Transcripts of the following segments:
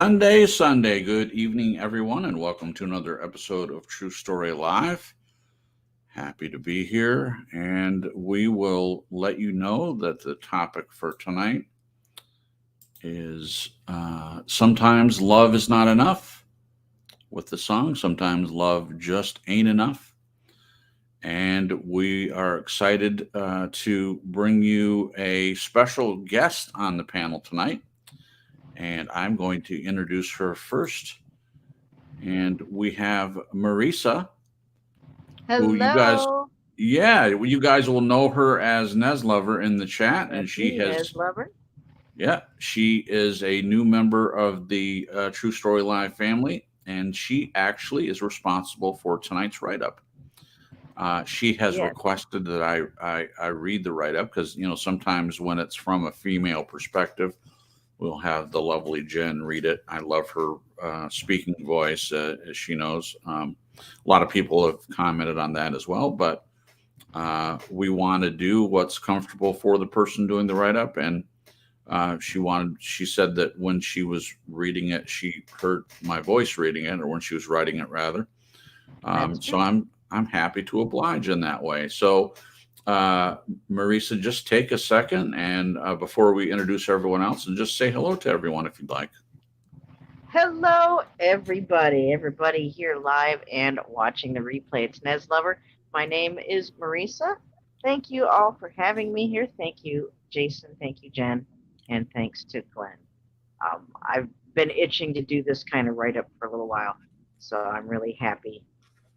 Sunday. Good evening, everyone, and welcome to another episode of True Story Live. Happy to be here, and we will let you know that the topic for tonight is sometimes love is not enough with the song. Sometimes love just ain't enough. And we are excited to bring you a special guest on the panel tonight. And I'm going to introduce her first. And we have Marisa, who Hello, you guys will know her as Neslover in the chat. And that's me, Nez Lover. she is a new member of the True Story Live family. And she actually is responsible for tonight's write up. She has Yes, requested that I read the write up because, sometimes when it's from a female perspective, we'll have the lovely Jen read it. I love her speaking voice, as she knows. A lot of people have commented on that as well, but we want to do what's comfortable for the person doing the write up. And she said that when she was reading it, she heard my voice reading it, or when she was writing it, rather. that's So true. I'm happy to oblige in that way. So, uh, Marisa, just take a second and before we introduce everyone else, and just say hello to everyone if you'd like. Hello, everybody here live and watching the replay. It's Nez Lover. My name is Marisa. Thank you all for having me here. Thank you, Jason. Thank you, Jen. And thanks to Glenn. I've been itching to do this kind of write up for a little while, so I'm really happy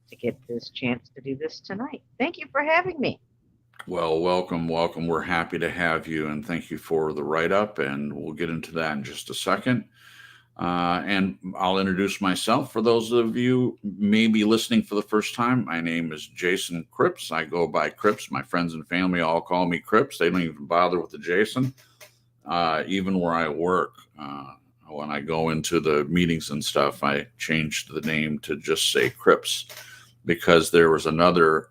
to get this chance to do this tonight. Thank you for having me. Well, welcome. We're happy to have you, and thank you for the write up. And we'll get into that in just a second. And I'll introduce myself for those of you maybe listening for the first time. My name is Jason Cripps. I go by Cripps. My friends and family all call me Cripps. They don't even bother with the Jason. Even where I work, when I go into the meetings and stuff, I changed the name to just say Cripps because there was another.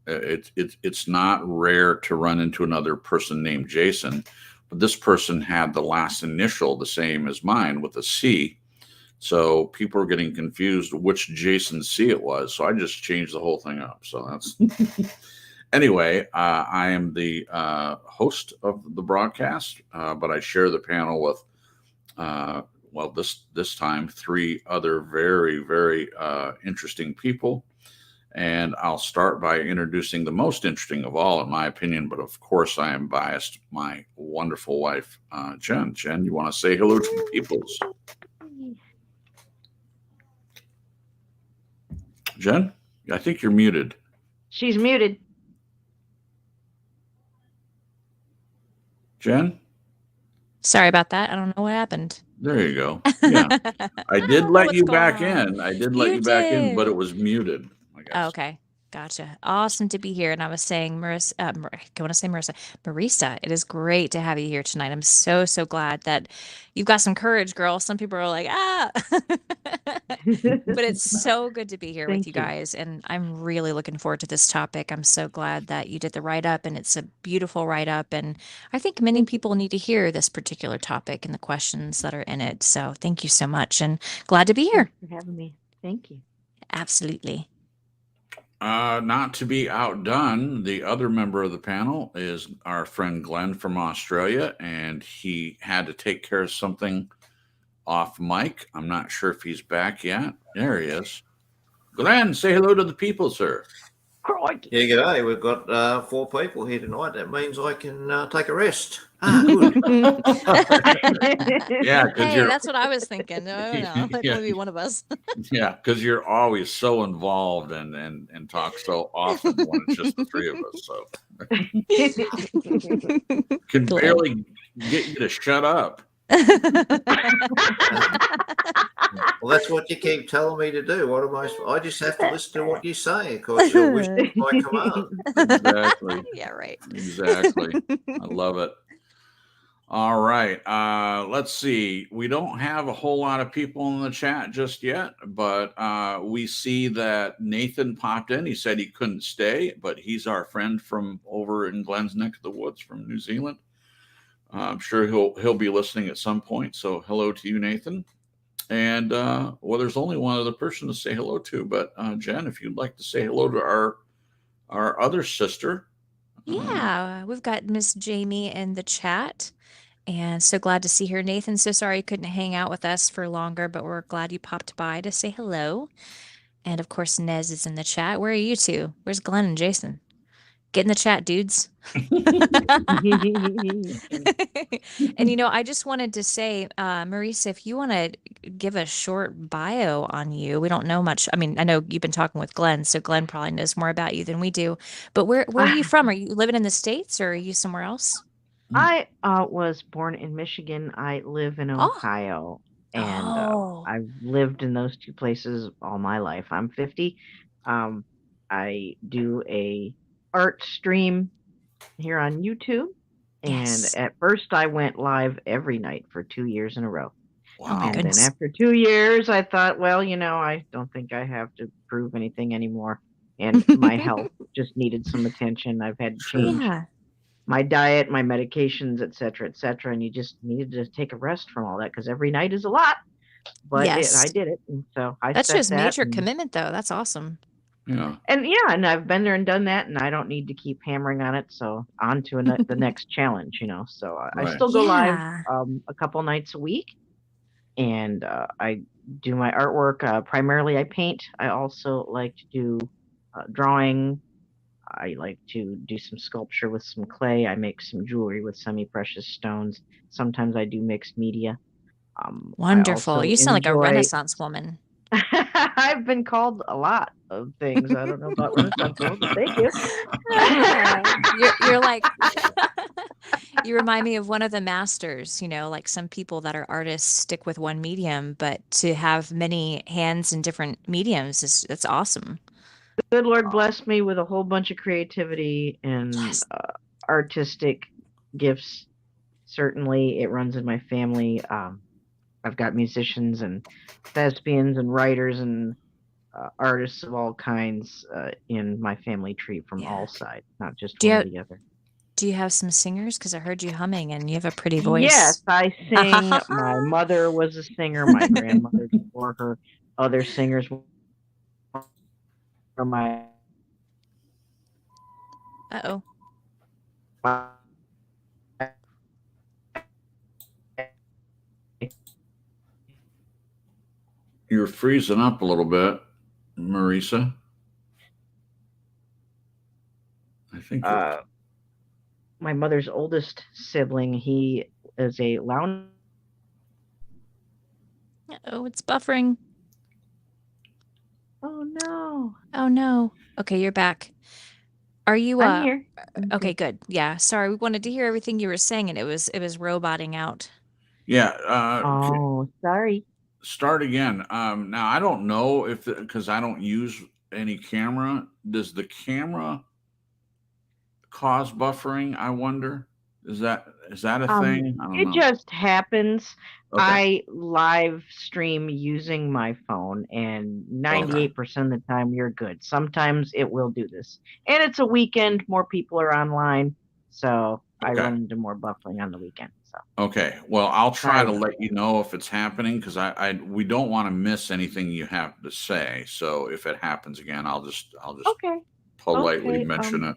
It's not rare to run into another person named Jason, but this person had the last initial the same as mine with a C. So people are getting confused which Jason C it was. So I just changed the whole thing up. So that's anyway. I am the host of the broadcast, but I share the panel with uh, this time three other very interesting people. And I'll start by introducing the most interesting of all, in my opinion, but of course I am biased, my wonderful wife, Jen. Jen, you want to say hello to the peoples? Jen, I think you're muted. She's muted. Jen, Sorry about that. I don't know what happened. there you go. Yeah, I I did don't know let what's you going back on. in. I did let You you back in, but it did. was muted, I Oh, guess. okay. Gotcha. Awesome to be here. And I was saying, Marissa, I want to say Marisa, it is great to have you here tonight. I'm so glad that you've got some courage, girl. Some people are like, ah, but it's so good to be here with you Thank you. guys. And I'm really looking forward to this topic. I'm so glad that you did the write up, and it's a beautiful write up. And I think many Thank you. people need to hear this particular topic and the questions that are in it. So thank you so much, and glad to be Thanks here. for having me. Thank you. Absolutely. Not to be outdone, the other member of the panel is our friend Glenn from Australia, and he had to take care of something off mic. I'm not sure if he's back yet. There he is. Glenn, say hello to the people, sir. Crikey. Yeah, g'day. We've got four people here tonight. That means I can take a rest. Good. Yeah, because Hey, you're that's what I was thinking. No, let yeah, only be one of us. yeah, because you're always so involved and talk so often when it's just the three of us. So can Glenn. barely get you to shut up. Well, that's what you keep telling me to do. What am I just have to listen to what you say because you're wishing my command. Exactly. Yeah, right. Exactly. I love it. All right. Let's see. We don't have a whole lot of people in the chat just yet, but we see that Nathan popped in. He said he couldn't stay, but he's our friend from over in Glenn's neck of the woods from New Zealand. I'm sure he'll be listening at some point. So hello to you, Nathan. And well, there's only one other person to say hello to, but Jen, if you'd like to say hello to our other sister. Yeah, we've got Miss Jamie in the chat, and so glad to see her. Nathan, so sorry you couldn't hang out with us for longer, but we're glad you popped by to say hello. And of course, Nez is in the chat. Where are you two? Where's Glenn and Jason? Get in the chat, dudes. And I just wanted to say, Marisa, if you want to give a short bio on you, we don't know much. I mean, I know you've been talking with Glenn, so Glenn probably knows more about you than we do. But where are you from? Are you living in the States or are you somewhere else? I was born in Michigan. I live in Oh, Ohio, and oh, I've lived in those two places all my life. I'm 50. Um, I do a art stream here on YouTube, and yes. at first I went live every night for 2 years in a row. Oh my Wow. And then goodness. after 2 years, I thought, well, I don't think I have to prove anything anymore. And my health just needed some attention. I've had to Sure. change Yeah. my diet, my medications, et cetera, et cetera. And you just needed to take a rest from all that because every night is a lot. But I Yes. did it. And so I That's set just that. major commitment, though. That's awesome. Yeah. And yeah, and I've been there and done that. And I don't need to keep hammering on it. So on to the next challenge. So I Right. still go live Yeah. a couple nights a week. And I do my artwork. Primarily, I paint. I also like to do drawing. I like to do some sculpture with some clay. I make some jewelry with semi-precious stones. Sometimes I do mixed media. I Wonderful. also You sound like a enjoy. Renaissance woman. I've been called a lot of things. I don't know about Renaissance woman, but thank you. You're like you remind me of one of the masters, like some people that are artists stick with one medium, but to have many hands in different mediums that's awesome. Good Lord bless me with a whole bunch of creativity and Yes. artistic gifts. Certainly, it runs in my family. I've got musicians and thespians and writers and artists of all kinds in my family tree from Yeah. all sides, not just Do one you or have, the other. do you have some singers? Because I heard you humming and you have a pretty Yes, voice. I sing. My mother was a singer. My grandmother before her. Other singers were my. Uh-oh. You're freezing up a little bit, Marisa. I think My mother's oldest sibling. He is a lounge. Uh-oh, it's buffering. Oh no! Oh no. Okay, you're back. Are you I'm here. I'm okay, good. good. Yeah, sorry. We wanted to hear everything you were saying and it was roboting out. yeah. Oh, sorry. Start again. Now I don't know if because I don't use any camera. Does the camera cause buffering? I wonder. Is that a thing? I don't It know. just happens. Okay. I live stream using my phone, and Okay. 98% of the time you're good. Sometimes it will do this. And it's a weekend, more people are online, so I Okay. run into more buffering on the weekend. So Okay. Well, I'll try sorry to about let you know if it's happening because we don't want to miss anything you have to say. So if it happens again, I'll just that. Okay. politely Okay. mention it.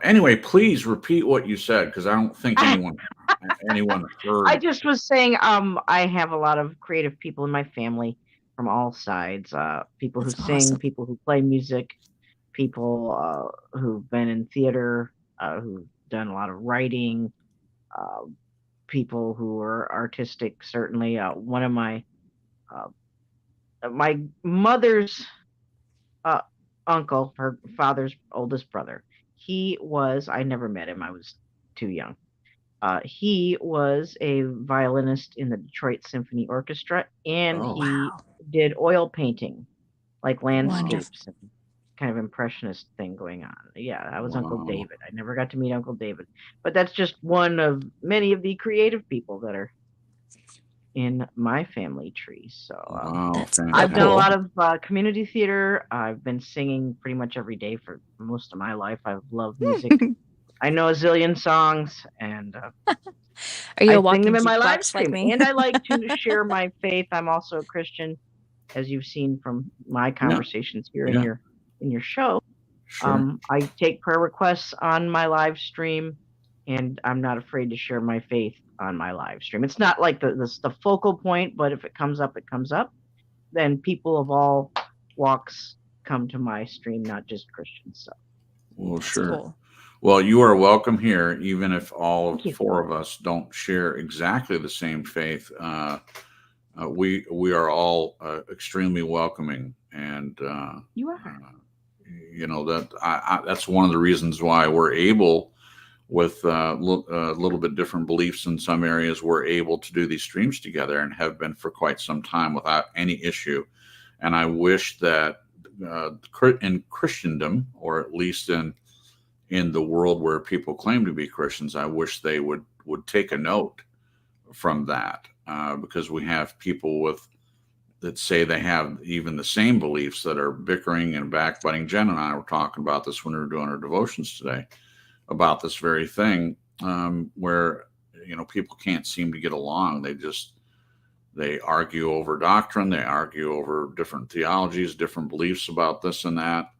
Anyway, please repeat what you said because I don't think anyone heard. I just was saying, I have a lot of creative people in my family from all sides. People who That's sing, awesome. people who play music, people who've been in theater, who've done a lot of writing, uh, people who are artistic. Certainly, one of uh, my mother's uh, uncle, her father's oldest brother. He was. I never met him. I was too young. He was a violinist in the Detroit Symphony Orchestra, and Oh, he Wow. did oil painting, like Wonderful. landscapes and kind of impressionist thing going on. Yeah, that was Uncle wow. David. I never got to meet Uncle David, but that's just one of many of the creative people that are in my family tree. So Wow. That's so I've done a cool. Fantastic. lot of community theater. I've been singing pretty much every day for most of my life. I've loved music I know a zillion songs, and Are you I a sing them walking in my live jukebox like stream. me? And I like to share my faith. I'm also a Christian, as you've seen from my conversations here Yeah. in your show. Sure. I take prayer requests on my live stream, and I'm not afraid to share my faith on my live stream. It's not like the focal point, but if it comes up, it comes up. Then people of all walks come to my stream, not just Christians. So Well, That's sure. cool. Well, you are welcome here, even if all Thank you. four of us don't share exactly the same faith. We are all extremely welcoming, and You are. that's one of the reasons why we're able, with a little bit different beliefs in some areas, we're able to do these streams together and have been for quite some time without any issue. And I wish that in Christendom, or at least in the world where people claim to be Christians, I wish they would take a note from that, because we have people that say they have even the same beliefs that are bickering and backbiting. Jen and I were talking about this when we were doing our devotions today, about this very thing, where people can't seem to get along. They argue over doctrine, they argue over different theologies, different beliefs about this and that.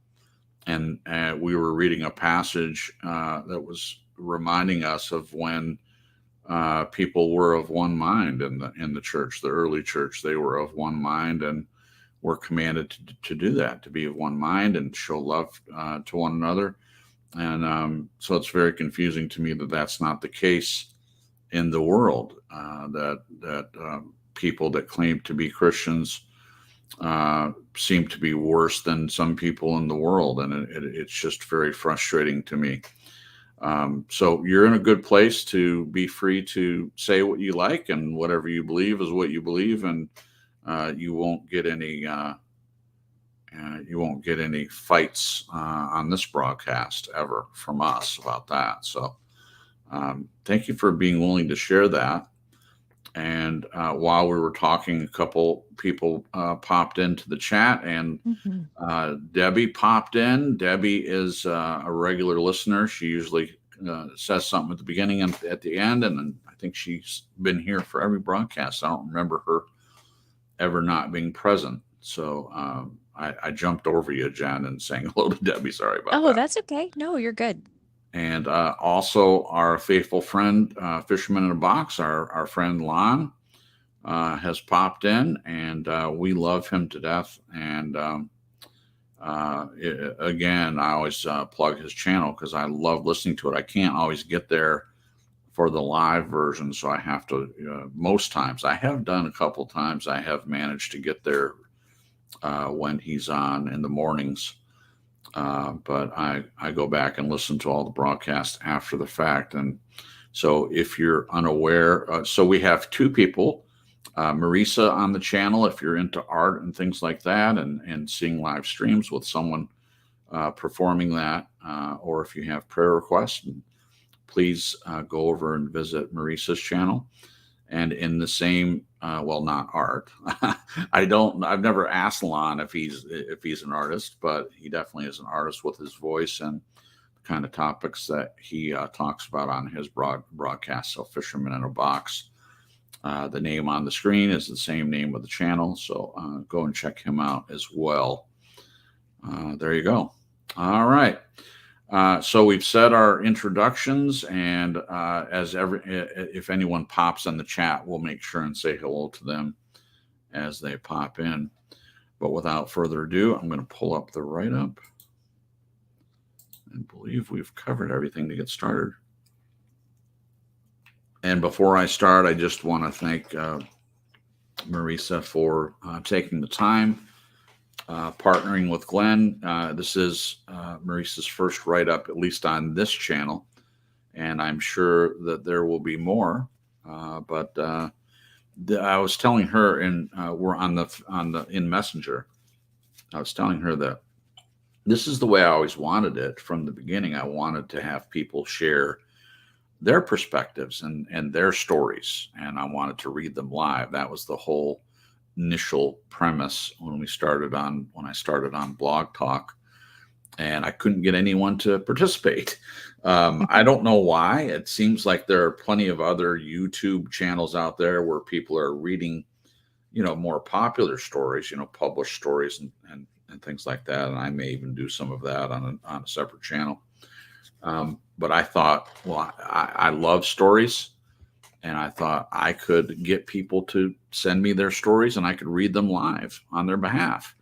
And we were reading a passage that was reminding us of when people were of one mind in the church, the early church. They were of one mind and were commanded to do that, to be of one mind and show love to one another. And so it's very confusing to me that that's not the case in the world. That people that claim to be Christians seem to be worse than some people in the world, and it's just very frustrating to me. So you're in a good place to be free to say what you like, and whatever you believe is what you believe, and you won't get any fights on this broadcast ever from us about that. So thank you for being willing to share that. And while we were talking, a couple people popped into the chat, and Debbie popped in. Debbie is a regular listener. She usually says something at the beginning and at the end, and I think she's been here for every broadcast. I don't remember her ever not being present. So I jumped over you, Jen, and saying hello to Debbie. Sorry about that. Oh, that's okay. No, you're good. And also our faithful friend, Fisherman in a Box, our friend Lon, has popped in, and we love him to death. And again, I always plug his channel because I love listening to it. I can't always get there for the live version, so I have to, most times, I have done a couple times, I have managed to get there when he's on in the mornings. But I go back and listen to all the broadcasts after the fact. And so if you're unaware, so we have two people, Marisa on the channel, if you're into art and things like that, and seeing live streams with someone performing that, or if you have prayer requests, please go over and visit Marisa's channel. And in the same, well, not art. I've never asked Lon if he's an artist, but he definitely is an artist with his voice and the kind of topics that he talks about on his broadcast. So Fisherman in a Box. The name on the screen is the same name of the channel. So go and check him out as well. There you go. All right. So we've said our introductions, and if anyone pops in the chat, we'll make sure and say hello to them as they pop in. But without further ado, I'm going to pull up the write-up. I believe we've covered everything to get started. And before I start, I just want to thank Marisa for taking the time. Partnering with Glenn. This is Marisa's first write-up, at least on this channel, and I'm sure that there will be more. But I was telling her, and we're in Messenger. I was telling her that this is the way I always wanted it from the beginning. I wanted to have people share their perspectives and their stories, and I wanted to read them live. That was the whole initial premise when I started on Blog Talk. and I couldn't get anyone to participate. I don't know why. It seems like there are plenty of other YouTube channels out there where people are reading, more popular stories, published stories and things like that. And I may even do some of that on a separate channel. But I thought, well, I love stories, and I thought I could get people to send me their stories and I could read them live on their behalf.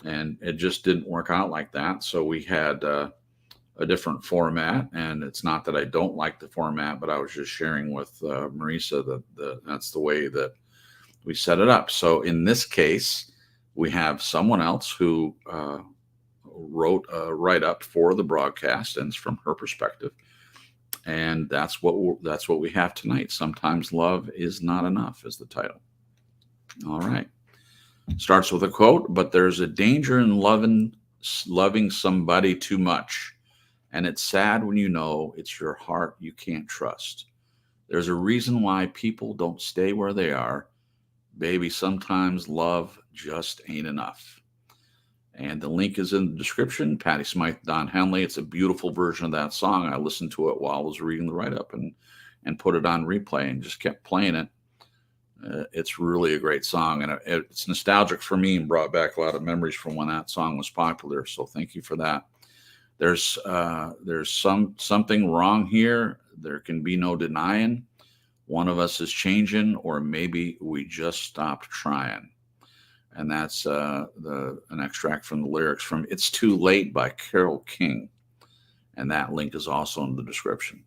And it just didn't work out like that. So we had a different format, and it's not that I don't like the format, but I was just sharing with Marisa that that's the way that we set it up. So in this case, we have someone else who wrote a write-up for the broadcast, and it's from her perspective. And that's what we have tonight. Sometimes love is not enough is the title. All right. Starts with a quote, but there's a danger in loving somebody too much. And it's sad when you know it's your heart you can't trust. There's a reason why people don't stay where they are. Baby, sometimes love just ain't enough. And the link is in the description. Patti Smyth, Don Henley. It's a beautiful version of that song. I listened to it while I was reading the write-up and put it on replay and just kept playing it. It's really a great song, and it's nostalgic for me and brought back a lot of memories from when that song was popular. So thank you for that. There's something wrong here. There can be no denying. One of us is changing, or maybe we just stopped trying. And that's an extract from the lyrics from "It's Too Late" by Carole King, and that link is also in the description.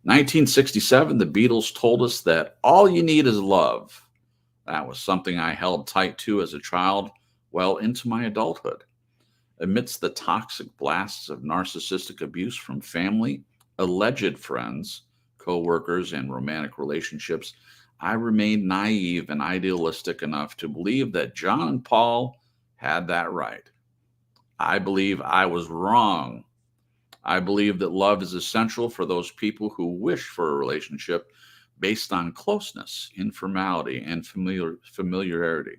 1967, the Beatles told us that all you need is love. That was something I held tight to as a child well into my adulthood. Amidst the toxic blasts of narcissistic abuse from family, alleged friends, co-workers, and romantic relationships, I remained naive and idealistic enough to believe that John and Paul had that right. I believe I was wrong. I believe that love is essential for those people who wish for a relationship based on closeness, informality, and familiarity.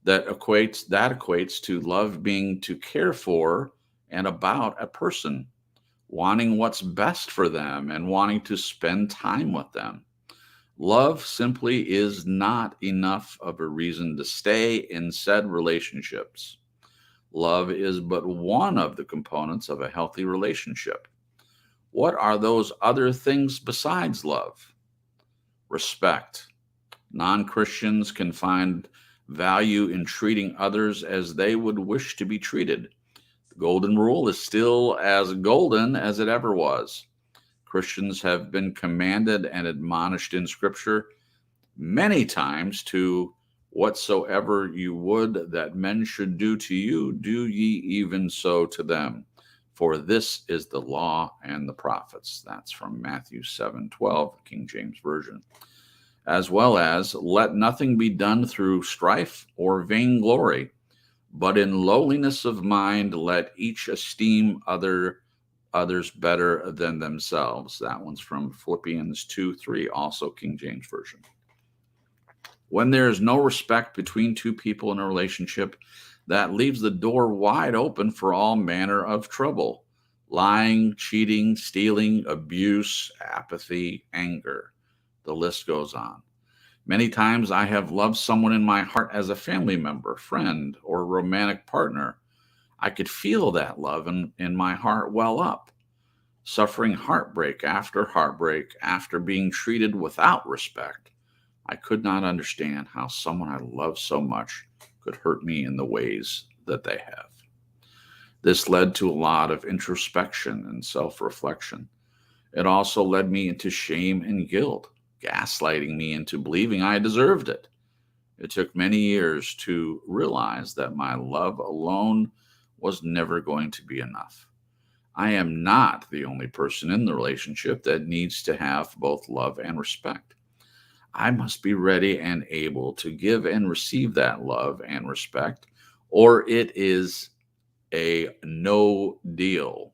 That equates to love being to care for and about a person, wanting what's best for them and wanting to spend time with them. Love simply is not enough of a reason to stay in said relationships. Love is but one of the components of a healthy relationship. What are those other things besides love? Respect. Non-Christians can find value in treating others as they would wish to be treated. The golden rule is still as golden as it ever was. Christians have been commanded and admonished in Scripture many times to whatsoever you would that men should do to you, do ye even so to them. For this is the law and the prophets. That's from Matthew 7:12, King James Version. As well as, let nothing be done through strife or vainglory, but in lowliness of mind let each esteem others better than themselves. That one's from Philippians 2:3, also King James Version. When there is no respect between two people in a relationship, that leaves the door wide open for all manner of trouble: lying, cheating, stealing, abuse, apathy, anger. The list goes on. Many times I have loved someone in my heart as a family member, friend, or romantic partner. I could feel that love in my heart well up. Suffering heartbreak after being treated without respect, I could not understand how someone I love so much could hurt me in the ways that they have. This led to a lot of introspection and self-reflection. It also led me into shame and guilt, gaslighting me into believing I deserved it. It took many years to realize that my love alone was never going to be enough. I am not the only person in the relationship that needs to have both love and respect. I must be ready and able to give and receive that love and respect, or it is a no deal.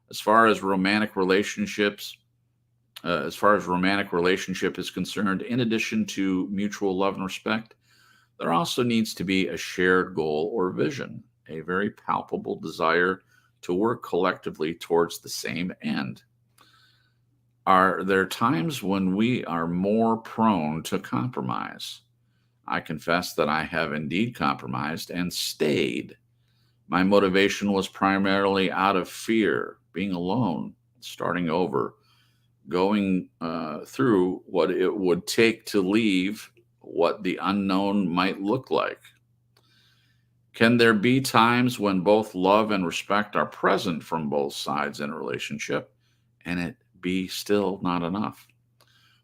As far as romantic relationship is concerned, in addition to mutual love and respect, there also needs to be a shared goal or vision. a very palpable desire to work collectively towards the same end. Are there times when we are more prone to compromise? I confess that I have indeed compromised and stayed. My motivation was primarily out of fear, being alone, starting over, going through what it would take to leave, what the unknown might look like. Can there be times when both love and respect are present from both sides in a relationship and it be still not enough?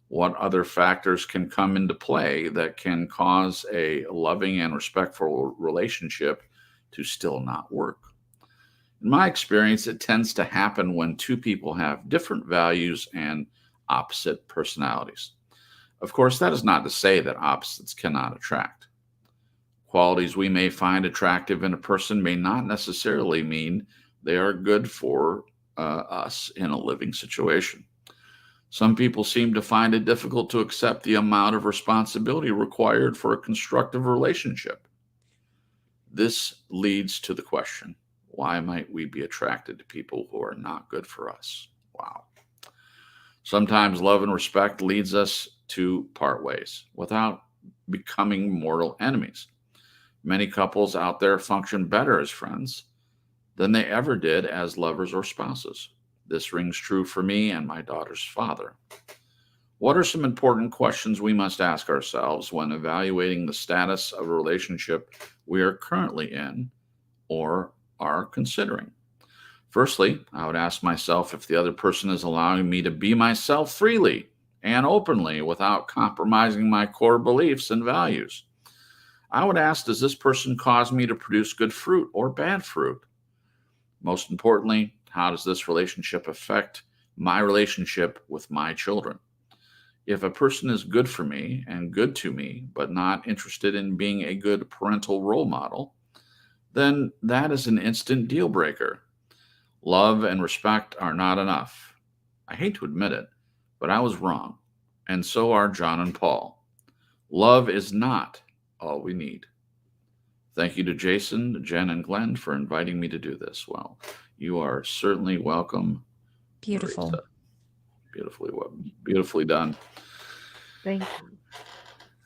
What other factors can come into play that can cause a loving and respectful relationship to still not work? In my experience, it tends to happen when two people have different values and opposite personalities. Of course, that is not to say that opposites cannot attract. Qualities we may find attractive in a person may not necessarily mean they are good for us in a living situation. Some people seem to find it difficult to accept the amount of responsibility required for a constructive relationship. This leads to the question, why might we be attracted to people who are not good for us? Wow. Sometimes love and respect leads us to part ways without becoming mortal enemies. Many couples out there function better as friends than they ever did as lovers or spouses. This rings true for me and my daughter's father. What are some important questions we must ask ourselves when evaluating the status of a relationship we are currently in or are considering? Firstly, I would ask myself if the other person is allowing me to be myself freely and openly without compromising my core beliefs and values. I would ask, does this person cause me to produce good fruit or bad fruit? Most importantly, how does this relationship affect my relationship with my children? If a person is good for me and good to me, but not interested in being a good parental role model, then that is an instant deal breaker. Love and respect are not enough. I hate to admit it, but I was wrong. And so are John and Paul. Love is not all we need. Thank you to Jason, Jen, and Glenn for inviting me to do this. Well, you are certainly welcome. Beautiful. Marisa. Beautifully done. Thank you.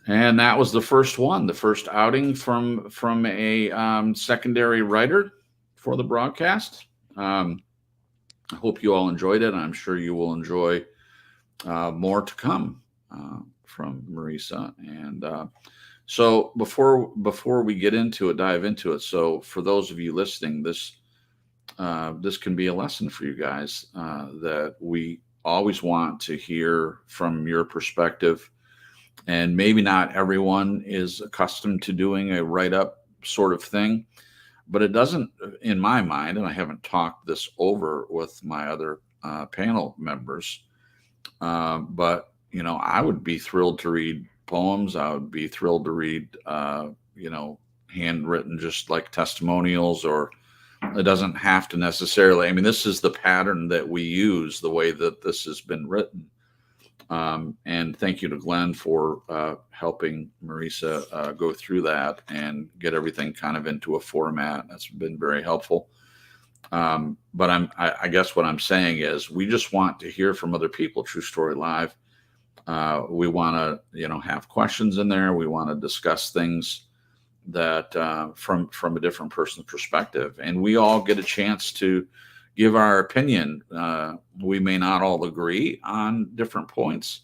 And that was the first one, the first outing from a secondary writer for the broadcast. I hope you all enjoyed it. I'm sure you will enjoy more to come from Marisa. And so before we get into it, dive into it. So for those of you listening, this can be a lesson for you guys that we always want to hear from your perspective. And maybe not everyone is accustomed to doing a write-up sort of thing, but it doesn't, in my mind, and I haven't talked this over with my other panel members, but, you know, I would be thrilled to read poems. I would be thrilled to read, handwritten, just like testimonials, or it doesn't have to necessarily. I mean, this is the pattern that we use, the way that this has been written. And thank you to Glenn for helping Marisa go through that and get everything kind of into a format. That's been very helpful. But I guess what I'm saying is we just want to hear from other people. True Story Live. We want to, have questions in there. We want to discuss things that from a different person's perspective, and we all get a chance to give our opinion. We may not all agree on different points,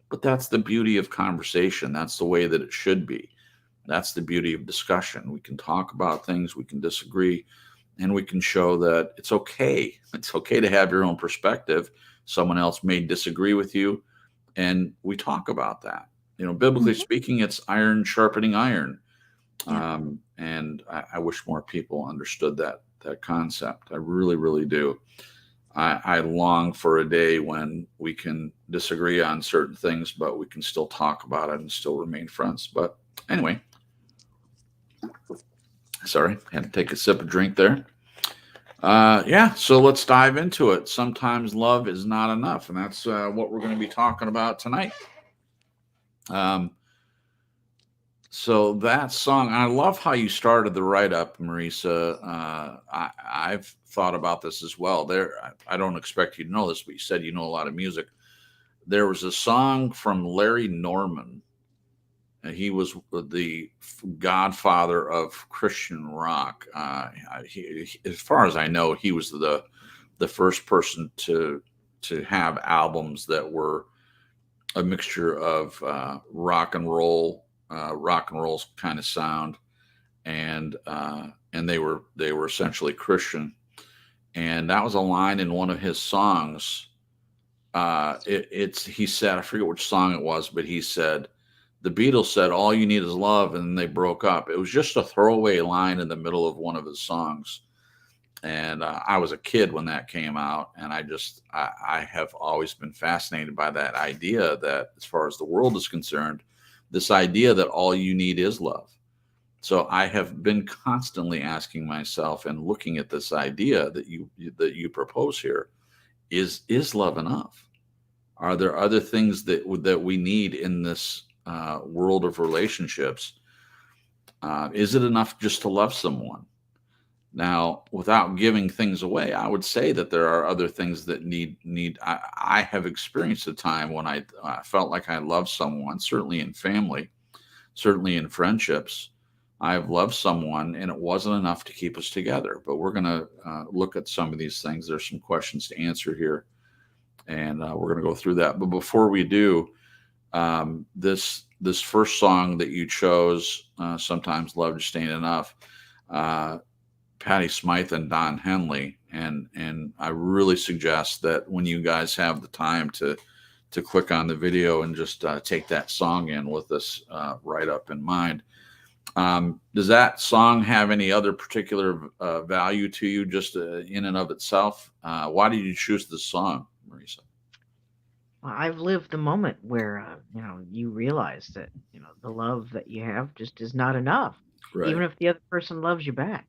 but that's the beauty of conversation. That's the way that it should be. That's the beauty of discussion. We can talk about things, we can disagree, and we can show that it's okay. It's okay to have your own perspective. Someone else may disagree with you, and we talk about that. Biblically speaking, it's iron sharpening iron. Yeah. And I wish more people understood that concept. I really, really do. I long for a day when we can disagree on certain things, but we can still talk about it and still remain friends. But anyway, sorry, had to take a sip of drink there. So let's dive into it. Sometimes love is not enough, and that's what we're going to be talking about tonight. So that song, I love how you started the write up, Marisa. I've thought about this as well. I don't expect you to know this, but you said you know a lot of music. There was a song from Larry Norman, and he was the godfather of Christian rock. As far as I know, he was the first person to have albums that were a mixture of rock and roll kind of sound, and they were essentially Christian. And that was a line in one of his songs. It's he said, I forget which song it was, but he said the Beatles said all you need is love, and then they broke up. It was just a throwaway line in the middle of one of his songs. And I was a kid when that came out, and I have always been fascinated by that idea that, as far as the world is concerned, this idea that all you need is love. So I have been constantly asking myself and looking at this idea that you propose here: is love enough? Are there other things that we need in this world of relationships? Is it enough just to love someone? Now, without giving things away, I would say that there are other things that need. I have experienced a time when I felt like I loved someone, certainly in family, certainly in friendships. I've loved someone, and it wasn't enough to keep us together. But we're going to look at some of these things. There's some questions to answer here, and we're going to go through that. But before we do, this first song that you chose, "Sometimes Love Just Ain't Enough." Patty Smyth and Don Henley, and I really suggest that when you guys have the time to click on the video and just take that song in with this right up in mind. Does that song have any other particular value to you, just in and of itself? Why did you choose this song, Marisa? Well, I've lived the moment where you realize that the love that you have just is not enough, even if the other person loves you back.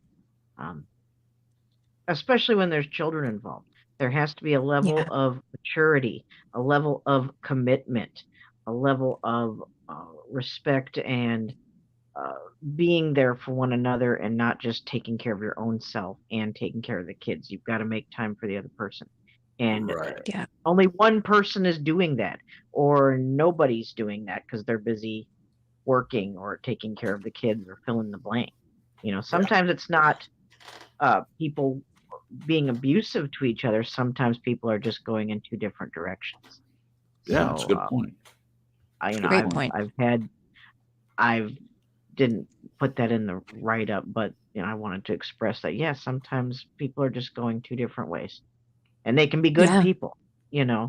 Especially when there's children involved. There has to be a level Yeah. of maturity, a level of commitment, a level of respect, and being there for one another, and not just taking care of your own self and taking care of the kids. You've got to make time for the other person. And Right. Yeah. only one person is doing that, or nobody's doing that because they're busy working or taking care of the kids or fill in the blank. Sometimes it's not people being abusive to each other. Sometimes people are just going in two different directions. Yeah, that's a good So point. Great point. I've didn't put that in the write up, but I wanted to express that. Yeah, sometimes people are just going two different ways, and they can be good Yeah. people. Yeah.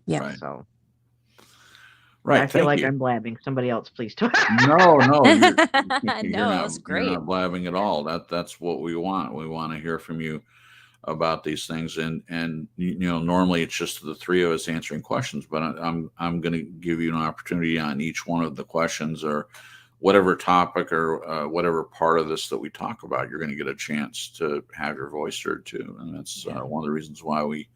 Right. So Right. I feel Thank like you. I'm blabbing. Somebody else, please. You're No, you're No, that was you're great. not blabbing at all. That's what we want. We want to hear from you about these things, and normally it's just the three of us answering questions, but I'm going to give you an opportunity on each one of the questions, or whatever topic, or whatever part of this that we talk about. You're going to get a chance to have your voice heard too, and that's one of the reasons why we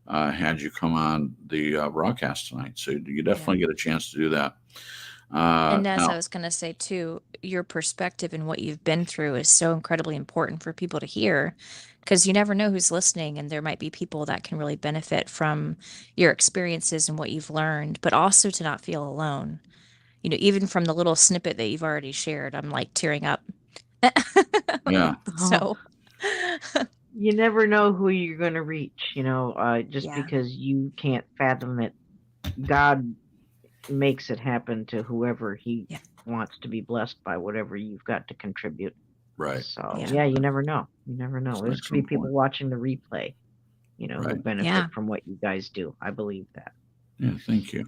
had you come on the broadcast tonight. So you definitely get a chance to do that. And as I Now, was going to say too, your perspective and what you've been through is so incredibly important for people to hear, because you never know who's listening, and there might be people that can really benefit from your experiences and what you've learned, but also to not feel alone. Even from the little snippet that you've already shared, I'm like tearing up. yeah, So, You never know who you're going to reach, just yeah. because you can't fathom it. God makes it happen to whoever he Yeah. wants to be blessed by whatever you've got to contribute. right. So, Yeah. yeah, you never know. You never know. That's an There's going to be excellent people point. watching the replay, who Right. benefit Yeah. from what you guys do. I believe that. Yeah, thank you.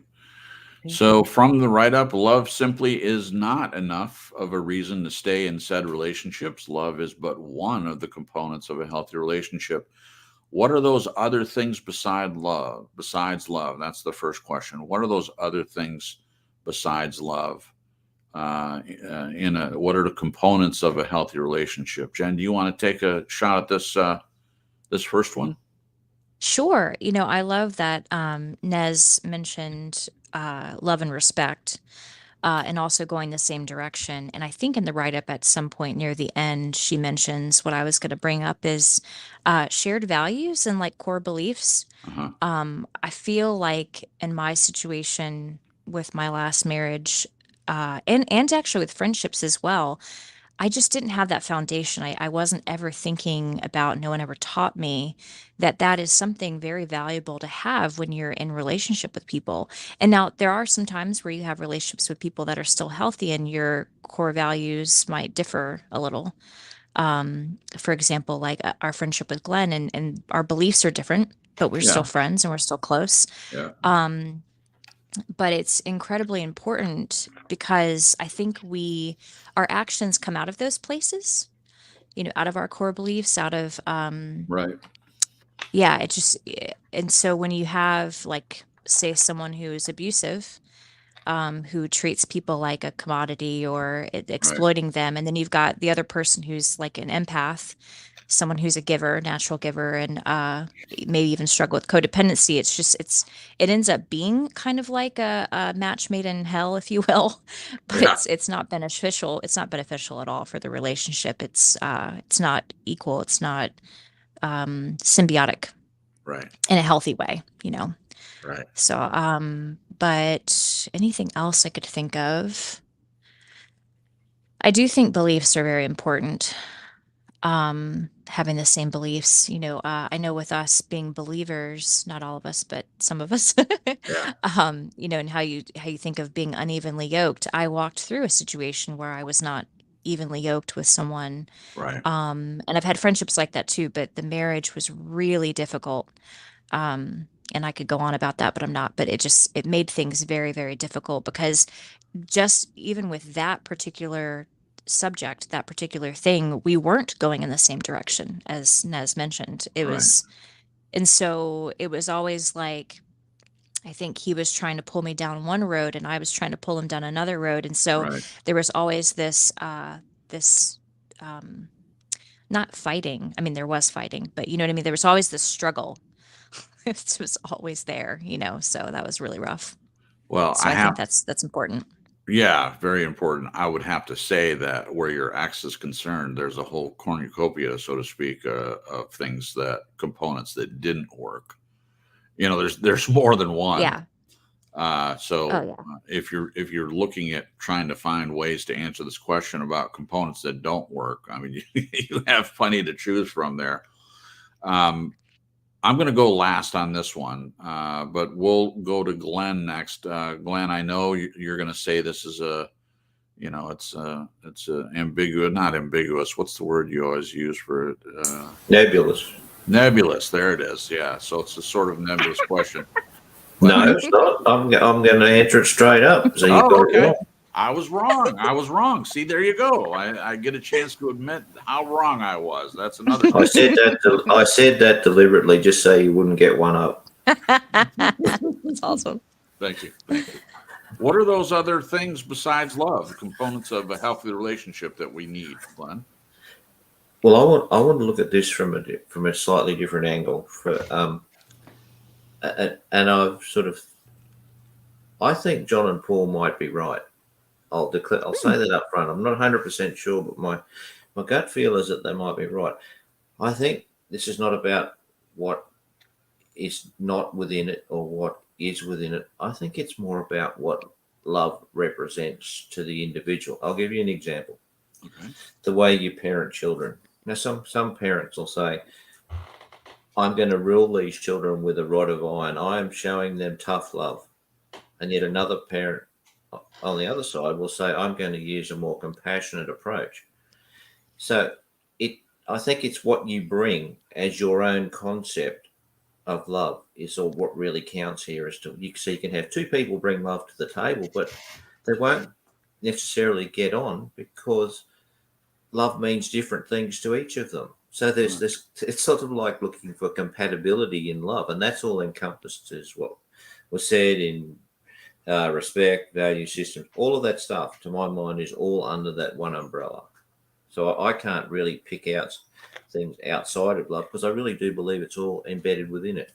Thank So from the write-up, love simply is not enough of a reason to stay in said relationships. Love is but one of the components of a healthy relationship. What are those other things besides love? That's the first question. What are those other things besides love? What are the components of a healthy relationship? Jen, do you want to take a shot at this first one? Sure. I love that Nez mentioned love and respect. and also going the same direction. And I think in the write-up at some point near the end, she mentions what I was going to bring up is shared values and like core beliefs. Uh-huh. I feel like in my situation with my last marriage, and actually with friendships as well, I just didn't have that foundation. I wasn't ever thinking about, no one ever taught me that that is something very valuable to have when you're in relationship with people. And now there are some times where you have relationships with people that are still healthy and your core values might differ a little. For example, like our friendship with Glenn and our beliefs are different, but we're still Yeah. friends and we're still close. Yeah. But it's incredibly important because I think our actions come out of those places, out of our core beliefs, out of, Right. yeah, and so when you have like, say someone who is abusive, who treats people like a commodity or Right. exploiting them, and then you've got the other person who's like an empath, someone who's a giver, natural giver, and maybe even struggle with codependency. It ends up being kind of like a match made in hell, if you will, but Yeah. it's not beneficial. It's not beneficial at all for the relationship. It's not equal. It's not symbiotic Right. in a healthy way. Right. So, but anything else I could think of? I do think beliefs are very important. Having the same beliefs, I know with us being believers, not all of us, but some of us, Yeah. and how you think of being unevenly yoked. I walked through a situation where I was not evenly yoked with someone. Right. And I've had friendships like that too, but the marriage was really difficult. And I could go on about that, but I'm not. But it made things very, very difficult because just even with that particular subject, that particular thing, we weren't going in the same direction as Nez mentioned. Right. And so it was always like, I think he was trying to pull me down one road and I was trying to pull him down another road. And so Right. there was always this, um, not fighting. I mean, there was fighting, but you know what I mean? There was always this struggle. It was always there. So that was really rough. Well, So I think that's important. yeah, very important. I would have to say that where your ex is concerned, there's a whole cornucopia, so to speak, of components that didn't work. There's more than one. Yeah. So Oh, yeah. if you're looking at trying to find ways to answer this question about components that don't work, I mean, you have plenty to choose from there. I'm going to go last on this one, but we'll go to Glenn next. Glenn, I know you're going to say this is it's ambiguous, not ambiguous. What's the word you always use for it? Nebulous. Nebulous. There it is. Yeah. So it's a sort of nebulous question. No, it's not. I'm going to answer it straight up. So you Oh, got it okay. wrong. I was wrong. See, there you go. I get a chance to admit how wrong I was. That's another. I said that deliberately just so you wouldn't get one up. That's awesome. Thank you. What are those other things besides love, the components of a healthy relationship that we need, Glenn? Well, I want to look at this from a slightly different angle. And I think John and Paul might be right. I'll say that up front. I'm not 100% sure, but my gut feel is that they might be right. I think this is not about what is not within it or what is within it. I think it's more about what love represents to the individual. I'll give you an example. Okay. The way you parent children. Now, some parents will say, I'm going to rule these children with a rod of iron. I am showing them tough love. And yet another parent on the other side will say, I'm going to use a more compassionate approach. So I think it's what you bring as your own concept of love is all what really counts here. You can have two people bring love to the table, but they won't necessarily get on because love means different things to each of them. So there's this, it's sort of like looking for compatibility in love, and that's all encompassed as what was said in respect, value systems, all of that stuff, to my mind, is all under that one umbrella. So I can't really pick out things outside of love because I really do believe it's all embedded within it.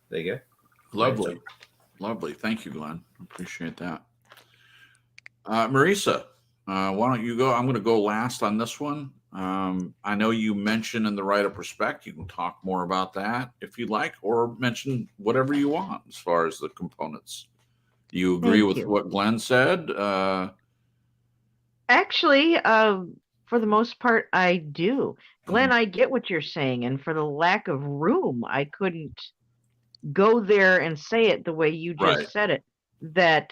There you go. Lovely. Thank you, Glenn. Appreciate that. Marisa, why don't you go? I'm going to go last on this one. I know you mentioned in the Right Up Respect. You can talk more about that if you'd like, or mention whatever you want as far as the components. Do you agree Thank with you. what Glenn said? Actually, for the most part, I do. Glenn, I get what you're saying, and for the lack of room, I couldn't go there and say it the way you Right. just said it.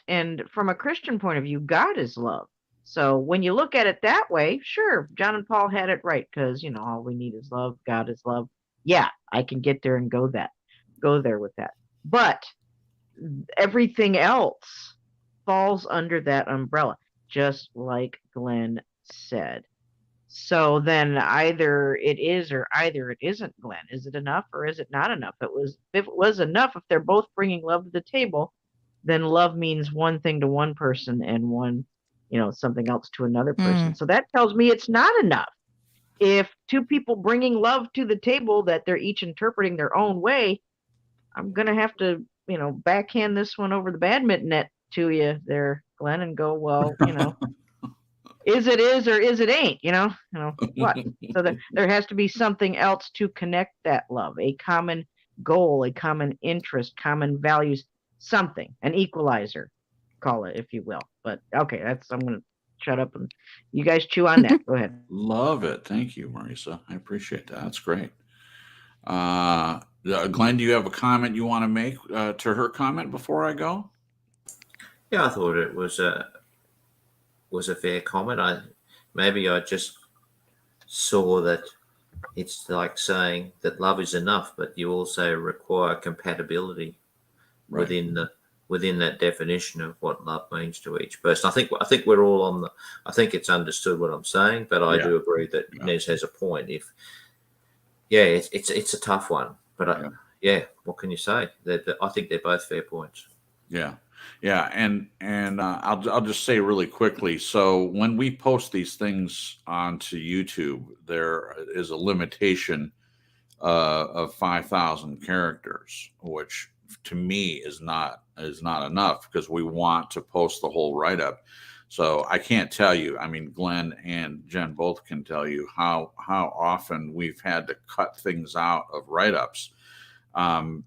And from a Christian point of view, God is love. So when you look at it that way, sure, John and Paul had it right, because all we need is love. God is love. Yeah, I can get there and go there with that. But everything else falls under that umbrella, just like Glenn said. So then either it is or either it isn't, Glenn. Is it enough or is it not enough? If it was enough, if they're both bringing love to the table, then love means one thing to one person and something else to another person. So that tells me it's not enough. If two people bringing love to the table that they're each interpreting their own way, I'm going to have to, backhand this one over the badminton net to you there, Glenn, and go, well, is or is it ain't, what? So there has to be something else to connect that love, a common goal, a common interest, common values, something, an equalizer, call it, if you will. But okay, I'm going to shut up and you guys chew on that. Go ahead. Love it. Thank you, Marisa. I appreciate that. That's great. Glenn, do you have a comment you want to make to her comment before I go? Yeah, I thought it was a fair comment. Maybe I just saw that it's like saying that love is enough, but you also require compatibility within that definition of what love means to each person. I think we're all on the. I think it's understood what I'm saying, but I do agree that Nez has a point. It's a tough one, but what can you say? I think they're both fair points. Yeah, and I'll just say really quickly. So when we post these things onto YouTube, there is a limitation of 5,000 characters, which to me is not enough because we want to post the whole write up. So I can't tell you. I mean, Glenn and Jen both can tell you how often we've had to cut things out of write ups. I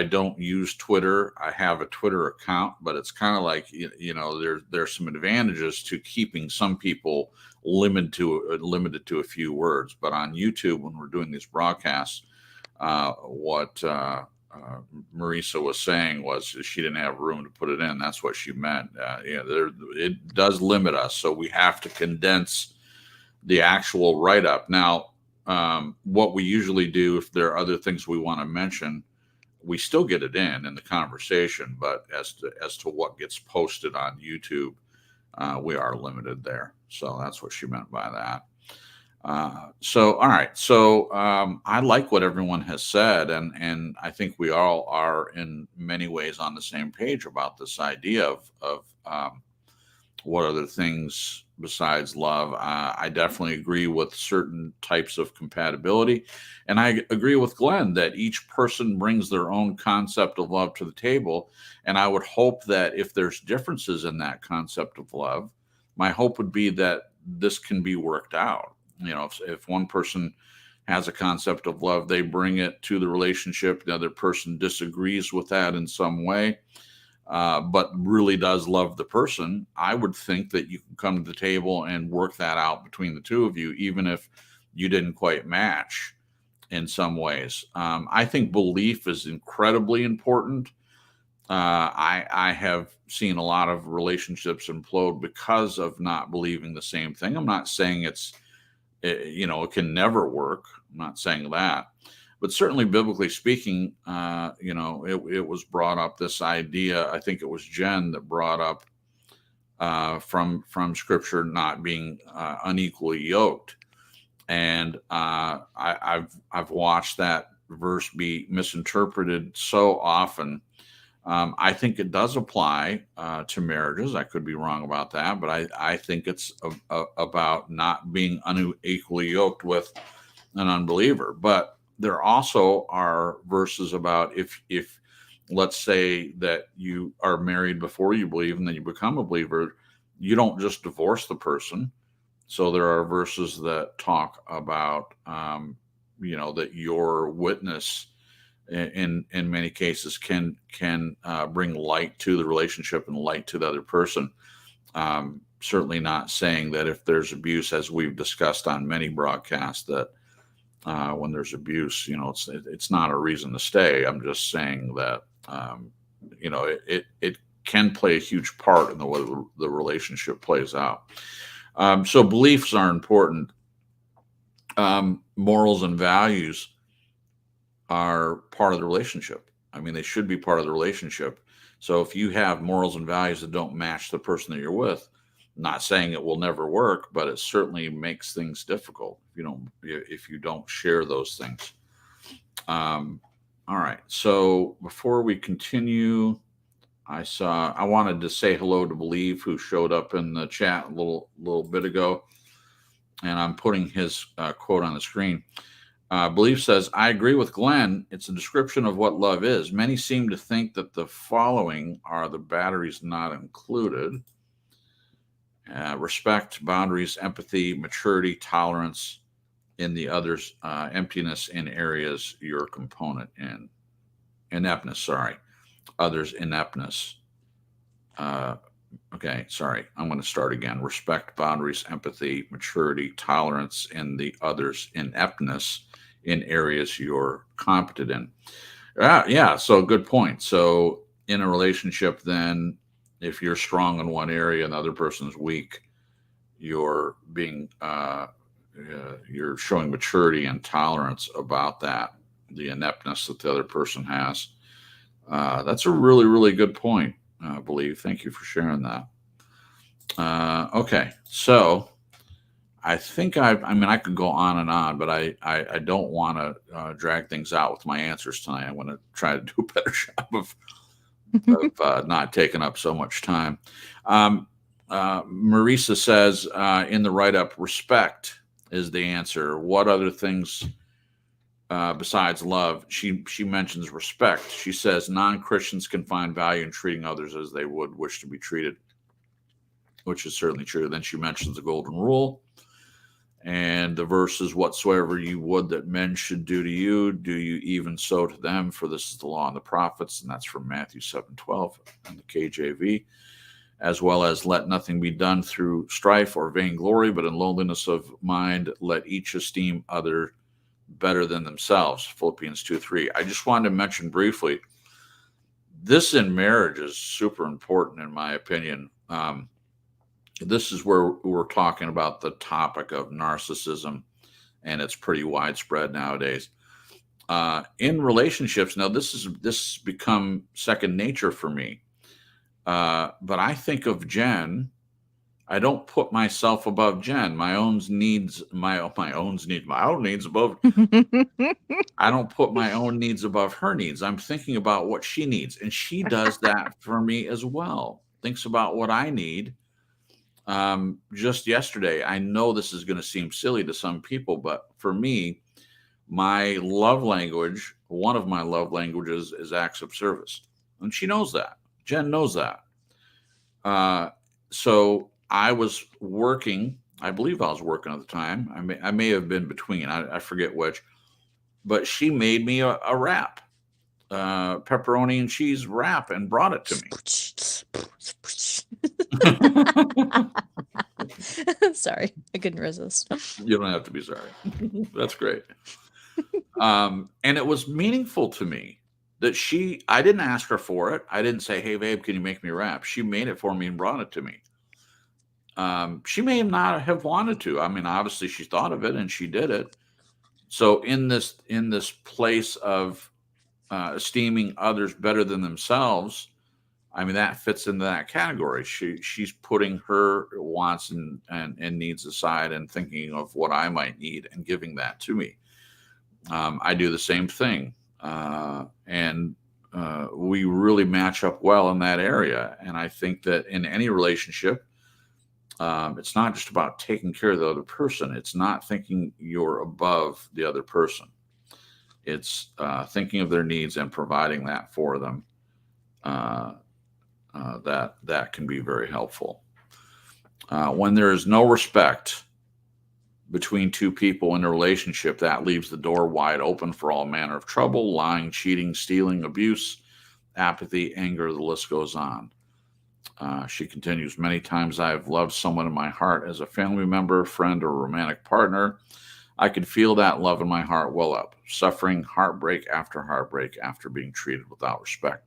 don't use Twitter. I have a Twitter account, but it's kind of like there's some advantages to keeping some people limited to a few words. But on YouTube, when we're doing these broadcasts, what Marisa was saying was she didn't have room to put it in. That's what she meant. It does limit us, so we have to condense the actual write up. Now, what we usually do, if there are other things we want to mention, we still get it in the conversation, but as to what gets posted on YouTube, we are limited there. So that's what she meant by that. So all right. So I like what everyone has said, and I think we all are in many ways on the same page about this idea of what other things besides love. I definitely agree with certain types of compatibility. And I agree with Glenn that each person brings their own concept of love to the table. And I would hope that if there's differences in that concept of love, my hope would be that this can be worked out. If one person has a concept of love, they bring it to the relationship, the other person disagrees with that in some way, but really does love the person, I would think that you can come to the table and work that out between the two of you, even if you didn't quite match in some ways. I think belief is incredibly important. I have seen a lot of relationships implode because of not believing the same thing. I'm not saying it can never work. I'm not saying that. But certainly, biblically speaking, it was brought up, this idea. I think it was Jen that brought up from Scripture not being unequally yoked, and I've watched that verse be misinterpreted so often. I think it does apply to marriages. I could be wrong about that, but I think it's about not being unequally yoked with an unbeliever. But there also are verses about if let's say that you are married before you believe and then you become a believer, you don't just divorce the person. So there are verses that talk about, that your witness in many cases can bring light to the relationship and light to the other person. Certainly not saying that if there's abuse, as we've discussed on many broadcasts, that when there's abuse, it's not a reason to stay. I'm just saying that it can play a huge part in the way the relationship plays out. So beliefs are important. Morals and values are part of the relationship. I mean, they should be part of the relationship. So if you have morals and values that don't match the person that you're with, not saying it will never work, but it certainly makes things difficult if you don't share those things. All right. So before we continue, I wanted to say hello to Believe, who showed up in the chat a little bit ago, and I'm putting his quote on the screen. Believe says, I agree with Glenn. It's a description of what love is. Many seem to think that the following are the batteries not included. Respect, boundaries, empathy, maturity, tolerance in the others, emptiness in areas you're a component in. Ineptness, sorry. Others, ineptness. Okay, sorry. I'm going to start again. Respect, boundaries, empathy, maturity, tolerance in the others, ineptness in areas you're competent in. Yeah, so good point. So in a relationship, then, if you're strong in one area and the other person's weak, you're being you're showing maturity and tolerance about that, the ineptness that the other person has. That's a really, really good point, Believe. Thank you for sharing that. Okay, so I think I could go on and on, but I don't want to drag things out with my answers tonight. I want to try to do a better job of not taking up so much time. Marisa says in the write-up, respect is the answer. What other things besides love? She mentions respect. She says non-Christians can find value in treating others as they would wish to be treated, which is certainly true. Then she mentions the golden rule. And the verse is, whatsoever you would that men should do to you, do you even so to them, for this is the law and the prophets. And that's from Matthew 7:12 and the KJV, as well as let nothing be done through strife or vainglory, but in lowliness of mind, let each esteem other better than themselves. Philippians 2:3. I just wanted to mention briefly, this in marriage is super important, in my opinion. This is where we're talking about the topic of narcissism, and it's pretty widespread nowadays. In relationships, now this has become second nature for me. But I think of Jen. I don't put myself above Jen. My own needs above. I don't put my own needs above her needs. I'm thinking about what she needs, and she does that for me as well. Thinks about what I need. Just yesterday, I know this is going to seem silly to some people, but for me, my love language, one of my love languages, is acts of service, and she knows that. Jen knows that. So I was working. I believe I was working at the time. I may have been between. I forget which. But she made me a wrap, pepperoni and cheese wrap, and brought it to me. Sorry, I couldn't resist. You don't have to be sorry. That's great. And it was meaningful to me that I didn't ask her for it. I didn't say, hey, babe, can you make me a wrap? She made it for me and brought it to me. She may not have wanted to. I mean, obviously she thought of it and she did it. So in this place of esteeming others better than themselves, I mean, that fits into that category. She's putting her wants and needs aside and thinking of what I might need and giving that to me. I do the same thing. And we really match up well in that area. And I think that in any relationship, it's not just about taking care of the other person. It's not thinking you're above the other person. It's thinking of their needs and providing that for them. uh, that can be very helpful. When there is no respect between two people in a relationship, that leaves the door wide open for all manner of trouble: lying, cheating, stealing, abuse, apathy, anger. The list goes on. She continues, many times I have loved someone in my heart as a family member, friend, or romantic partner. I could feel that love in my heart well up, suffering heartbreak after being treated without respect.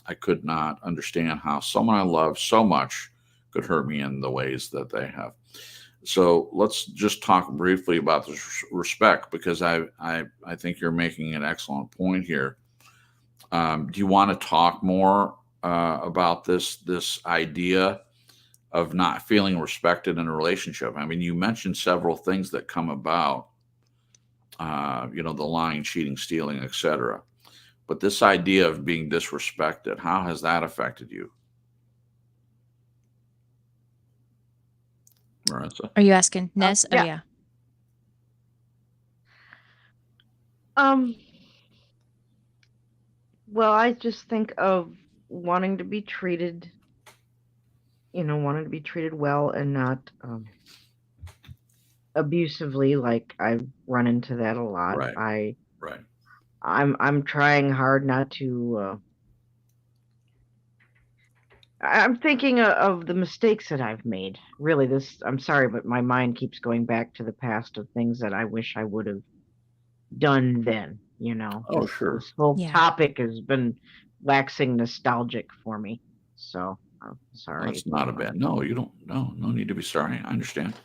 I could not understand how someone I love so much could hurt me in the ways that they have. So let's just talk briefly about this respect, because I think you're making an excellent point here. Do you want to talk more about this idea of not feeling respected in a relationship? I mean, you mentioned several things that come about, the lying, cheating, stealing, etc. But this idea of being disrespected, how has that affected you, Marissa? Are you asking Nez? Oh, yeah. yeah. Well, I just think of wanting to be treated, well and not abusively. Like, I've run into that a lot. Right. I'm trying hard not to. I'm thinking of the mistakes that I've made. Really, I'm sorry, but my mind keeps going back to the past of things that I wish I would have done then. Oh, sure. This whole Yeah. topic has been waxing nostalgic for me. So I'm sorry. That's not a bad. No, you don't. No need to be sorry. I understand.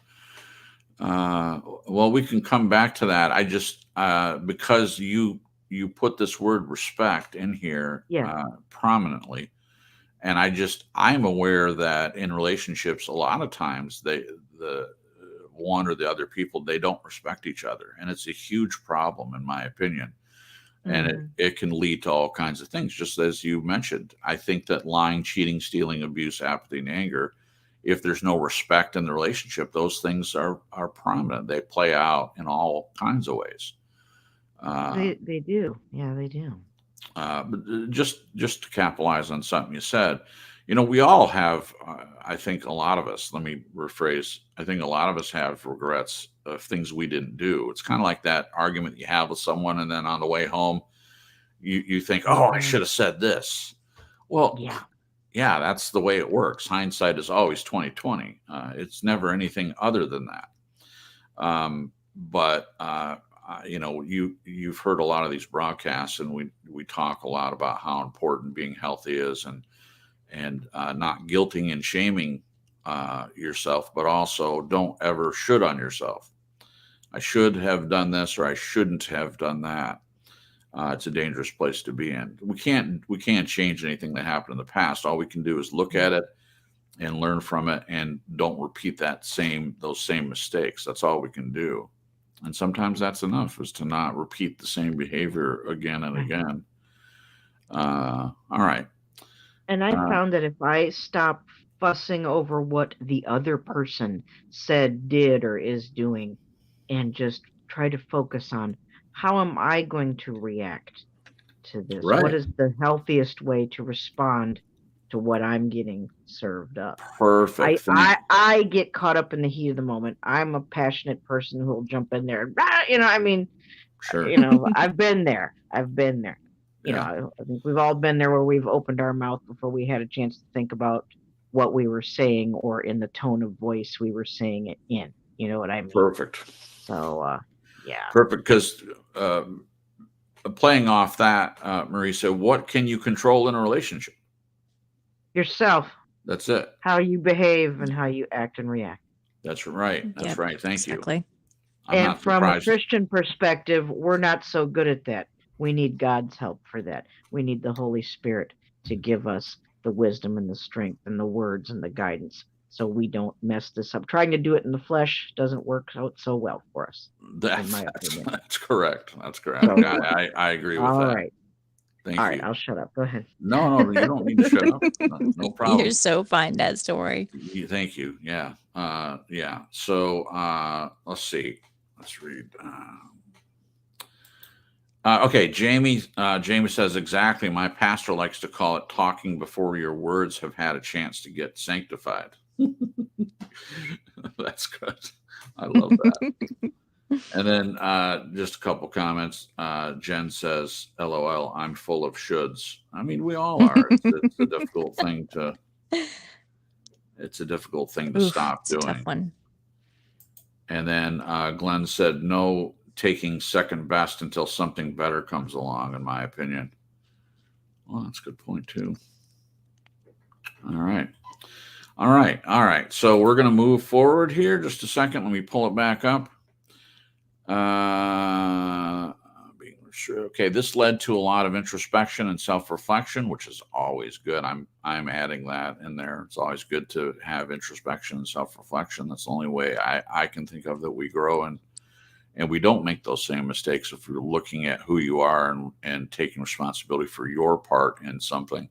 Well, we can come back to that. I just because you put this word respect in here prominently, and I'm aware that in relationships, a lot of times the one or the other people, they don't respect each other, and it's a huge problem in my opinion. And it can lead to all kinds of things, just as you mentioned. I think that lying, cheating, stealing, abuse, apathy, and anger, if there's no respect in the relationship, those things are prominent. They play out in all kinds of ways. They do. Yeah, they do. But just to capitalize on something you said, we all have, I think a lot of us, let me rephrase, I think a lot of us have regrets of things we didn't do. It's kind of like that argument you have with someone, and then on the way home, you think, oh, I should have said this. Well, yeah, that's the way it works. Hindsight is always 20/20. It's never anything other than that. But you've heard a lot of these broadcasts, and we talk a lot about how important being healthy is, and not guilting and shaming yourself, but also don't ever should on yourself. I should have done this, or I shouldn't have done that. It's a dangerous place to be in. We can't change anything that happened in the past. All we can do is look at it and learn from it, and don't repeat those same mistakes. That's all we can do. And sometimes that's enough, is to not repeat the same behavior again and again. All right. And I found that if I stop fussing over what the other person said, did, or is doing, and just try to focus on how am I going to react to this? Right. What is the healthiest way to respond to what I'm getting served up? Perfect. I get caught up in the heat of the moment. I'm a passionate person who will jump in there. Sure. I've been there. I think we've all been there, where we've opened our mouth before we had a chance to think about what we were saying, or in the tone of voice we were saying it in. You know what I mean? Perfect. So, yeah. Perfect. Because playing off that, Marisa, what can you control in a relationship? Yourself. That's it. How you behave and how you act and react. That's right. That's right. Thank you. And from a Christian perspective, we're not so good at that. We need God's help for that. We need the Holy Spirit to give us the wisdom and the strength and the words and the guidance, so we don't mess this up. Trying to do it in the flesh doesn't work out so well for us. That's correct. That's correct. I agree with that. All right. Thank All you. right, I'll shut up. Go ahead. No, you don't need to shut up. No problem. You're so fine, Ned. Don't worry. Thank you. Yeah. Yeah. So let's see. Let's read. Okay, Jamie. Jamie says exactly. My pastor likes to call it talking before your words have had a chance to get sanctified. That's good. I love that. And then just a couple comments. Jen says, "LOL, I'm full of shoulds." I mean, we all are. It's a difficult thing to. It's a difficult thing to Oof, stop it's a tough doing. one. And then Glenn said, "No taking second best until something better comes along." In my opinion. Well, that's a good point too. All right. All right. All right. So we're going to move forward here. Just a second. Let me pull it back up. Okay. This led to a lot of introspection and self-reflection, which is always good. I'm adding that in there. It's always good to have introspection and self-reflection. That's the only way I can think of that we grow and we don't make those same mistakes if you're looking at who you are and taking responsibility for your part in something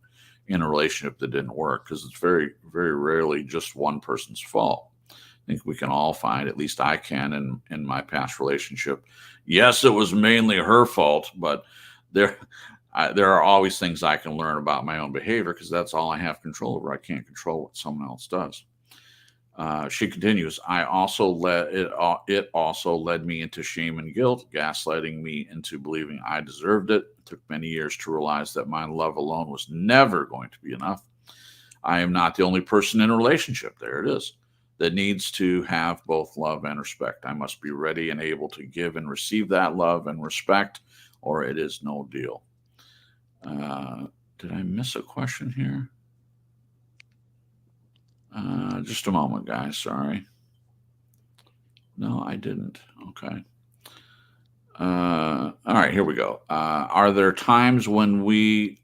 in a relationship that didn't work, because it's very, very rarely just one person's fault. I think we can all find, at least I can in my past relationship. Yes, it was mainly her fault, but there are always things I can learn about my own behavior, because that's all I have control over. I can't control what someone else does. She continues, it also led me into shame and guilt, gaslighting me into believing I deserved it. It took many years to realize that my love alone was never going to be enough. I am not the only person in a relationship, there it is, that needs to have both love and respect. I must be ready and able to give and receive that love and respect, or it is no deal. Did I miss a question here? Just a moment, guys. Sorry. No, I didn't. Okay. All right, here we go. Are there times when we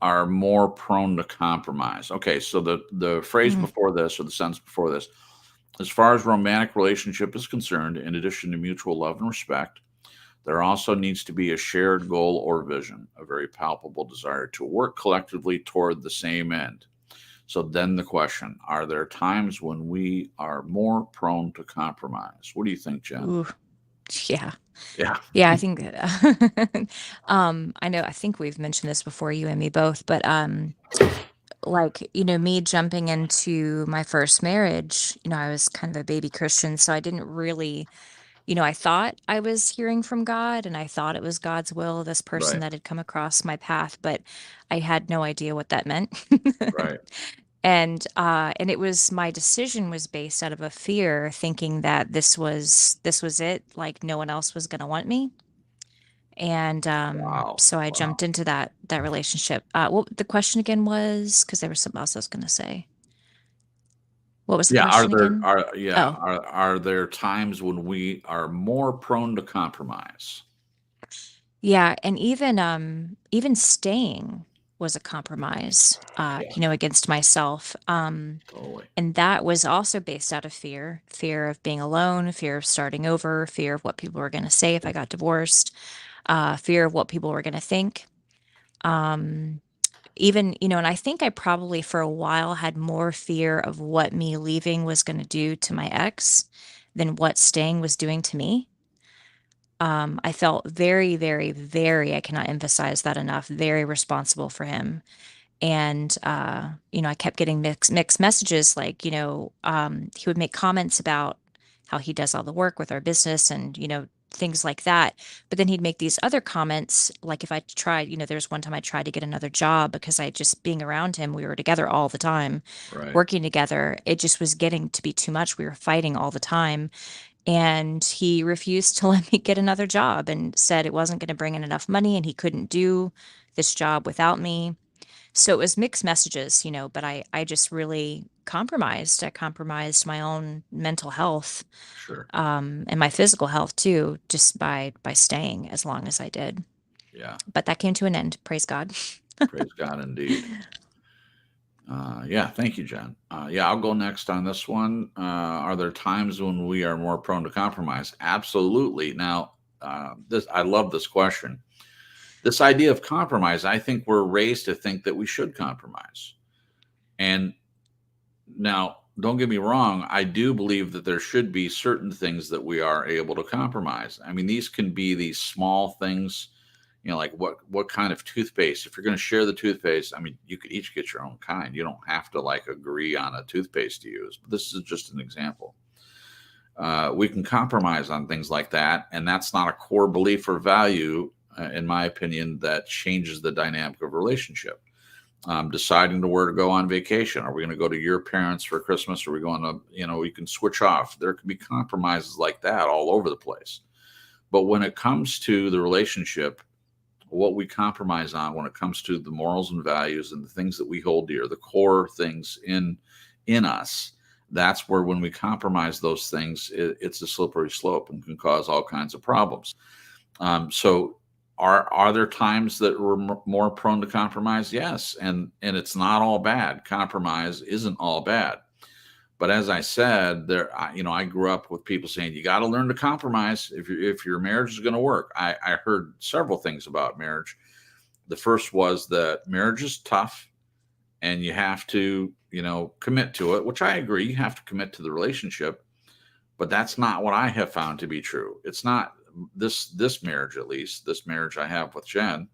are more prone to compromise? Okay, so the phrase before this, or the sentence before this, as far as romantic relationship is concerned, in addition to mutual love and respect, there also needs to be a shared goal or vision, a very palpable desire to work collectively toward the same end. So then the question, are there times when we are more prone to compromise? What do you think, Jen? Ooh, yeah. Yeah. Yeah, I think I think we've mentioned this before, you and me both, but like, me jumping into my first marriage, I was kind of a baby Christian, so I didn't really, I thought I was hearing from God and I thought it was God's will, this person Right. that had come across my path, but I had no idea what that meant. Right. And it was, my decision was based out of a fear, thinking that this was it, like no one else was gonna want me. And Wow. so I Wow. jumped into that relationship. What the question again was, because there was something else I was gonna say. What was the Yeah. question again? Oh, Are there times when we are more prone to compromise? yeah, and even staying was a compromise, Yeah. against myself. Totally. And that was also based out of fear of being alone, fear of starting over, fear of what people were going to say if I got divorced, fear of what people were going to think. Um, Even, and I think I probably for a while had more fear of what me leaving was going to do to my ex than what staying was doing to me. I felt very, very, very, I cannot emphasize that enough, very responsible for him. And I kept getting mixed messages, like, he would make comments about how he does all the work with our business and, things like that. But then he'd make these other comments, like if I tried, there's one time I tried to get another job because I just being around him, we were together all the time, Right. working together. It just was getting to be too much. We were fighting all the time. And he refused to let me get another job and said it wasn't going to bring in enough money and he couldn't do this job without me. So it was mixed messages, but I just really compromised. I compromised my own mental health, Sure. and my physical health too, just by staying as long as I did. Yeah. But that came to an end. Praise God. Praise God indeed. Yeah, thank you, Jen. Yeah, I'll go next on this one. Are there times when we are more prone to compromise? Absolutely. Now, I love this question. This idea of compromise, I think we're raised to think that we should compromise. And now, don't get me wrong, I do believe that there should be certain things that we are able to compromise. I mean, these can be these small things Like what kind of toothpaste. If you're going to share the toothpaste, I mean, you could each get your own kind. You don't have to like agree on a toothpaste to use. But this is just an example. We can compromise on things like that, and that's not a core belief or value, in my opinion, that changes the dynamic of a relationship. Deciding to where to go on vacation. Are we going to go to your parents for Christmas? Are we going to, we can switch off. There can be compromises like that all over the place. But when it comes to the relationship, what we compromise on when it comes to the morals and values and the things that we hold dear, the core things in us, that's where when we compromise those things, it's a slippery slope and can cause all kinds of problems. So are there times that we're more prone to compromise? Yes. And it's not all bad. Compromise isn't all bad. But as I said, I grew up with people saying, you got to learn to compromise if your marriage is going to work. I heard several things about marriage. The first was that marriage is tough and you have to, commit to it, which I agree. You have to commit to the relationship, but that's not what I have found to be true. It's not this marriage, at least this marriage I have with Jen.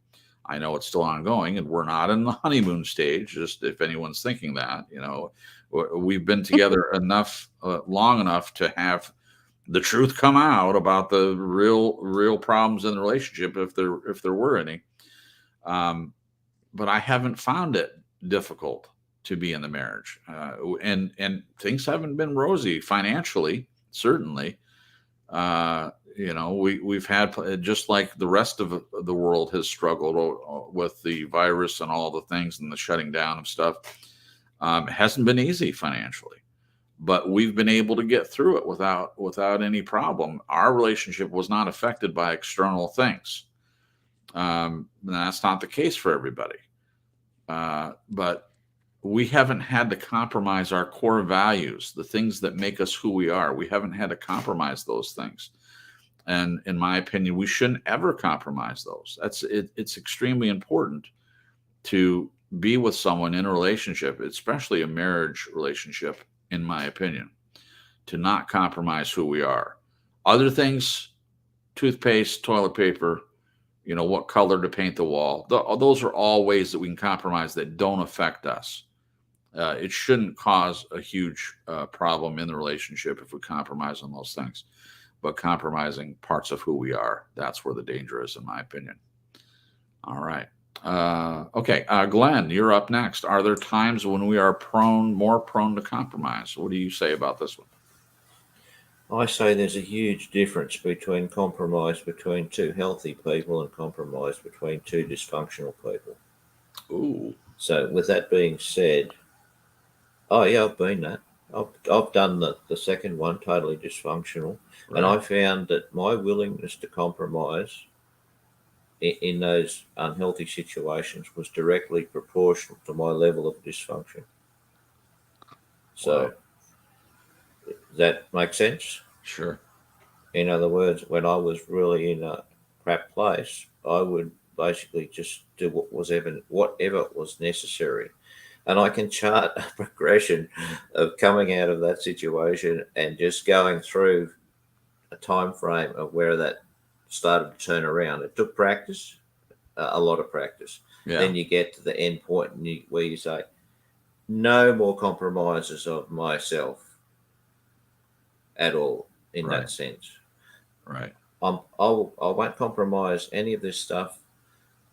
I know it's still ongoing and we're not in the honeymoon stage. Just if anyone's thinking that, we've been together long enough to have the truth come out about the real problems in the relationship, if there were any. But I haven't found it difficult to be in the marriage, and things haven't been rosy financially, certainly. We've had, just like the rest of the world has struggled with the virus and all the things and the shutting down of stuff. It hasn't been easy financially, but we've been able to get through it without any problem. Our relationship was not affected by external things. And that's not the case for everybody. But we haven't had to compromise our core values, the things that make us who we are. We haven't had to compromise those things. And in my opinion, we shouldn't ever compromise those. It's extremely important to be with someone in a relationship, especially a marriage relationship, in my opinion, to not compromise who we are. Other things, toothpaste, toilet paper, what color to paint the wall. Those are all ways that we can compromise that don't affect us. It shouldn't cause a huge problem in the relationship if we compromise on those things. But compromising parts of who we are, that's where the danger is, in my opinion. All right. Okay. Glenn, you're up next. Are there times when we are more prone to compromise? What do you say about this one? I say there's a huge difference between compromise between two healthy people and compromise between two dysfunctional people. Ooh. So with that being said, oh yeah, I've been that. I've done the second one, totally dysfunctional. Right. And I found that my willingness to compromise in those unhealthy situations was directly proportional to my level of dysfunction. So wow. Does that make sense? Sure. In other words, when I was really in a crap place, I would basically just do whatever was necessary. And I can chart a progression of coming out of that situation and just going through a time frame of where that started to turn around. It took practice, a lot of practice. Yeah. Then you get to the end point where you say, no more compromises of myself at all in right. that sense. Right. I won't compromise any of this stuff.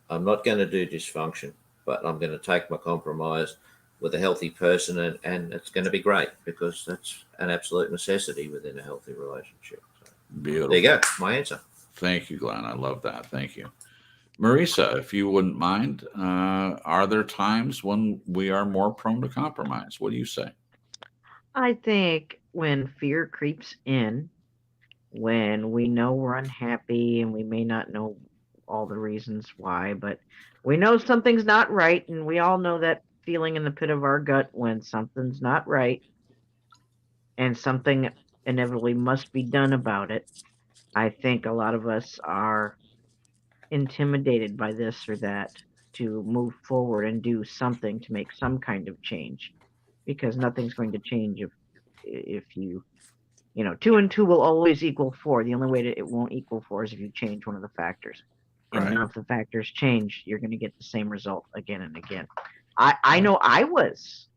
I'm not going to do dysfunction, but I'm going to take my compromise with a healthy person, and it's going to be great because that's an absolute necessity within a healthy relationship. So, beautiful. There you go. My answer. Thank you, Glenn. I love that. Thank you. Marisa, if you wouldn't mind, are there times when we are more prone to compromise? What do you say? I think when fear creeps in, when we know we're unhappy and we may not know all the reasons why, but we know something's not right, and we all know that feeling in the pit of our gut when something's not right and something inevitably must be done about it. I think a lot of us are intimidated by this or that to move forward and do something to make some kind of change, because nothing's going to change if you 2 and 2 will always equal 4. The only way it won't equal 4 is if you change one of the factors. And Right. now if the factors change, you're going to get the same result again and again. I know I was,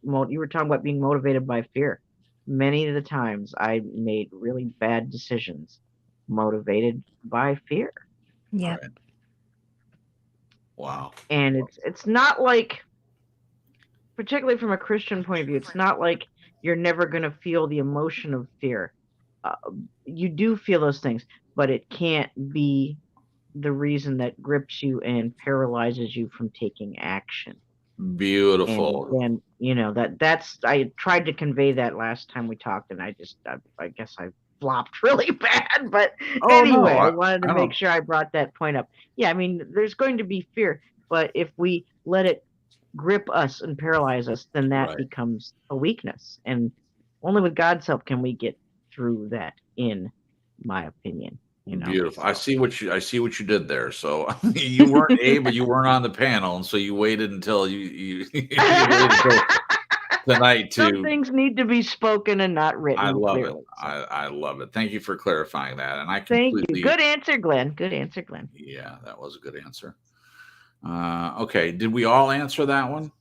you were talking about being motivated by fear. Many of the times I made really bad decisions motivated by fear. Yeah. Right. Wow. And it's not like, particularly from a Christian point of view, it's not like you're never going to feel the emotion of fear. You do feel those things, but it can't be the reason that grips you and paralyzes you from taking action. Beautiful. And that's I tried to convey that last time we talked, and I guess I flopped really bad. But Oh, anyway, no, I wanted to I make don't. sure I brought that point up. Yeah, I mean, there's going to be fear, but if we let it grip us and paralyze us, then that Right. becomes a weakness. And only with God's help can we get through that, in my opinion. Beautiful. So. I see what you did there. So you weren't but you weren't on the panel, and so you waited until you waited until tonight Some to. things need to be spoken and not I written love it. clearly. So. I love it. Thank you for clarifying that. And I Thank you. completely. Good answer, Glenn. Good answer, Glenn. Yeah, that was a good answer. Okay, did we all answer that one?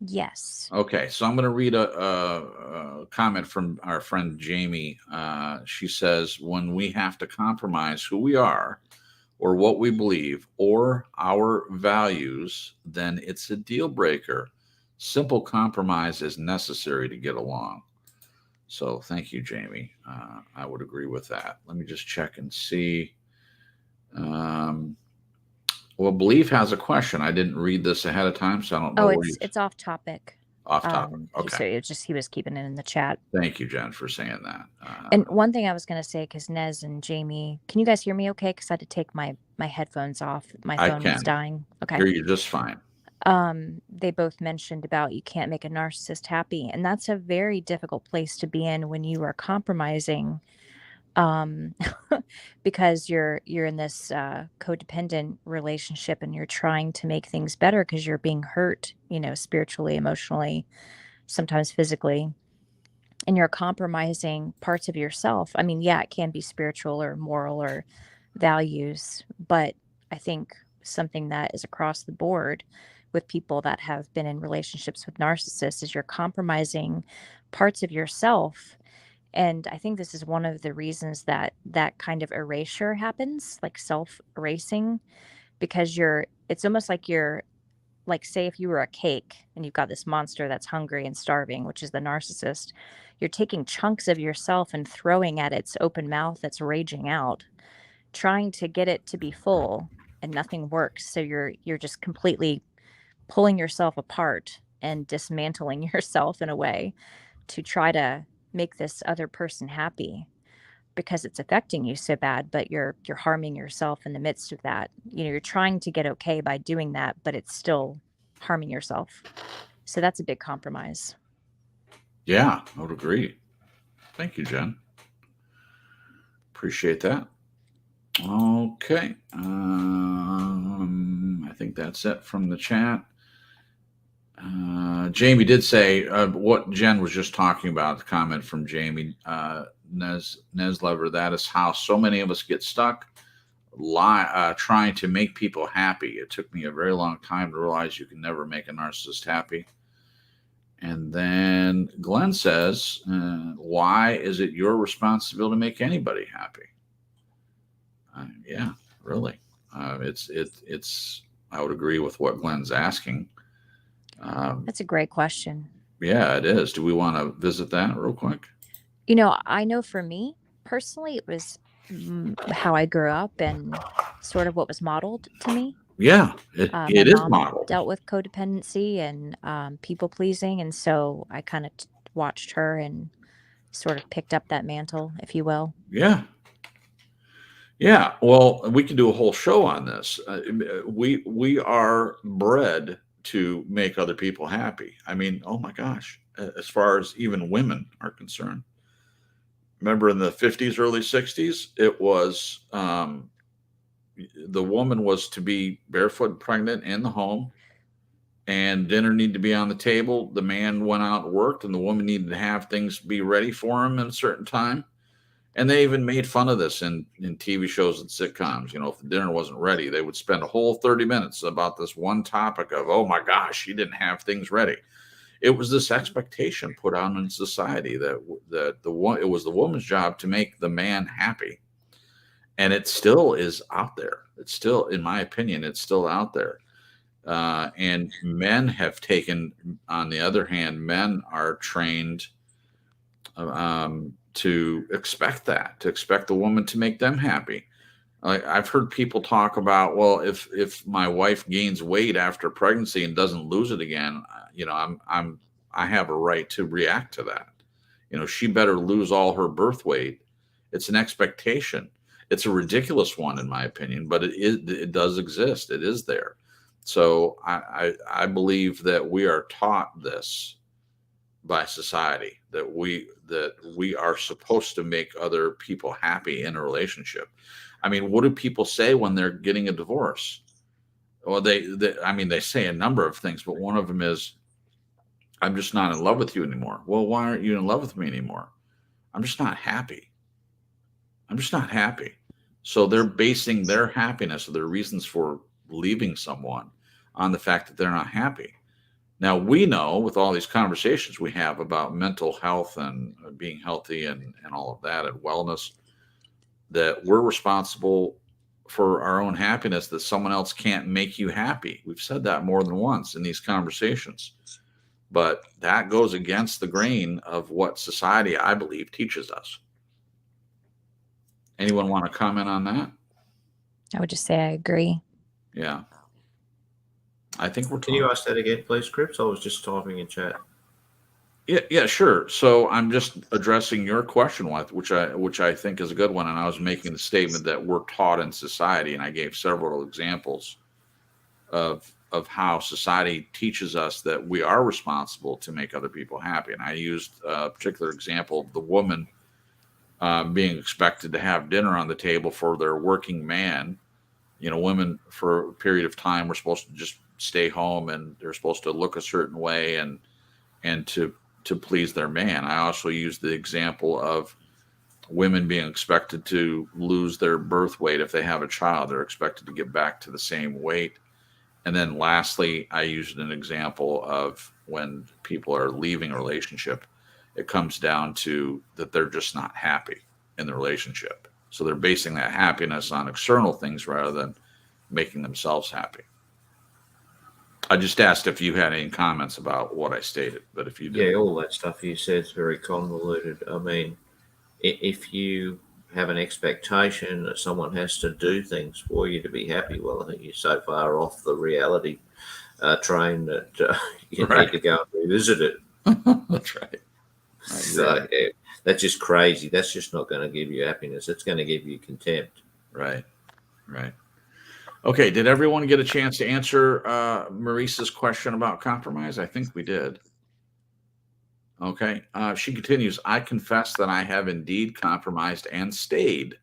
Yes. Okay, so I'm going to read a comment from our friend Jamie. She says, when we have to compromise who we are or what we believe or our values, then it's a deal breaker. Simple compromise is necessary to get along. So thank you, Jamie. I would agree with that. Let me just check and see. Well, Belief has a question. I didn't read this ahead of time, so I don't know. Oh, it's off topic. Off topic. So Okay. it was just he was keeping it in the chat. Thank you, Jen, for saying that. And one thing I was going to say, because Nez and Jamie, can you guys hear me okay? Because I had to take my headphones off. My phone was dying. Okay. Hear you just fine. They both mentioned about you can't make a narcissist happy. And that's a very difficult place to be in when you are compromising, because you're in this codependent relationship and you're trying to make things better because you're being hurt, spiritually, emotionally, sometimes physically. And you're compromising parts of yourself. I mean, yeah, it can be spiritual or moral or values, but I think something that is across the board with people that have been in relationships with narcissists is you're compromising parts of yourself. And I think this is one of the reasons that kind of erasure happens, like self-erasing, because it's almost like you're, like, say if you were a cake and you've got this monster that's hungry and starving, which is the narcissist, you're taking chunks of yourself and throwing at its open mouth that's raging out, trying to get it to be full, and nothing works. So you're just completely pulling yourself apart and dismantling yourself in a way to try to make this other person happy because it's affecting you so bad, but you're harming yourself in the midst of that. You're trying to get okay by doing that, but it's still harming yourself. So that's a big compromise. Yeah, I would agree. Thank you, Jen. Appreciate that. Okay. I think that's it from the chat. Jamie did say what Jen was just talking about, the comment from Jamie Neslever. That is how so many of us get stuck trying to make people happy. It took me a very long time to realize you can never make a narcissist happy. And then Glenn says, why is it your responsibility to make anybody happy? Yeah, really. It's. I would agree with what Glenn's asking. That's a great question. Yeah, it is. Do we want to visit that real quick? I know for me personally, it was how I grew up and sort of what was modeled to me. Yeah, it is modeled. Dealt with codependency and people pleasing, and so I kind of watched her and sort of picked up that mantle, if you will. Yeah. Yeah. Well, we can do a whole show on this. We are bred to make other people happy. I mean, oh my gosh, as far as even women are concerned. Remember in the 50s, early 60s, it was the woman was to be barefoot and pregnant in the home, and dinner needed to be on the table. The man went out and worked, and the woman needed to have things be ready for him in a certain time. And they even made fun of this in TV shows and sitcoms. You know, if the dinner wasn't ready, they would spend a whole 30 minutes about this one topic of, oh my gosh, she didn't have things ready. It was this expectation put on in society that it was the woman's job to make the man happy. And it still is out there. It's still, in my opinion, it's still out there. And men have taken, on the other hand, men are trained to expect the woman to make them happy. I've heard people talk about, well, if my wife gains weight after pregnancy and doesn't lose it again, you know, I have a right to react to that. You know, she better lose all her birth weight. It's an expectation. It's a ridiculous one, in my opinion, but it does exist. It is there. So I believe that we are taught this by society, that we are supposed to make other people happy in a relationship. I mean, what do people say when they're getting a divorce? Well, they say a number of things, but one of them is, I'm just not in love with you anymore. Well, why aren't you in love with me anymore? I'm just not happy. I'm just not happy. So they're basing their happiness or their reasons for leaving someone on the fact that they're not happy. Now, we know with all these conversations we have about mental health and being healthy and all of that and wellness, that we're responsible for our own happiness, that someone else can't make you happy. We've said that more than once in these conversations. But that goes against the grain of what society, I believe, teaches us. Anyone want to comment on that? I would just say I agree. Yeah. I think we're Can you ask that again, please, Crips? I was just typing in chat. Yeah, sure. So I'm just addressing your question, which I think is a good one, and I was making the statement that we're taught in society, and I gave several examples of how society teaches us that we are responsible to make other people happy. And I used a particular example of the woman being expected to have dinner on the table for their working man. You know, women for a period of time were supposed to just stay home, and they're supposed to look a certain way and to please their man. I also used the example of women being expected to lose their birth weight if they have a child. They're expected to get back to the same weight. And then lastly, I used an example of when people are leaving a relationship, it comes down to that they're just not happy in the relationship. So they're basing that happiness on external things rather than making themselves happy. I just asked if you had any comments about what I stated, but if you did. Yeah, all that stuff you said is very convoluted. I mean, if you have an expectation that someone has to do things for you to be happy, well, I think you're so far off the reality train that you need to go and revisit it. That's right. So yeah, that's just crazy. That's just not going to give you happiness. It's going to give you contempt. Right. Okay, did everyone get a chance to answer Maurice's question about compromise? I think we did. Okay, she continues, I confess that I have indeed compromised and stayed.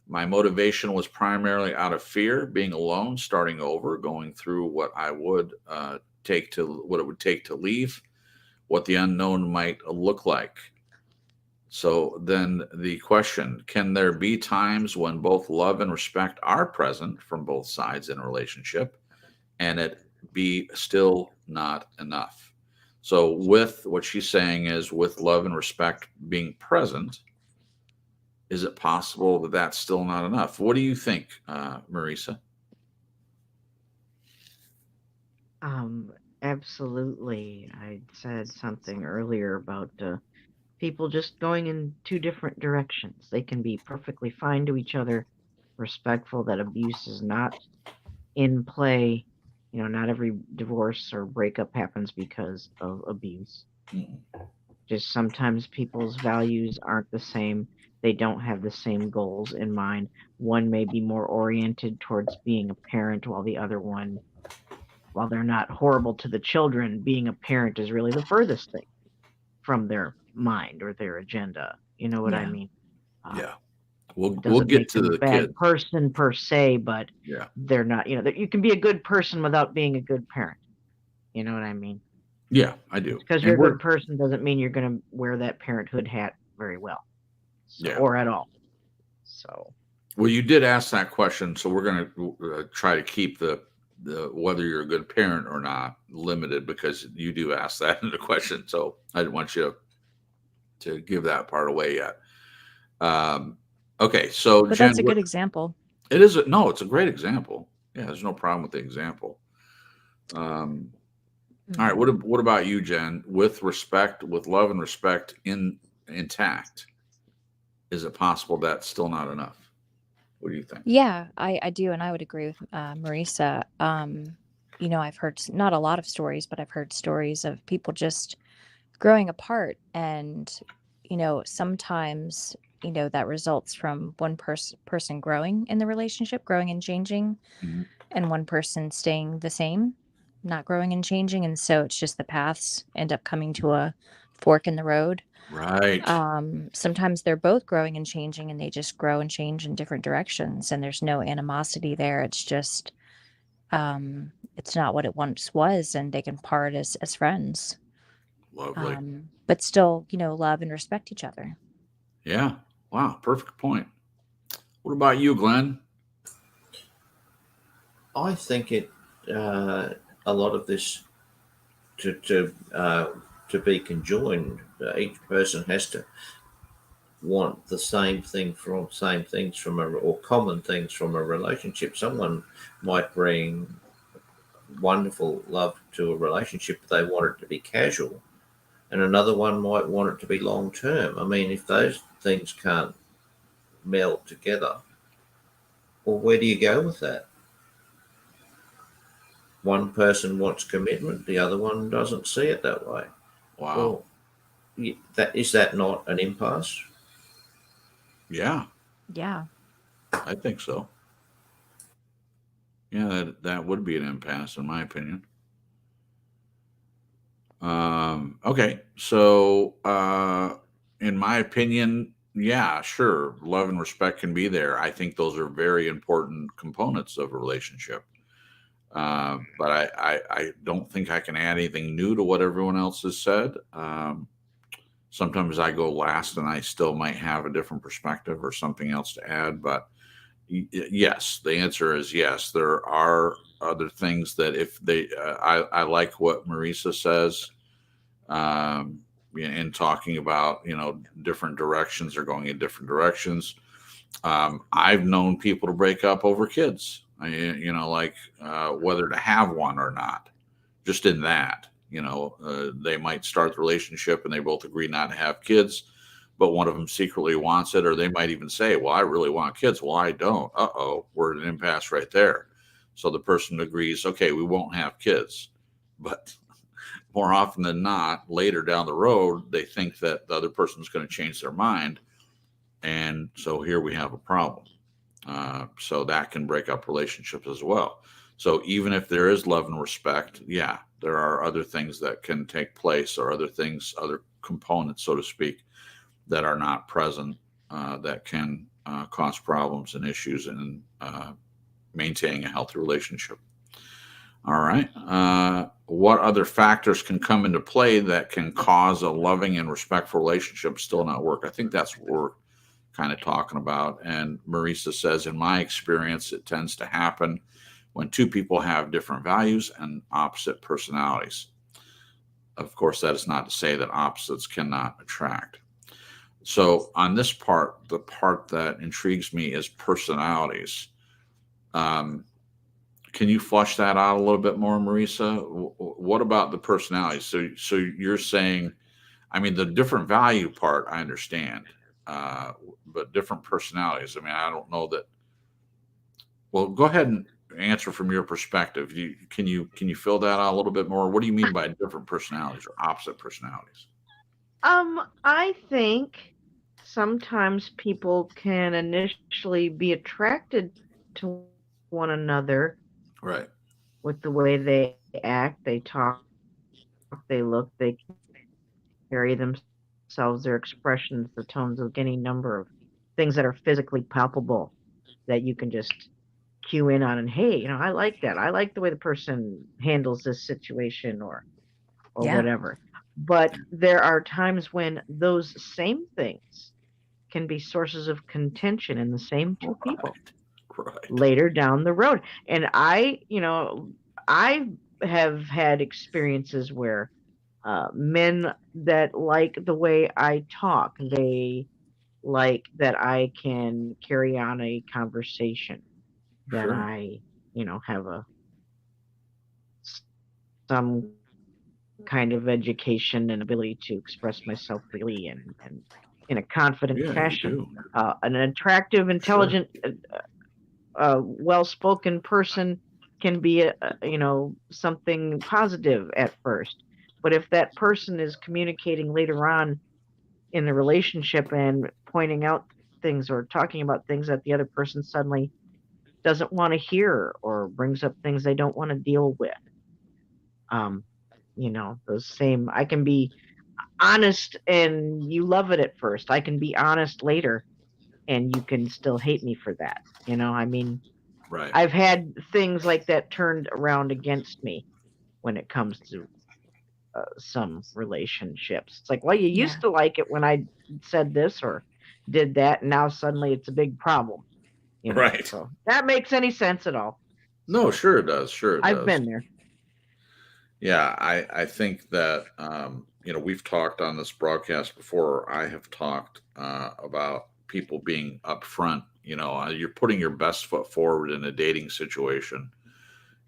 My motivation was primarily out of fear, being alone, starting over, going through what it would take to leave, what the unknown might look like. So then the question, can there be times when both love and respect are present from both sides in a relationship and it be still not enough? So with what she's saying is, with love and respect being present, is it possible that that's still not enough? What do you think, Marisa? Absolutely. I said something earlier about people just going in two different directions. They can be perfectly fine to each other, respectful that abuse is not in play. You know, not every divorce or breakup happens because of abuse. Just sometimes people's values aren't the same. They don't have the same goals in mind. One may be more oriented towards being a parent, while the other one, while they're not horrible to the children, being a parent is really the furthest thing from their mind or their agenda. You know what I mean? Yeah. We'll Doesn't get make to them the a bad kid. person per se, but Yeah. they're not, you know, you can be a good person without being a good parent. You know what I mean? Yeah, I do. Because you're a good person doesn't mean you're going to wear that parenthood hat very well. so, Yeah. or at all. So Well, you did ask that question, so we're going to try to keep the whether you're a good parent or not limited, because you do ask that in the question. So I didn't want you to give that part away yet. Okay, so But Jen, that's a good example. it is no, it's a great example. Yeah, there's no problem with the example. All right, what about you, Jen? With respect, with love and respect intact, is it possible that's still not enough? What do you think? Yeah, I do, and I would agree with Marisa. You know, I've heard not a lot of stories, but I've heard stories of people just growing apart, and you know, sometimes you know that results from one person growing in the relationship, growing and changing, Mhm. and one person staying the same, not growing and changing, and so it's just the paths end up coming to a fork in the road. Right. Sometimes they're both growing and changing, and they just grow and change in different directions, and there's no animosity there. It's just, it's not what it once was, and they can part as friends, Lovely. but still, you know, love and respect each other. Yeah. Wow. Perfect point. What about you, Glenn? I think a lot of this to be conjoined, each person has to want the same things from or common things from a relationship. Someone might bring wonderful love to a relationship, but they want it to be casual, and another one might want it to be long term. I mean, if those things can't meld together, well, where do you go with that? One person wants commitment, the other one doesn't see it that way. Wow. Well, that not an impasse? Yeah, Yeah. I think so. Yeah, that would be an impasse, in my opinion. Okay, so in my opinion, yeah, sure, love and respect can be there. I think those are very important components of a relationship. But I don't think I can add anything new to what everyone else has said. Sometimes I go last and I still might have a different perspective or something else to add. But yes, the answer is yes. There are other things that if they, I like what Marisa says in talking about, you know, different directions or going in different directions. I've known people to break up over kids, you know, like whether to have one or not, just in that, you know, they might start the relationship and they both agree not to have kids, but one of them secretly wants it, or they might even say, well, I really want kids. Well, I don't. Uh-oh, we're at an impasse right there. So the person agrees, okay, we won't have kids. But more often than not, later down the road, they think that the other person's going to change their mind. And so here we have a problem. So that can break up relationships as well. So even if there is love and respect, yeah, there are other things that can take place, or other things, other components, so to speak, that are not present that can cause problems and issues in maintaining a healthy relationship. All right. What other factors can come into play that can cause a loving and respectful relationship still not work? I think that's what we're kind of talking about. And Marisa says, in my experience, it tends to happen when two people have different values and opposite personalities. Of course, that is not to say that opposites cannot attract. So on this part, the part that intrigues me is personalities. Can you flush that out a little bit more, Marisa? What about the personalities? So you're saying, I mean, the different value part, I understand, but different personalities. I mean, I don't know that. Well, go ahead and answer from your perspective. Can you fill that out a little bit more? What do you mean by different personalities or opposite personalities? I think sometimes people can initially be attracted to one another Right. with the way they act, they talk, they look, they carry themselves, their expressions, the tones of any number of things that are physically palpable that you can just cue in on and hey, you know, I like that. I like the way the person handles this situation or Yeah. whatever. But there are times when those same things can be sources of contention in the same two people Right. later down the road. And I have had experiences where men that like the way I talk, they like that I can carry on a conversation, that Sure. I, have some kind of education and ability to express myself freely and in a confident Yeah, you fashion. do. An attractive, Sure. intelligent, well-spoken person can be something positive at first, but if that person is communicating later on in the relationship and pointing out things or talking about things that the other person suddenly doesn't want to hear or brings up things they don't want to deal with, um those same, I can be honest and you love it at first, I can be honest later and you can still hate me for that. I mean, Right. I've had things like that turned around against me when it comes to some relationships. It's like, well, you Yeah. used to like it when I said this or did that, and now suddenly it's a big problem. Right. So that makes any sense at all. No, sure it does. Sure it I've does. been there. Yeah, I think that we've talked on this broadcast before. I have talked about people being upfront. You're putting your best foot forward in a dating situation.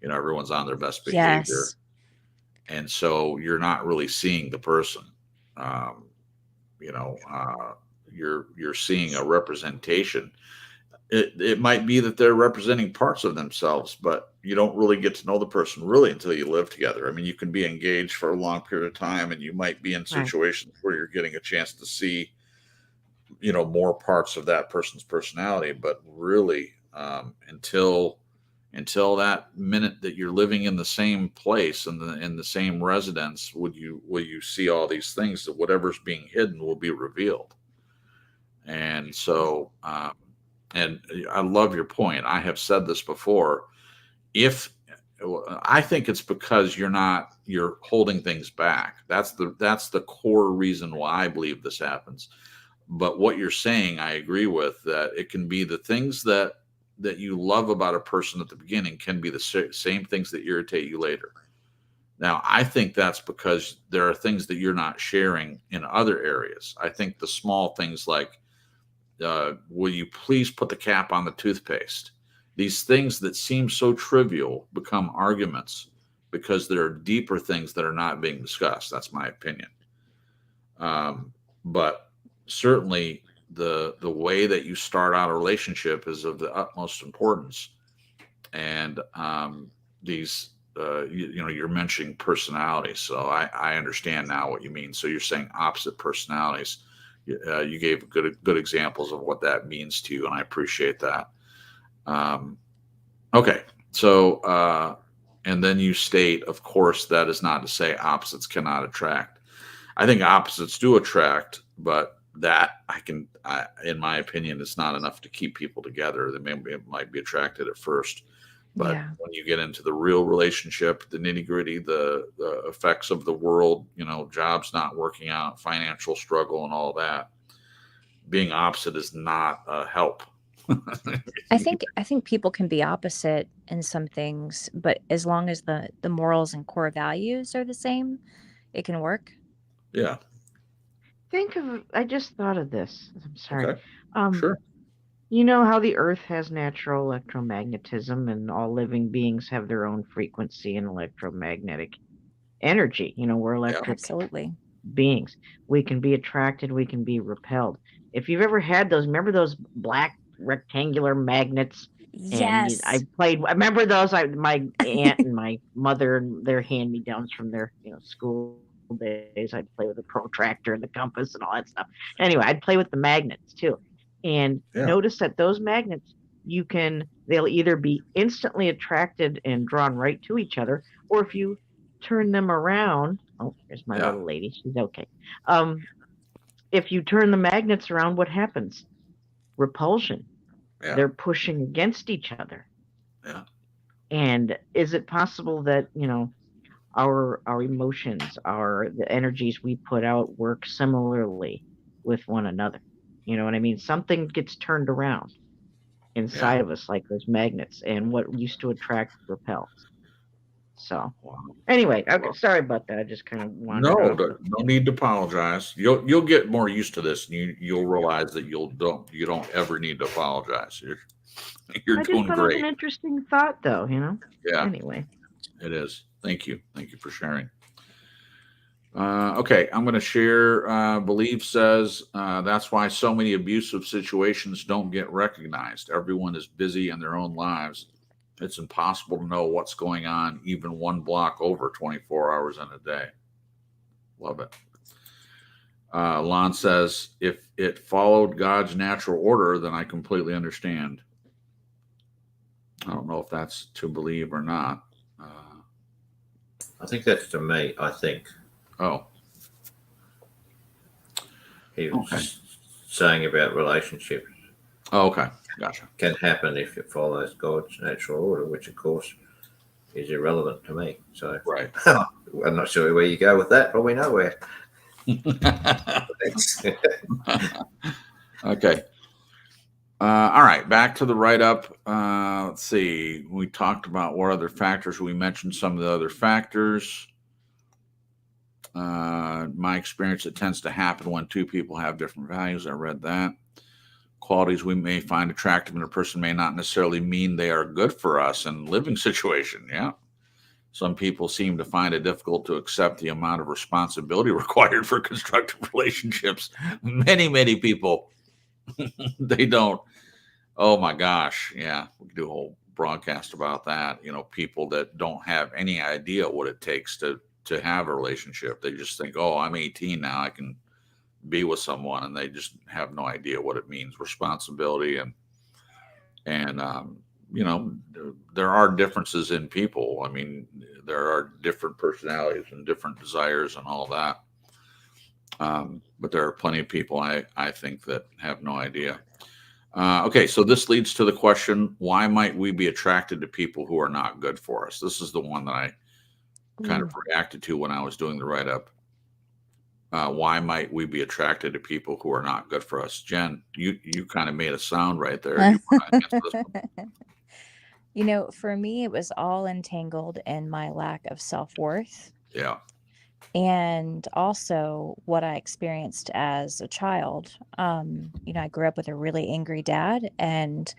Everyone's on their best behavior, Yes. and so you're not really seeing the person. Um, you're seeing a representation. It might be that they're representing parts of themselves, but you don't really get to know the person really until you live together. I mean, you can be engaged for a long period of time, and you might be in Right. situations where you're getting a chance to see, more parts of that person's personality. But really, until that minute that you're living in the same place and in the same residence, will you see all these things, that whatever's being hidden will be revealed. And so, and I love your point. I have said this before. If I think it's because you're holding things back. That's the core reason why I believe this happens. But what you're saying, I agree with, that it can be the things that you love about a person at the beginning can be the same things that irritate you later. Now, I think that's because there are things that you're not sharing in other areas. I think the small things like, will you please put the cap on the toothpaste? These things that seem so trivial become arguments because there are deeper things that are not being discussed. That's my opinion. But certainly the way that you start out a relationship is of the utmost importance. And these, you're mentioning personalities, so I understand now what you mean. So you're saying opposite personalities. You gave good examples of what that means to you, and I appreciate that. Okay, so and then you state, of course, that is not to say opposites cannot attract. I think opposites do attract, but that in my opinion, is not enough to keep people together. They might be attracted at first, but Yeah. when you get into the real relationship, the nitty gritty, the effects of the world, jobs not working out, financial struggle, and all that, being opposite is not a help. I think people can be opposite in some things, but as long as the morals and core values are the same, it can work. Yeah. I just thought of this. I'm sorry. Okay. Um, Sure. you know how the Earth has natural electromagnetism, and all living beings have their own frequency and electromagnetic energy. We're electric Absolutely. beings. We can be attracted, we can be repelled. If you've ever had those, remember those black rectangular magnets? And Yes. I remember those. My aunt and my mother, their hand me downs from their school days. I'd play with the protractor and the compass and all that stuff. Anyway, I'd play with the magnets too. And Yeah. notice that those magnets, they'll either be instantly attracted and drawn right to each other, or if you turn them around. Oh, there's my Yeah. little lady. She's okay. If you turn the magnets around, what happens? Repulsion. Yeah. They're pushing against each other. Yeah. And is it possible that, our emotions, the energies we put out work similarly with one another? You know what I mean? Something gets turned around inside of us like those magnets, and what used to attract repels. So anyway, okay, sorry about that. I just kind of wandered No, off. no need to apologize. You'll get more used to this, and you'll realize that you don't ever need to apologize. You're I just doing thought it was great. an interesting thought, though. Yeah, Anyway, it is. Thank you for sharing. Okay, I'm going to share. Believe says that's why so many abusive situations don't get recognized. Everyone is busy in their own lives. It's impossible to know what's going on even one block over 24 hours in a day. Love it. Lon says, if it followed God's natural order, then I completely understand. I don't know if that's to believe or not. I think that's to me. I think Oh, he was okay. saying about relationships Oh, okay. Gotcha. can happen if it follows God's natural order, which of course is irrelevant to me. So Right. I'm not sure where you go with that, but we know where. Thanks. Okay. All right. Back to the write-up. Let's see. We talked about what other factors. We mentioned some of the other factors. My experience, it tends to happen when two people have different values. I read that. Qualities we may find attractive in a person may not necessarily mean they are good for us in a living situation. Yeah. Some people seem to find it difficult to accept the amount of responsibility required for constructive relationships. Many people, they don't. Oh my gosh. Yeah. We could do a whole broadcast about that. People that don't have any idea what it takes to have a relationship. They just think, oh, I'm 18 now, I can be with someone, and they just have no idea what it means, responsibility. And there are differences in people. I mean, there are different personalities and different desires and all that. But there are plenty of people I think that have no idea. Okay, so this leads to the question, why might we be attracted to people who are not good for us? This is the one that I kind of reacted to when I was doing the write-up. Why might we be attracted to people who are not good for us? Jen, you kind of made a sound right there. You wanna answer this one? For me, it was all entangled in my lack of self-worth. Yeah. And also what I experienced as a child. I grew up with a really angry dad, and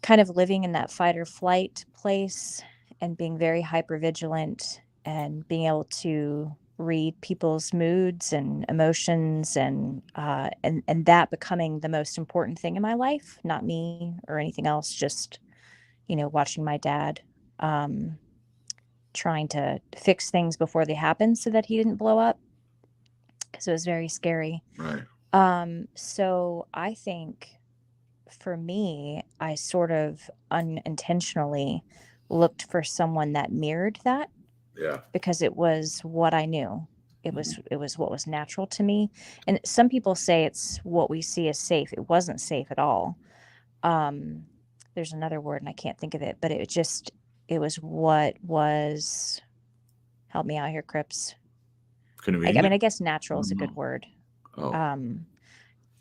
kind of living in that fight or flight place, and being very hypervigilant, and being able to read people's moods and emotions, and that becoming the most important thing in my life, not me or anything else, just watching my dad trying to fix things before they happen so that he didn't blow up, because it was very scary. Right. So I think for me, I sort of unintentionally looked for someone that mirrored that, Yeah. because it was what I knew. It was what was natural to me. And some people say it's what we see as safe. It wasn't safe at all. There's another word and I can't think of it, but it was what was, help me out here, Crips. I mean, Convenient. I guess natural is a good word. Oh.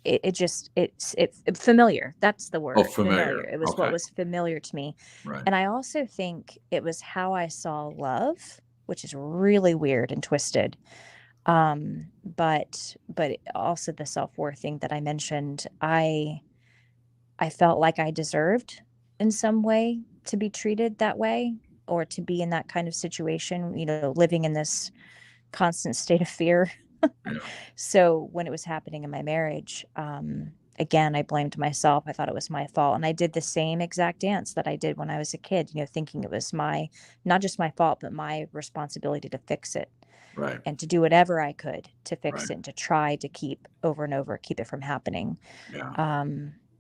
It's familiar. That's the word. Oh, familiar. It was Okay. what was familiar to me. Right. And I also think it was how I saw love, which is really weird and twisted. But also the self-worth thing that I mentioned, I felt like I deserved in some way to be treated that way, or to be in that kind of situation, living in this constant state of fear. Yeah. So when it was happening in my marriage, again, I blamed myself. I thought it was my fault. And I did the same exact dance that I did when I was a kid, thinking it was not just my fault, but my responsibility to fix it. Right. And to do whatever I could to fix Right. it, and to try to keep over and over, keep it from happening. Yeah.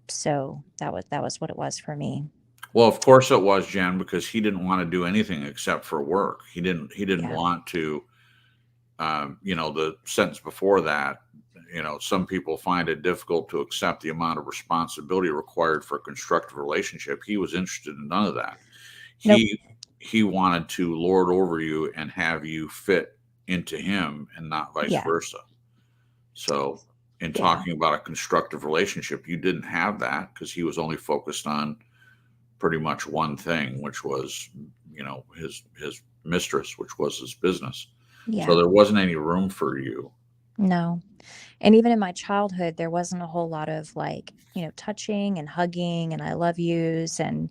So that was what it was for me. Well, of course it was, Jen, because he didn't want to do anything except for work. He didn't Yeah. want to, the sentence before that, some people find it difficult to accept the amount of responsibility required for a constructive relationship. He was interested in none of that. Nope. He wanted to lord over you and have you fit into him, and not vice Yeah. versa. So in Yeah. talking about a constructive relationship. You didn't have that because he was only focused on pretty much one thing, which was, his mistress, which was his business. Yeah. So there wasn't any room for you. No. And even in my childhood, there wasn't a whole lot of like, touching and hugging and I love yous and,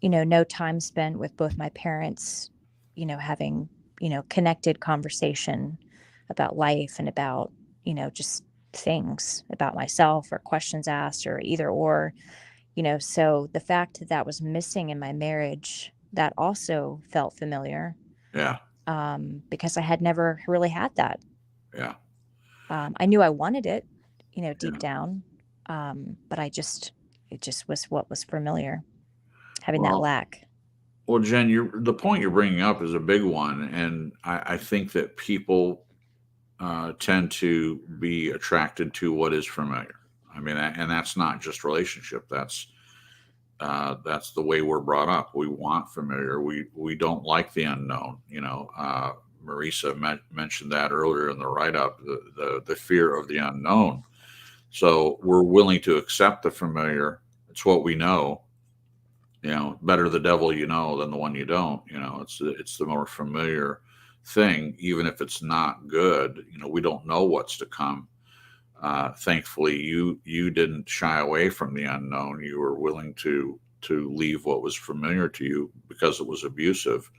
no time spent with both my parents, having, connected conversation about life and about, just things about myself or questions asked or either or, so the fact that that was missing in my marriage, that also felt familiar, Yeah. because I had never really had that. Yeah. I knew I wanted it, deep Yeah. down, but it just was what was familiar, having that Well, lack. well, Jen, the point you're bringing up is a big one, and I think that people tend to be attracted to what is familiar. I mean, and that's not just relationship. That's the way we're brought up. We want familiar. We don't like the unknown. Marisa mentioned that earlier in the write-up. The fear of the unknown. So we're willing to accept the familiar. It's what we know. Better the devil you know than the one you don't. It's the more familiar thing, even if it's not good. We don't know what's to come. Thankfully, you didn't shy away from the unknown. You were willing to leave what was familiar to you because it was abusive,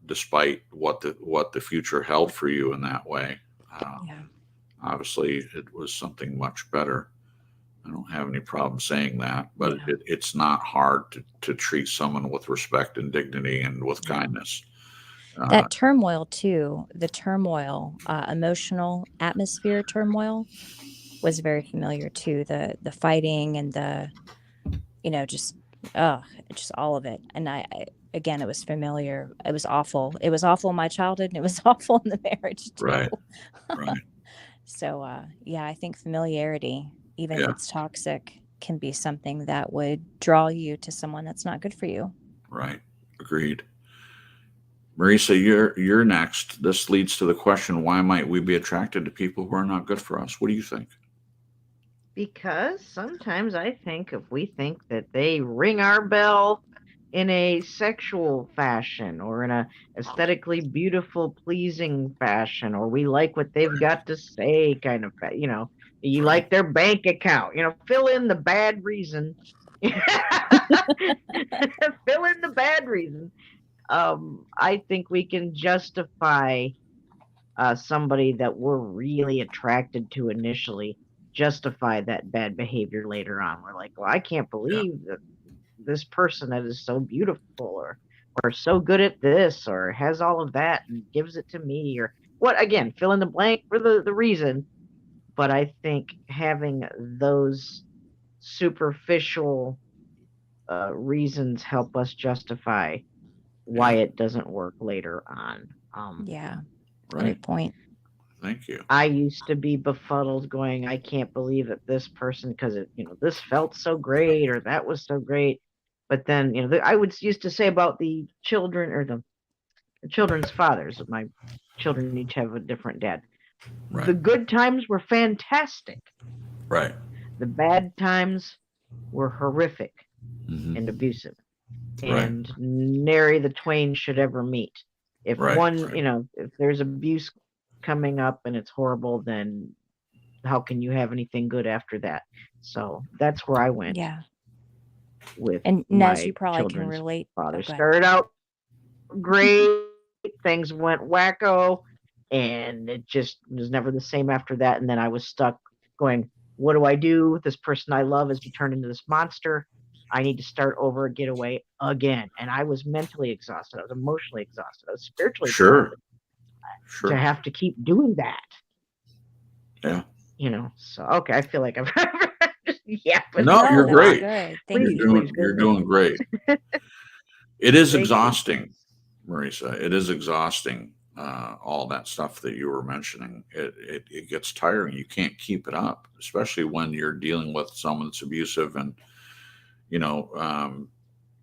despite what the future held for you in that way. Yeah. Obviously, it was something much better. I don't have any problem saying that, but Yeah. it's not hard to treat someone with respect and dignity and with kindness. That turmoil too, the turmoil, emotional atmosphere turmoil was very familiar too. The fighting and the, just all of it. And again, it was familiar. It was awful. It was awful in my childhood and it was awful in the marriage too. Right. Right. So, yeah, I think familiarity, even if it's toxic, can be something that would draw you to someone that's not good for you. Right. Agreed. Marisa, you're next. This leads to the question, why might we be attracted to people who are not good for us? What do you think? Because sometimes I think if we think that they ring our bell in a sexual fashion or in a aesthetically beautiful, pleasing fashion, or we like what they've got to say kind of, you like their bank account, fill in the bad reason. Fill in the bad reason. I think we can justify somebody that we're really attracted to initially, justify that bad behavior later on. We're like, well, I can't believe that this person that is so beautiful or so good at this or has all of that and gives it to me or what, again, fill in the blank for the reason. But I think having those superficial reasons help us justify why it doesn't work later on. Yeah. Right. Great point. Thank you. I used to be befuddled going, I can't believe that this person, because this felt so great or that was so great. But then, I used to say about the children or the children's fathers. My children each have a different dad. Right. The good times were fantastic. Right. The bad times were horrific and abusive. And nary the twain should ever meet. If if there's abuse coming up and it's horrible, then how can you have anything good after that? So that's where I went. Yeah. With and my as you probably can children's relate. father. Oh, go ahead. Started out great, things went wacko, and it just was never the same after that. And then I was stuck going, what do I do? This person I love has turned into this monster. I need to start over, get away again. And I was mentally exhausted. I was emotionally exhausted. I was spiritually exhausted. Sure. To have to keep doing that. Yeah. So okay, I feel like I'm just yapping. No, you're great. Good. Thank You're doing great. It is exhausting, Marisa. It is exhausting. All that stuff that you were mentioning, it gets tiring. You can't keep it up, especially when you're dealing with someone that's abusive. And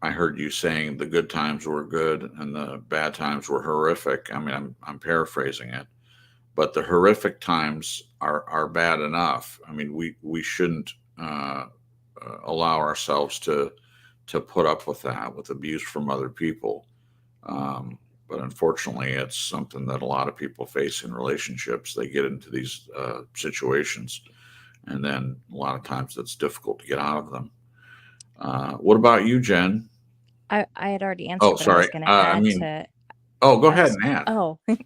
I heard you saying the good times were good and the bad times were horrific. I mean, I'm paraphrasing it, but the horrific times are bad enough. I mean, we shouldn't allow ourselves to put up with that, with abuse from other people. But unfortunately, it's something that a lot of people face in relationships. They get into these situations, and then a lot of times it's difficult to get out of them. What about you, Jen? I had already answered, Oh, but I was sorry. going to add Go I ahead was and add. oh, I Go was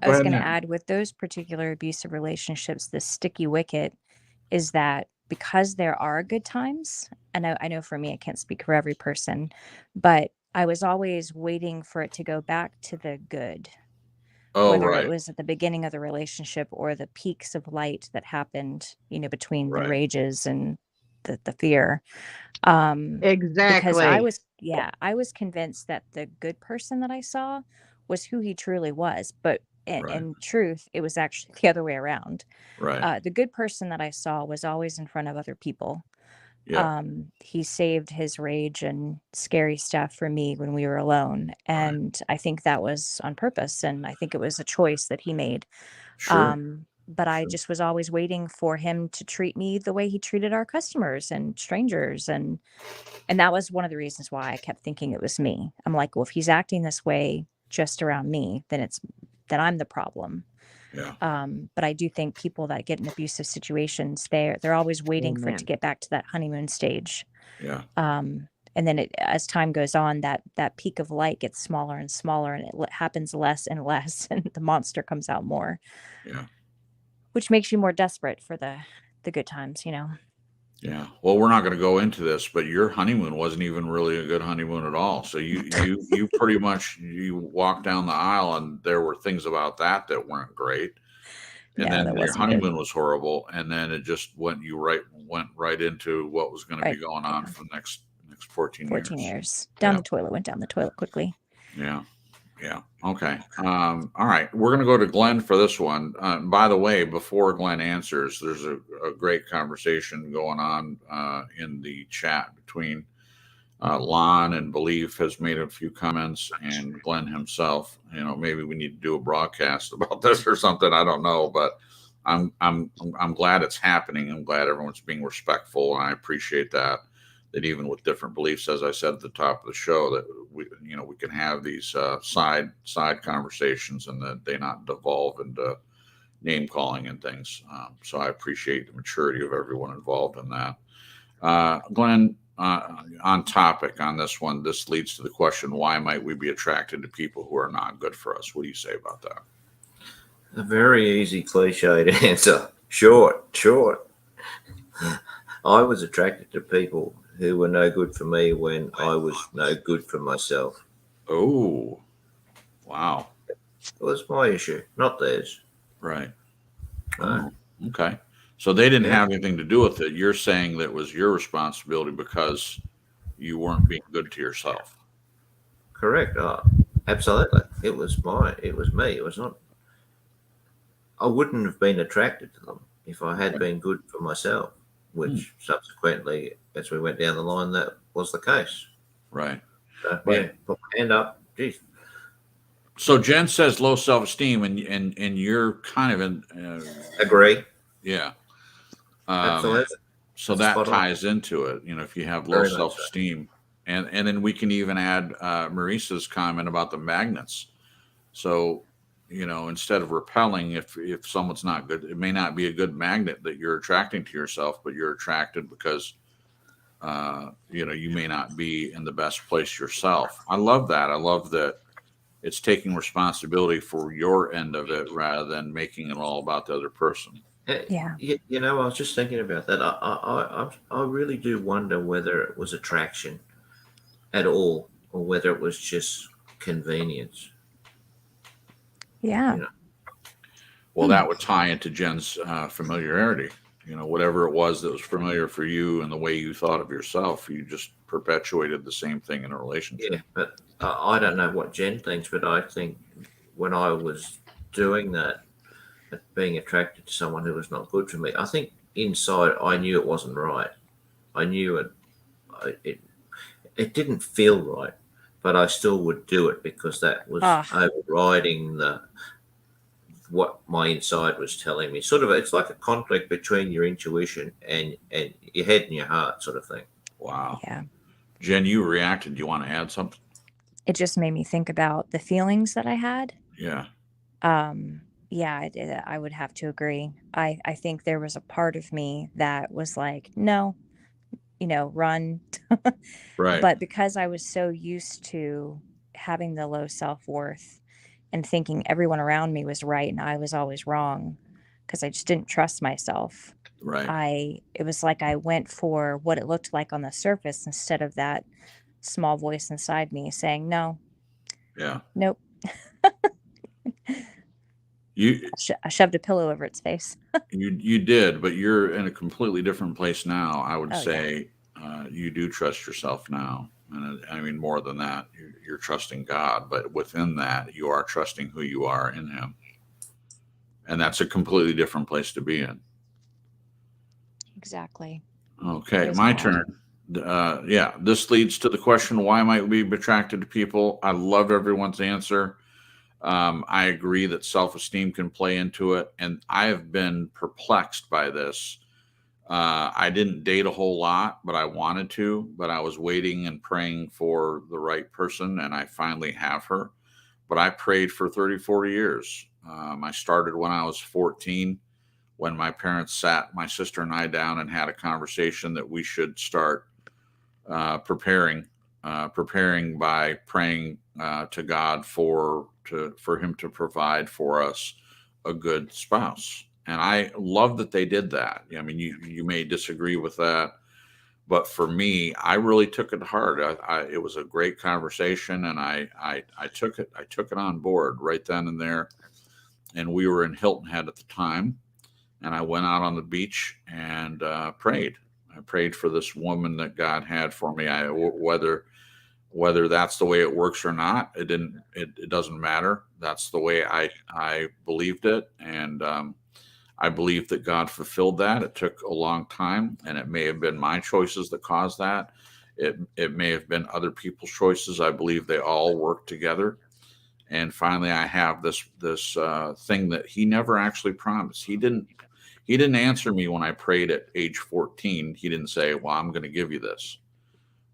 ahead going and to add. add with those particular abusive relationships, the sticky wicket is that because there are good times, and I know for me, I can't speak for every person, but I was always waiting for it to go back to the good, Oh, whether it right, was at the beginning of the relationship or the peaks of light that happened, between the right, rages and the fear. Because Exactly. I was convinced that the good person that I saw was who he truly was, but right, in truth, it was actually the other way around. right. The good person that I saw was always in front of other people. Yep, He saved his rage and scary stuff for me when we were alone, right. and I think that was on purpose, and I think it was a choice that he made. Sure, But I sure. just was always waiting for him to treat me the way he treated our customers and strangers, and that was one of the reasons why I kept thinking it was me. I'm like, well, if he's acting this way just around me, then I'm the problem. Yeah, But I do think people that get in abusive situations, they're always waiting for it to Amen. get back to that honeymoon stage. yeah, And then as time goes on, that peak of light gets smaller and smaller, and it happens less and less, and the monster comes out more, yeah, which makes you more desperate for the good times, yeah. Well, we're not going to go into this, but your honeymoon wasn't even really a good honeymoon at all. So you pretty much you walked down the aisle, and there were things about that weren't great. And No, then that your wasn't good. honeymoon was horrible, and then it just went right into what was going to be Right. going on Yeah. for the next 14 14 years. years. Yeah, Went down the toilet quickly. yeah, yeah. Okay. All right. We're going to go to Glenn for this one. By the way, before Glenn answers, there's a great conversation going on in the chat between Lon and Belief has made a few comments, and Glenn himself. Maybe we need to do a broadcast about this or something. I don't know, but I'm glad it's happening. I'm glad everyone's being respectful, and I appreciate that. That even with different beliefs, as I said at the top of the show, that we can have these side conversations, and that they not devolve into name calling and things. So I appreciate the maturity of everyone involved in that. Glenn, on topic on this one, this leads to the question: why might we be attracted to people who are not good for us? What do you say about that? A very easy cliche to answer. Short. I was attracted to people who were no good for me when I was no good for myself. Oh, wow. It was my issue, not theirs. Right. No. Oh, okay. So they didn't Yeah, have anything to do with it. You're saying that it was your responsibility because you weren't being good to yourself. correct. Absolutely. It was me. It was not. I wouldn't have been attracted to them if I had been good for myself, which subsequently, as we went down the line, that was the case. Right. So, Right. yeah, put my hand up. Geez. So Jen says low self-esteem, and you're kind of in. Agree. Yeah. Absolutely. So That's that spot on. ties into it. If you have low Very much so. self-esteem, and then we can even add Marissa's comment about the magnets. So, instead of repelling, if someone's not good, it may not be a good magnet that you're attracting to yourself, but you're attracted because you may not be in the best place yourself. I love that. I love that it's taking responsibility for your end of it rather than making it all about the other person. Yeah. I was just thinking about that. I really do wonder whether it was attraction at all, or whether it was just convenience. Yeah. Well, that would tie into Jen's familiarity. Whatever it was that was familiar for you and the way you thought of yourself, you just perpetuated the same thing in a relationship. Yeah, but I don't know what Jen thinks, but I think when I was doing that, being attracted to someone who was not good for me, I think inside I knew it wasn't right. I knew it didn't feel right, but I still would do it because that was overriding what my inside was telling me. Sort of, it's like a conflict between your intuition and your head and your heart, sort of thing. Wow. Yeah. Jen, you reacted. Do you want to add something? It just made me think about the feelings that I had. Yeah. Yeah, I would have to agree. I think there was a part of me that was like, no, run. Right. But because I was so used to having the low self-worth and thinking everyone around me was right and I was always wrong because I just didn't trust myself. Right. It was like I went for what it looked like on the surface instead of that small voice inside me saying, no, Yeah. nope. You I shoved a pillow over its face. you did, but you're in a completely different place now. I would Oh, yeah. say you do trust yourself now, and I mean more than that. You're trusting God, but within that, you are trusting who you are in Him, and that's a completely different place to be in. Exactly. Okay, Praise my God. turn. Yeah, this leads to the question: why might we be attracted to people? I love everyone's answer. I agree that self-esteem can play into it, and I have been perplexed by this. I didn't date a whole lot, but I wanted to, but I was waiting and praying for the right person, and I finally have her. But I prayed for 30, 40 years. I started when I was 14, when my parents sat my sister and I down and had a conversation that we should start preparing by praying to God for Him to provide for us a good spouse. And I love that they did that. I mean, you may disagree with that, but for me, I really took it hard. It was a great conversation, and I took it on board right then and there. And we were in Hilton Head at the time, and I went out on the beach and prayed. I prayed for this woman that God had for me. Whether that's the way it works or not, it doesn't matter. That's the way I believed it, and I believe that God fulfilled that. It took a long time, and it may have been my choices that caused that. It may have been other people's choices. I believe they all worked together. And finally, I have this thing that He never actually promised. He didn't answer me when I prayed at age 14. He didn't say, "Well, I'm going to give you this,"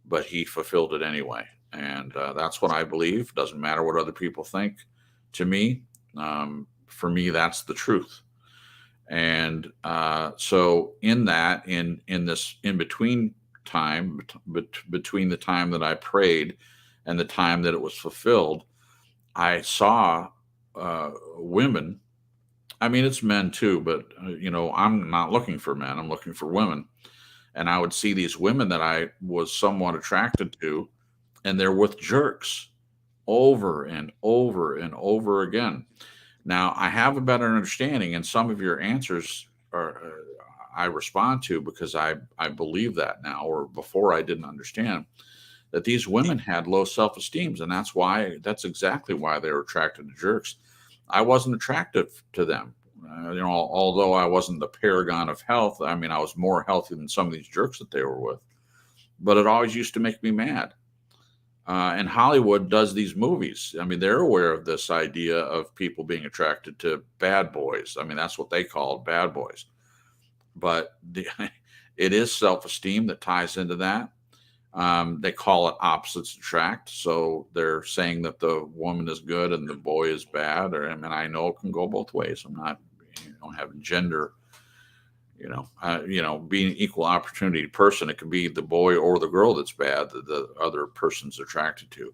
but He fulfilled it anyway. And that's what I believe. Doesn't matter what other people think. To me, for me, that's the truth. And so in that, in this in between time, between the time that I prayed and the time that it was fulfilled, I saw women. I mean, it's men too, but I'm not looking for men. I'm looking for women. And I would see these women that I was somewhat attracted to, and they're with jerks over and over and over again. Now, I have a better understanding, and some of your answers are I respond to because I believe that now, or before I didn't understand that these women had low self-esteem, and that's exactly why they were attracted to jerks. I wasn't attractive to them. Although I wasn't the paragon of health, I mean, I was more healthy than some of these jerks that they were with. But it always used to make me mad. And Hollywood does these movies. I mean, they're aware of this idea of people being attracted to bad boys. I mean, that's what they call bad boys. But it is self-esteem that ties into that. They call it opposites attract. So they're saying that the woman is good and the boy is bad. I know it can go both ways. I'm not, don't have gender, being an equal opportunity person. It could be the boy or the girl that's bad that the other person's attracted to.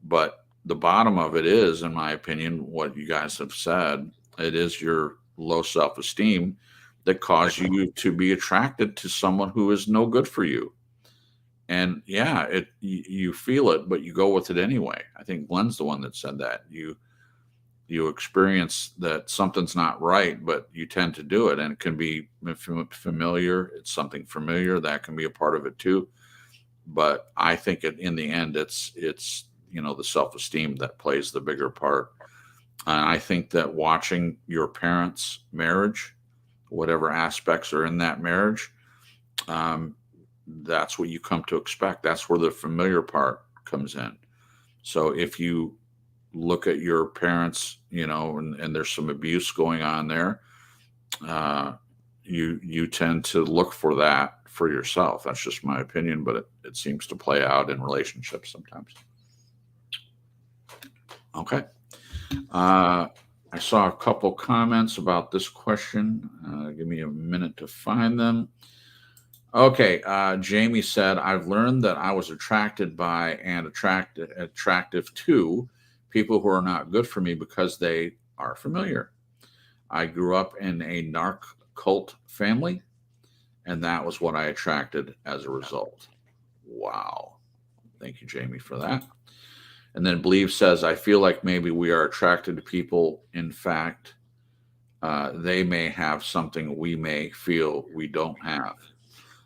But the bottom of it is, in my opinion, what you guys have said, it is your low self-esteem that caused you to be attracted to someone who is no good for you. And yeah, you feel it, but you go with it anyway. I think Glenn's the one that said that. You experience that something's not right, but you tend to do it, and it can be familiar. It's something familiar that can be a part of it too. But I think in the end, it's the self-esteem that plays the bigger part. And I think that watching your parents' marriage, whatever aspects are in that marriage, that's what you come to expect. That's where the familiar part comes in. So if you look at your parents, and there's some abuse going on there, you tend to look for that for yourself. That's just my opinion, but it seems to play out in relationships sometimes. Okay. I saw a couple comments about this question. Give me a minute to find them. Okay. Jamie said, I've learned that I was attracted by and attractive to people who are not good for me because they are familiar. I grew up in a narc cult family, and that was what I attracted as a result. Wow. Thank you, Jamie, for that. And then Believe says, I feel like maybe we are attracted to people. In fact, they may have something we may feel we don't have.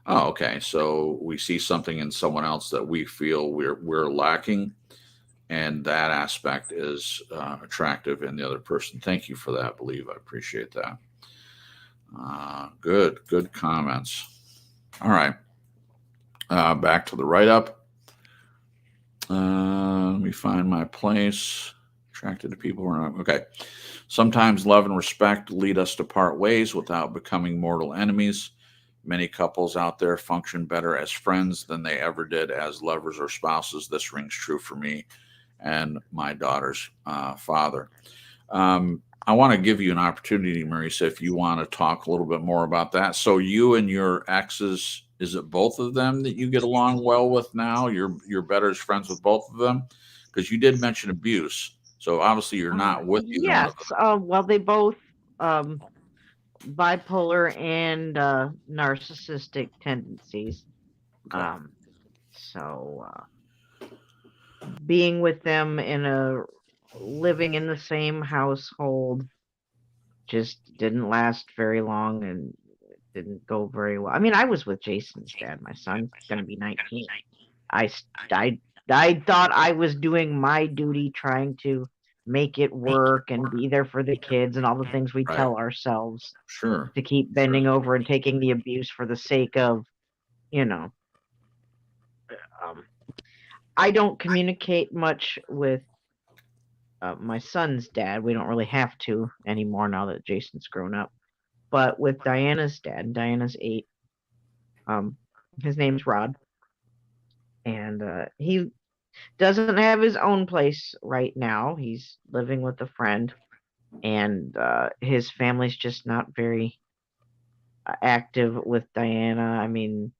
Oh, okay. So we see something in someone else that we feel we're lacking, and that aspect is attractive in the other person. Thank you for that, Believe. I appreciate that. Good comments. All right. Back to the write-up. Let me find my place. Attracted to people who are not. Okay. Sometimes love and respect lead us to part ways without becoming mortal enemies. Many couples out there function better as friends than they ever did as lovers or spouses. This rings true for me and my daughter's father. I want to give you an opportunity, Marisa, if you want to talk a little bit more about that. So you and your exes, is it both of them that you get along well with now? You're better as friends with both of them? Because you did mention abuse. So obviously you're not with either one Yes. of them. Well, they both bipolar and narcissistic tendencies. Okay. So being with them living in the same household just didn't last very long and didn't go very well. I mean, I was with Jason's dad. My son's going to be 19. I thought I was doing my duty trying to make it work and be there for the kids and all the things we tell ourselves. Sure. To keep bending over and taking the abuse for the sake of, I don't communicate much with my son's dad. We don't really have to anymore now that Jason's grown up. But with Diana's dad, Diana's 8, his name's Rod, and he doesn't have his own place right now. He's living with a friend, and his family's just not very active with Diana. I mean,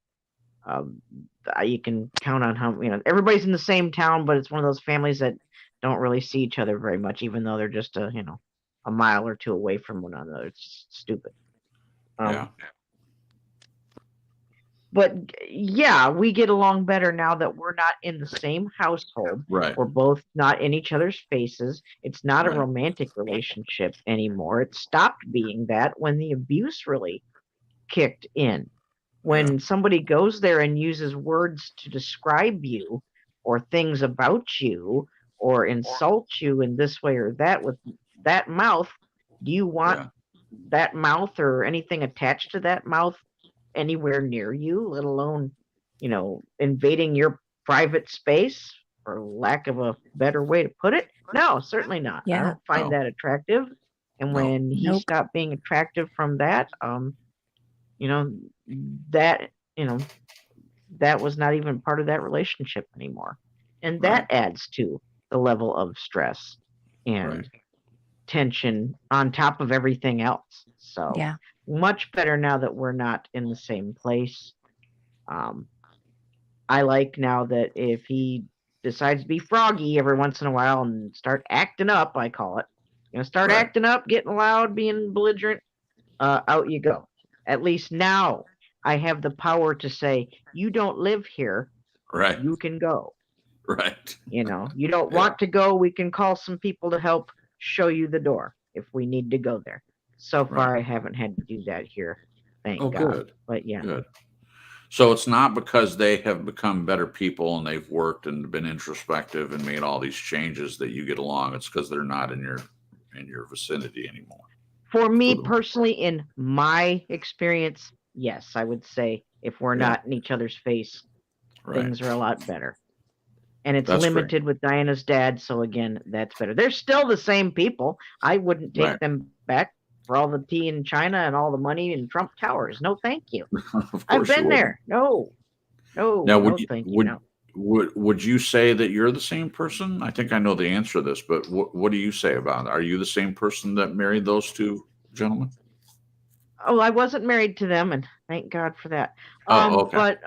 you can count on how everybody's in the same town, but it's one of those families that don't really see each other very much, even though they're just a mile or two away from one another. It's stupid. Yeah. But yeah, we get along better now that we're not in the same household. Right. We're both not in each other's faces. It's not a romantic relationship anymore. It stopped being that when the abuse really kicked in. When somebody goes there and uses words to describe you or things about you or insult you in this way or that with that mouth, do you want that mouth or anything attached to that mouth anywhere near you, let alone, invading your private space, for lack of a better way to put it? No, certainly not. I don't find that attractive. And when he stopped being attractive from that, that was not even part of that relationship anymore. And that adds to the level of stress and tension on top of everything else. So much better now that we're not in the same place. I like now that if he decides to be froggy every once in a while and start acting up, I call it, start acting up, getting loud, being belligerent, out you go. At least now I have the power to say, you don't live here. Right. You can go. Right. You don't want to go. We can call some people to help show you the door if we need to go there. So far, I haven't had to do that here. Thank God. Good. But yeah. Good. So it's not because they have become better people and they've worked and been introspective and made all these changes that you get along. It's because they're not in your vicinity anymore. For me personally, in my experience, yes, I would say if we're not in each other's face, things are a lot better. And it's That's great. limited with Diana's dad. So again, that's better. They're still the same people. I wouldn't take Right. them back for all the tea in China and all the money in Trump Towers. No, thank you. Of I've course you been wouldn't. there. No, Now, no, thank you. No. would you say that you're the same person? I think I know the answer to this, but what do you say about it? Are you the same person that married those two gentlemen? Oh, I wasn't married to them, and thank God for that. Oh, okay. But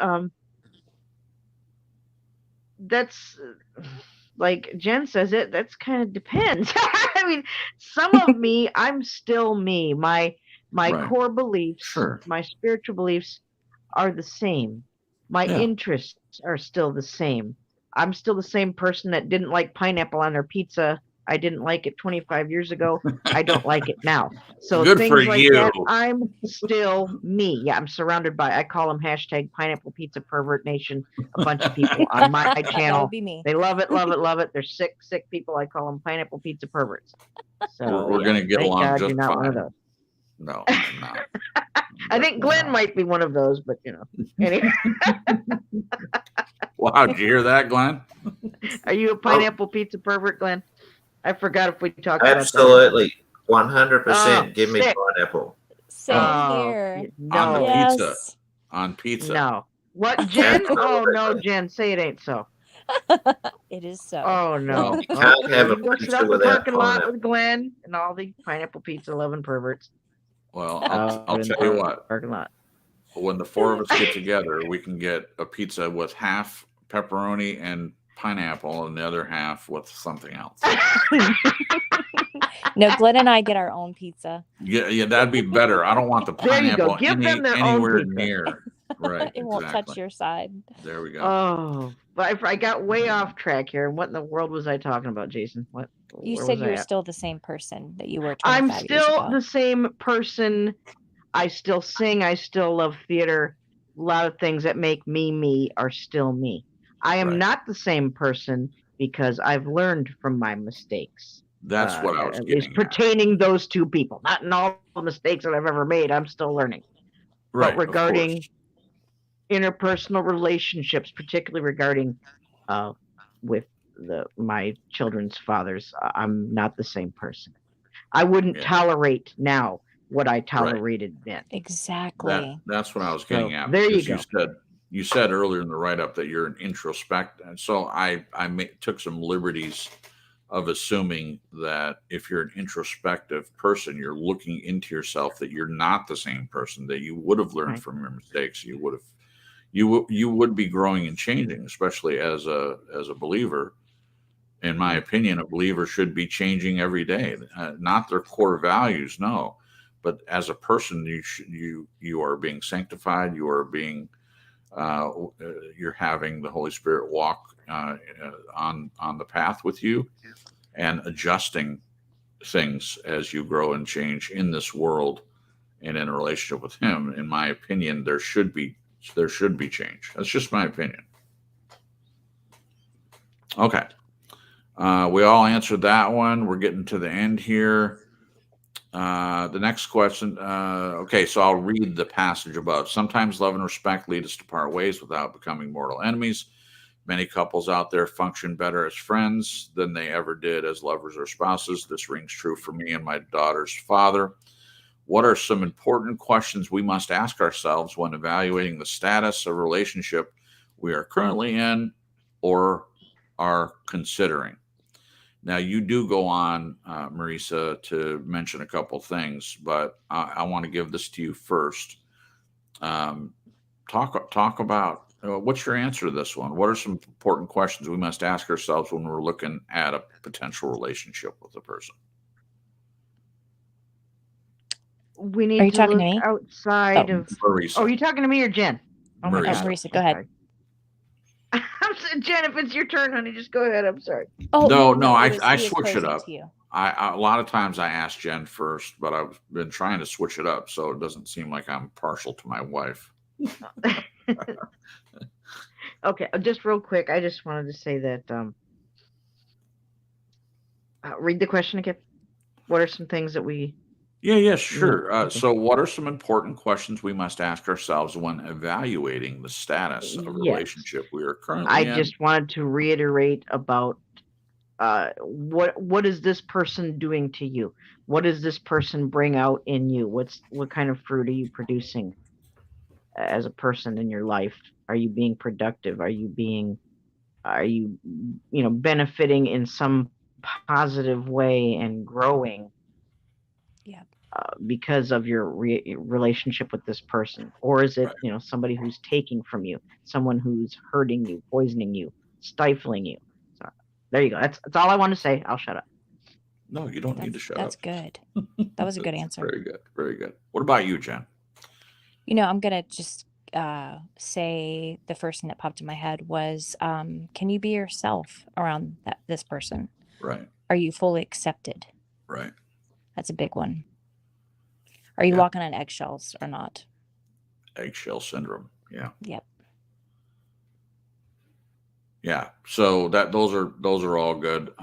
that's like Jen says it. That's kind of depends. I mean, some of me, I'm still me. My Right. core beliefs, Sure. my spiritual beliefs are the same. My Yeah. interests are still the same. I'm still the same person that didn't like pineapple on their pizza. I didn't like it 25 years ago. I don't like it now. So Good things for like you. that, I'm still me. Yeah, I'm surrounded by, I call them hashtag pineapple pizza pervert nation, a bunch of people on my That channel. would be me. They love it, love it, love it. They're sick people. I call them pineapple pizza perverts. So We're going to get thank along God just you're not one of fine. those. No, I'm not. I think Glenn might be one of those, but anyway. Wow, did you hear that, Glenn? Are you a pineapple pizza pervert, Glenn? I forgot if we talked Absolutely. about that. 100%. Give me sick. pineapple. Same Oh, here. On the no. pizza. Yes. On pizza. No. What, Jen? Oh, Absolutely. no, Jen, say it ain't so. It is so. Oh, no. No. You can't have you a can go sit pizza out in the without parking lot pineapple. with Glenn and all the pineapple pizza loving perverts. Well, Out I'll in the tell you what. parking lot. When the four of us get together, we can get a pizza with half pepperoni and pineapple and the other half with something else. No, Glenn and I get our own pizza. Yeah, that'd be better. I don't want the There you go. pineapple Give them their own anywhere pizza. near. Right. It won't touch your side. There we go. Oh, but I got way off track here. What in the world was I talking about, Jason? You where said was you I were at? still the same person that you were 25 I'm years still ago. the same person. I still sing. I still love theater. A lot of things that make me me are still me. I am Right. not the same person because I've learned from my mistakes. That's what I was at least getting at. pertaining those two people. Not in all the mistakes that I've ever made. I'm still learning. Right. But regarding interpersonal relationships, particularly regarding with my children's fathers, I'm not the same person. I wouldn't tolerate now what I tolerated then. Exactly. That's what I was getting at. There you Because go. you said earlier in the write-up that you're an introspect, and so I took some liberties of assuming that if you're an introspective person, you're looking into yourself, that you're not the same person, that you would have learned from your mistakes. You would be growing and changing, especially as a believer. In my opinion, a believer should be changing every day, not their core values, no, but as a person, you are being sanctified. You are being, you're having the Holy Spirit walk on the path with you, and adjusting things as you grow and change in this world and in a relationship with Him. In my opinion, there should be change. That's just my opinion. Okay. We all answered that one. We're getting to the end here. The next question. Okay, so I'll read the passage above. Sometimes love and respect lead us to part ways without becoming mortal enemies. Many couples out there function better as friends than they ever did as lovers or spouses. This rings true for me and my daughter's father. What are some important questions we must ask ourselves when evaluating the status of a relationship we are currently in or are considering? Now, you do go on, Marisa, to mention a couple things, but I want to give this to you first. Talk about what's your answer to this one? What are some important questions we must ask ourselves when we're looking at a potential relationship with a person? We need Are you to talking to look me? outside of. Marisa. Oh, are you talking to me or Jen? Oh my Marisa. God. Marisa, go ahead. Jen, if it's your turn, honey, just go ahead. I'm sorry. Oh No, he I was switch it posing up. to you. A lot of times I ask Jen first, but I've been trying to switch it up so it doesn't seem like I'm partial to my wife. Okay, just real quick, I just wanted to say that read the question again. What are some things that we Yeah, You know, sure. So, what are some important questions we must ask ourselves when evaluating the status of a yes. relationship we are I currently in? just wanted to reiterate about what is this person doing to you? What does this person bring out in you? What kind of fruit are you producing as a person in your life? Are you being productive? Are you benefiting in some positive way and growing Yeah. because of your relationship with this person? Or is it, Right. somebody who's taking from you, someone who's hurting you, poisoning you, stifling you? So there you go. That's all I want to say. I'll shut up. No, you don't need to shut That's up. good. That was a good That's answer. very good. Very good. What about you, Jen? I'm gonna just say the first thing that popped in my head was, can you be yourself around this person? Right. Are you fully accepted? Right. That's a big one. Are you Yeah. walking on eggshells or not? Eggshell syndrome. Yeah. Yep. Yeah. So those are all good.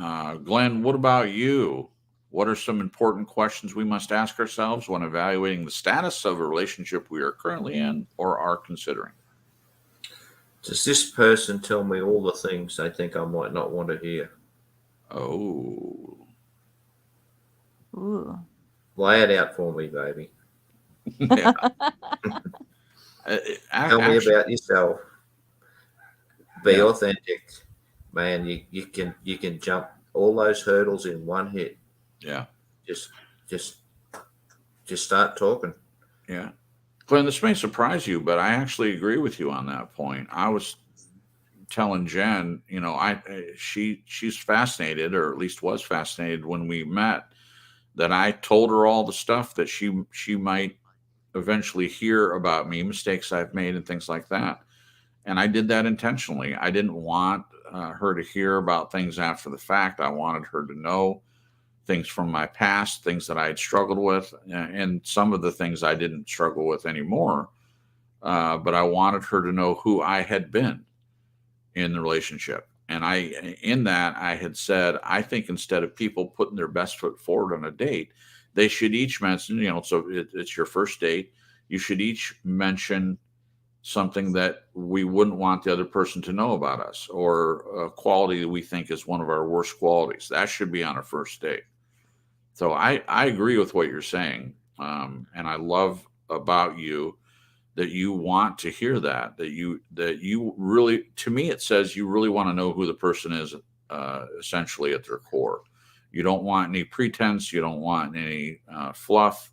Glenn, what about you? What are some important questions we must ask ourselves when evaluating the status of a relationship we are currently in or are considering? Does this person tell me all the things they think I might not want to hear? Oh. Ooh. Lay it out for me, baby. Yeah. Tell me Actually, about yourself. Be yeah. authentic, man. You can jump all those hurdles in one hit. Yeah. Just just just start talking. Yeah. Glenn, this may surprise you, but I actually agree with you on that point. I was telling Jen, she's fascinated, or at least was fascinated when we met, that I told her all the stuff that she might eventually hear about me, mistakes I've made, and things like that. And I did that intentionally. I didn't want her to hear about things after the fact. I wanted her to know things from my past, things that I had struggled with, and some of the things I didn't struggle with anymore. But I wanted her to know who I had been in the relationship. And in that, I had said, I think instead of people putting their best foot forward on a date, they should each mention, so it's your first date. You should each mention something that we wouldn't want the other person to know about us, or a quality that we think is one of our worst qualities. That should be on a first date. So I agree with what you're saying. And I love about you that you want to hear that you really, to me, it says you really want to know who the person is, essentially at their core. You don't want any pretense. You don't want any fluff.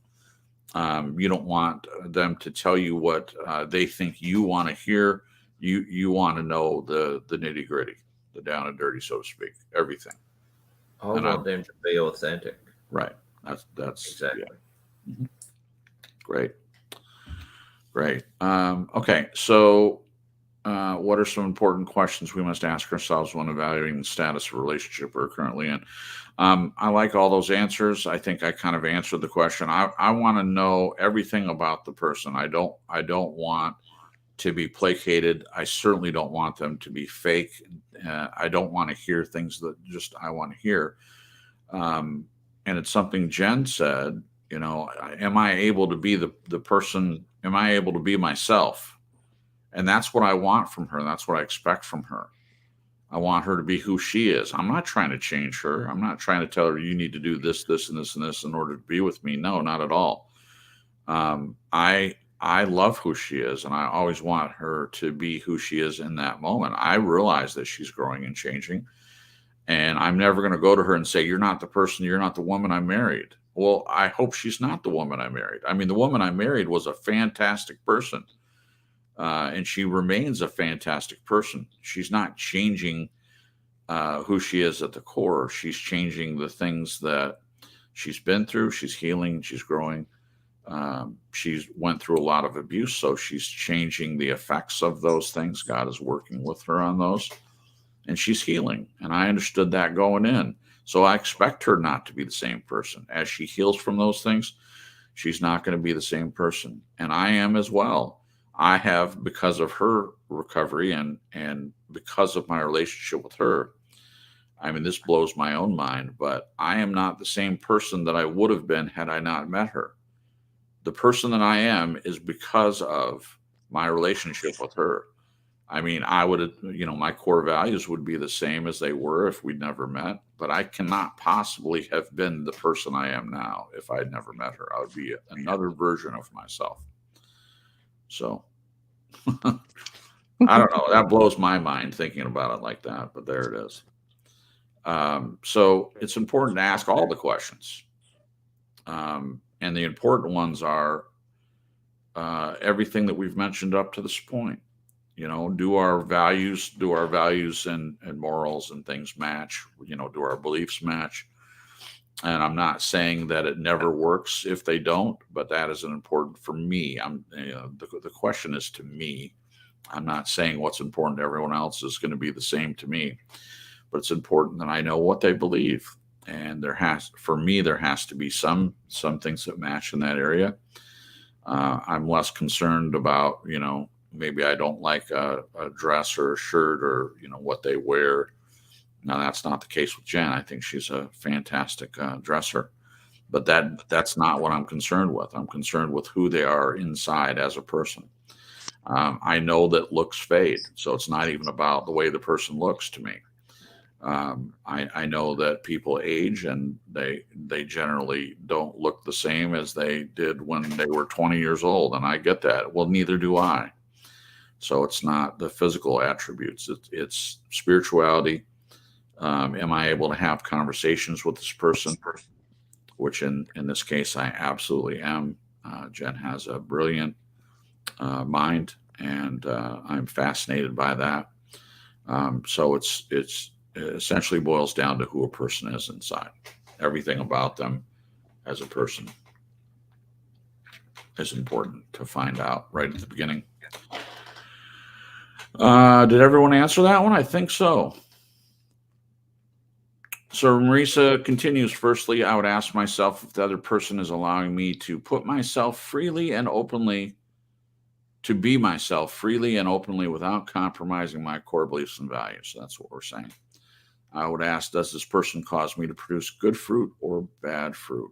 You don't want them to tell you what they think you want to hear. You want to know the nitty gritty, the down and dirty, so to speak, everything. I And want I'm them to be authentic. right. That's yeah. Exactly. Mhm. Great. Great. Okay. So, what are some important questions we must ask ourselves when evaluating the status of a relationship we're currently in? I like all those answers. I think I kind of answered the question. I want to know everything about the person. I don't want to be placated. I certainly don't want them to be fake. I don't want to hear things that just I want to hear. And it's something Jen said. Am I able to be the person? Am I able to be myself? And that's what I want from her. That's what I expect from her. I want her to be who she is. I'm not trying to change her. I'm not trying to tell her you need to do this, this, and this, and this in order to be with me. No, not at all. I love who she is, and I always want her to be who she is in that moment. I realize that she's growing and changing, and I'm never going to go to her and say, "You're not the person. You're not the woman I married." Well, I hope she's not the woman I married. I mean, the woman I married was a fantastic person. And she remains a fantastic person. She's not changing who she is at the core. She's changing the things that she's been through. She's healing. She's growing. She's went through a lot of abuse, so she's changing the effects of those things. God is working with her on those, and she's healing. And I understood that going in. So I expect her not to be the same person. As she heals from those things, she's not going to be the same person. And I am as well. I have, because of her recovery and because of my relationship with her, I mean, this blows my own mind, but I am not the same person that I would have been had I not met her. The person that I am is because of my relationship with her. I mean, I would, my core values would be the same as they were if we'd never met, but I cannot possibly have been the person I am now if I'd never met her. I would be another version of myself. So I don't know. That blows my mind thinking about it like that, but there it is. So it's important to ask all the questions. And the important ones are everything that we've mentioned up to this point. Do our values and morals and things match? Do our beliefs match? And I'm not saying that it never works if they don't, but that is an important for me. The question is to me. I'm not saying what's important to everyone else is going to be the same to me, but it's important that I know what they believe. And there has to be some things that match in that area. I'm less concerned about, maybe I don't like a dress or a shirt or, what they wear. Now, that's not the case with Jen. I think she's a fantastic dresser, but that's not what I'm concerned with. I'm concerned with who they are inside as a person. I know that looks fade, so it's not even about the way the person looks to me. I know that people age and they generally don't look the same as they did when they were 20 years old. And I get that. Well, neither do I. So it's not the physical attributes. It's spirituality. Am I able to have conversations with this person? Which in this case, I absolutely am. Jen has a brilliant mind, and I'm fascinated by that. So it essentially boils down to who a person is inside. Everything about them as a person is important to find out right at the beginning. Did everyone answer that one? I think so. So Marisa continues, firstly, I would ask myself if the other person is allowing me to put myself freely and openly, to be myself freely and openly without compromising my core beliefs and values. That's what we're saying. I would ask, does this person cause me to produce good fruit or bad fruit?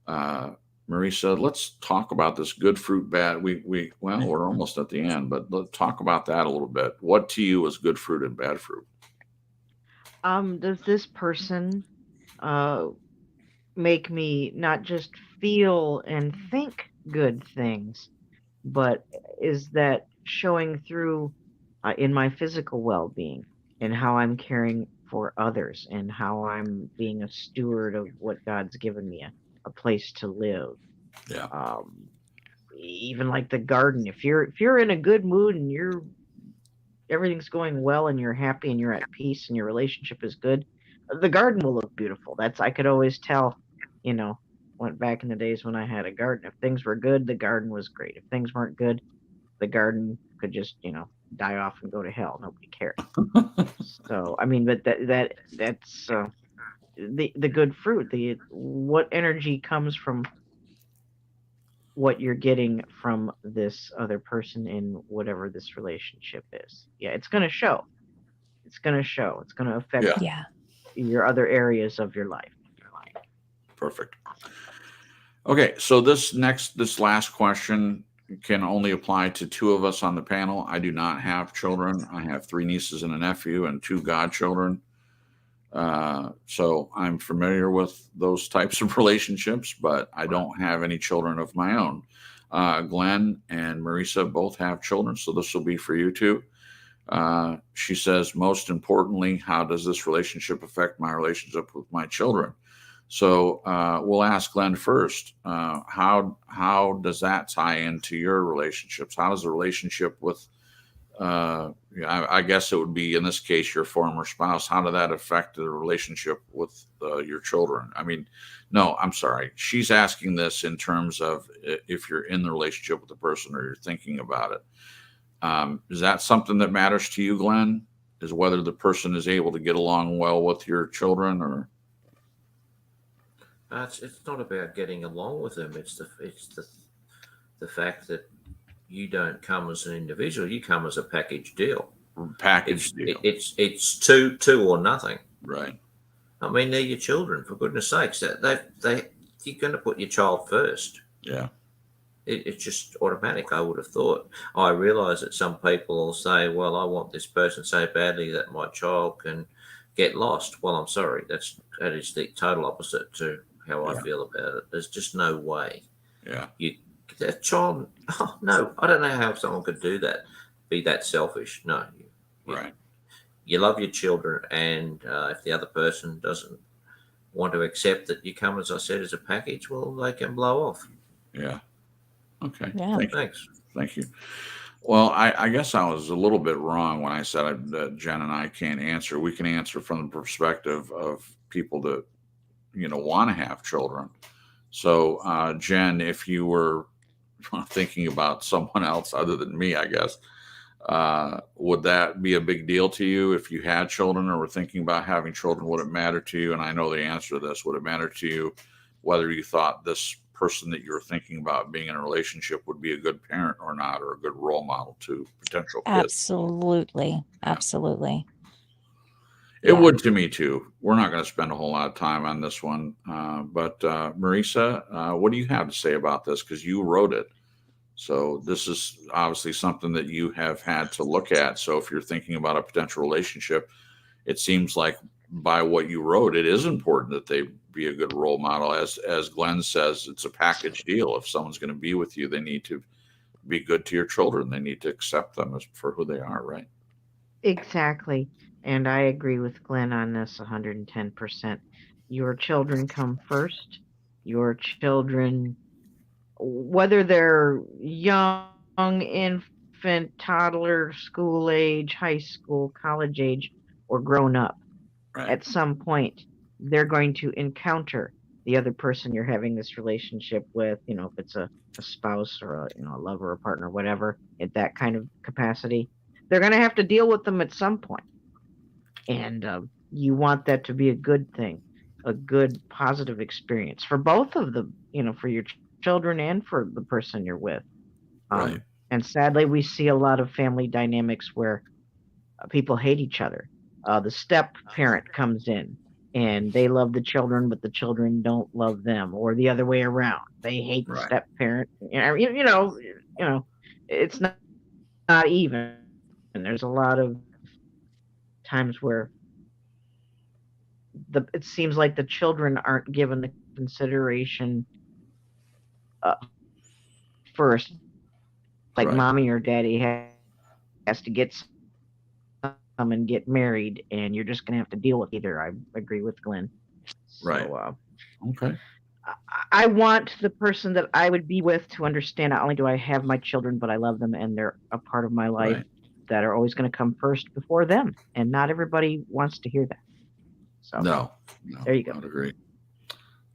Marisa, let's talk about this good fruit, bad. We're almost at the end, but let's talk about that a little bit. What to you is good fruit and bad fruit? Does this person make me not just feel and think good things, but is that showing through in my physical well-being and how I'm caring for others and how I'm being a steward of what God's given me, a place to live? Yeah. Even like the garden, if you're in a good mood and everything's going well and you're happy and you're at peace and your relationship is good, the garden will look beautiful. I could always tell, went back in the days when I had a garden. If things were good, the garden was great. If things weren't good, the garden could just, die off and go to hell. Nobody cared. So, I mean, but that's the good fruit. What energy comes from what you're getting from this other person in whatever this relationship is. Yeah, it's going to show. It's going to show. It's going to affect your other areas of your life. Perfect. Okay, so this last question can only apply to two of us on the panel. I do not have children. I have 3 nieces and a nephew and 2 godchildren. So I'm familiar with those types of relationships, but I don't have any children of my own. Glenn and Marisa both have children, so this will be for you too. She says, most importantly, how does this relationship affect my relationship with my children? So we'll ask Glenn first. How does that tie into your relationships? How does the relationship with I guess it would be, in this case, your former spouse. How did that affect the relationship with your children? I mean, no, I'm sorry. She's asking this in terms of if you're in the relationship with the person or you're thinking about it. Is that something that matters to you, Glenn? Is whether the person is able to get along well with your children, or? It's not about getting along with them. It's the fact that you don't come as an individual. You come as a package deal. Package deal. It's two or nothing. Right. I mean, they're your children, for goodness sakes. You're going to put your child first. Yeah. It's just automatic, I would have thought. I realise that some people will say, well, I want this person so badly that my child can get lost. Well, I'm sorry. That is the total opposite to how I feel about it. There's just no way. Yeah. That child, oh, no, I don't know how someone could do that, be that selfish. No. Right. You love your children, and if the other person doesn't want to accept that you come, as I said, as a package, well, they can blow off. Yeah. Okay. Yeah. Thanks. Thank you. Well, I guess I was a little bit wrong when I said that Jen and I can't answer. We can answer from the perspective of people that, want to have children. So, Jen, if you were thinking about someone else other than me, I guess, would that be a big deal to you if you had children or were thinking about having children? Would it matter to you? And I know the answer to this. Would it matter to you whether you thought this person that you're thinking about being in a relationship would be a good parent or not, or a good role model to potential kids? Absolutely. Absolutely. It would to me too. We're not going to spend a whole lot of time on this one. But Marisa, what do you have to say about this? Because you wrote it. So this is obviously something that you have had to look at. So if you're thinking about a potential relationship, it seems like by what you wrote, it is important that they be a good role model. As Glenn says, it's a package deal. If someone's going to be with you, they need to be good to your children. They need to accept them for who they are, right? Exactly. And I agree with Glenn on this 110%. Your children come first. Your children, whether they're young, infant, toddler, school age, high school, college age, or grown up, at some point, they're going to encounter the other person you're having this relationship with, if it's a spouse or a lover or partner, whatever, at that kind of capacity. They're going to have to deal with them at some point. And you want that to be a good thing, a good positive experience for both of them, for your children and for the person you're with. Right. And sadly, we see a lot of family dynamics where people hate each other. The step parent comes in and they love the children, but the children don't love them, or the other way around. They hate the step parent. It's not even. And there's a lot of times where it seems like the children aren't given the consideration first, like mommy or daddy has to get some and get married, and you're just going to have to deal with either. I agree with Glenn. Right. So, okay. I want the person that I would be with to understand not only do I have my children, but I love them and they're a part of my life that are always going to come first before them. And not everybody wants to hear that. So no, there you go. I would agree.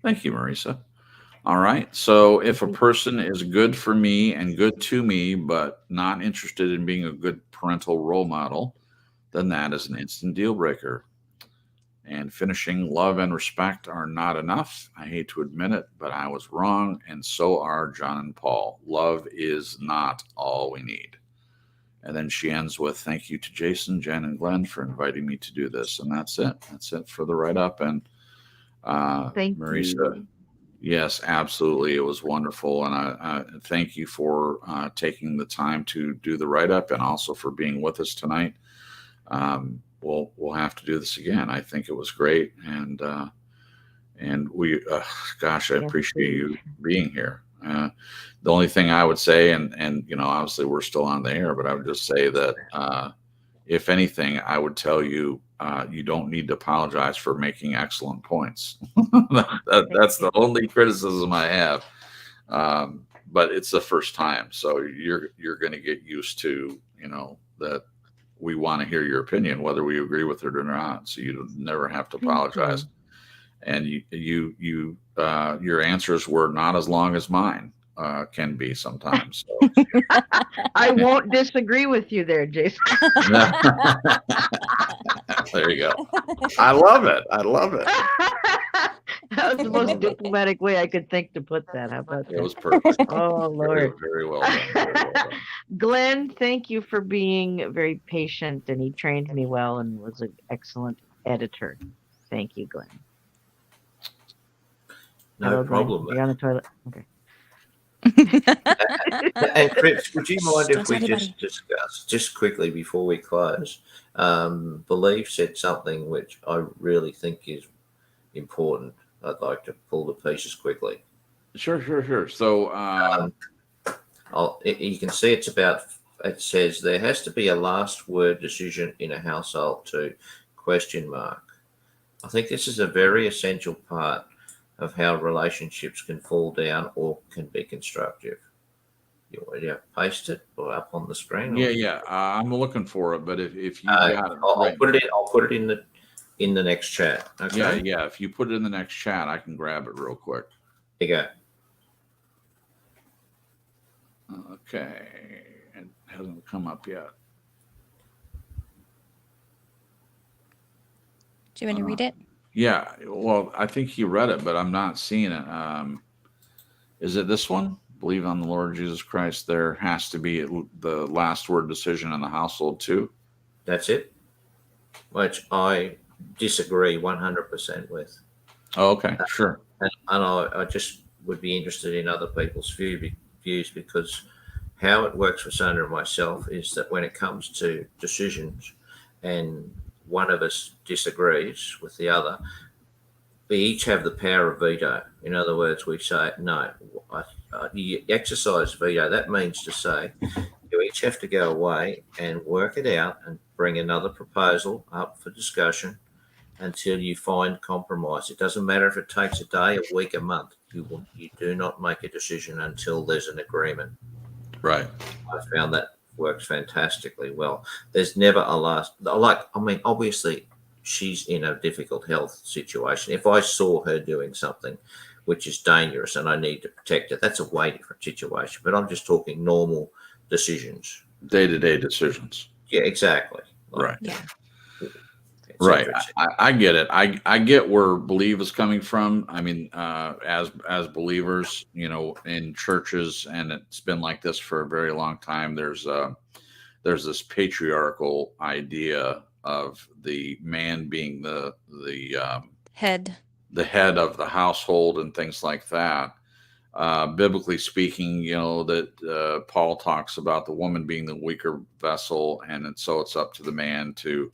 Thank you, Marisa. All right. So if a person is good for me and good to me, but not interested in being a good parental role model, then that is an instant deal breaker. And finishing, love and respect are not enough. I hate to admit it, but I was wrong. And so are John and Paul. Love is not all we need. And then she ends with, thank you to Jason, Jen, and Glenn for inviting me to do this. And that's it. That's it for the write-up. And thank Marisa, you. Yes, absolutely. It was wonderful. And I thank you for taking the time to do the write-up and also for being with us tonight. We'll have to do this again. I think it was great. And we, gosh, I appreciate you being here. The only thing I would say, and obviously we're still on the air, but I would just say that if anything, I would tell you, you don't need to apologize for making excellent points. That's the only criticism I have. But it's the first time, so you're going to get used to, that we want to hear your opinion, whether we agree with it or not. So you never have to apologize. And your answers were not as long as mine can be sometimes. So. I won't disagree with you there, Jason. There you go. I love it. I love it. That was the most diplomatic way I could think to put that. How about that? It was perfect. Oh, Lord. Very well done. Very well done. Glenn, thank you for being very patient, and he trained me well and was an excellent editor. Thank you, Glenn. No Hello, problem. Glenn. You're on the toilet. Okay. And Chris, would you mind Don't if we tell just anybody. discuss, just quickly before we close, Believe said something which I really think is important. I'd like to pull the pieces quickly. Sure. So, You can see it says there has to be a last word decision in a household too, ? I think this is a very essential part of how relationships can fall down or can be constructive. You want to paste it or up on the screen? yeah. I'm looking for it, but if you got it, I'll put it in. I'll put it in the next chat. Okay. Yeah. If you put it in the next chat, I can grab it real quick. There you go. Okay, it hasn't come up yet. Do you want to read it? Yeah, well, I think he read it, but I'm not seeing it. Is it this one? Believe on the Lord Jesus Christ. There has to be the last word decision in the household too. That's it. Which I disagree 100% with. Oh, okay, sure. And I just would be interested in other people's views, because how it works for Sandra and myself is that when it comes to decisions and one of us disagrees with the other, we each have the power of veto. In other words, we say, no, you exercise veto. That means to say you each have to go away and work it out and bring another proposal up for discussion until you find compromise. It doesn't matter if it takes a day, a week, a month. You do not make a decision until there's an agreement. Right. I found that works fantastically well. There's never a last. Obviously, she's in a difficult health situation. If I saw her doing something which is dangerous and I need to protect her, that's a way different situation. But I'm just talking normal decisions. Day-to-day decisions. Yeah, exactly. Right. Yeah. Right. I get it. I get where Believe is coming from. I mean, as believers, in churches, and it's been like this for a very long time, there's this patriarchal idea of the man being the Head of the household and things like that. Biblically speaking, that Paul talks about the woman being the weaker vessel, and so it's up to the man to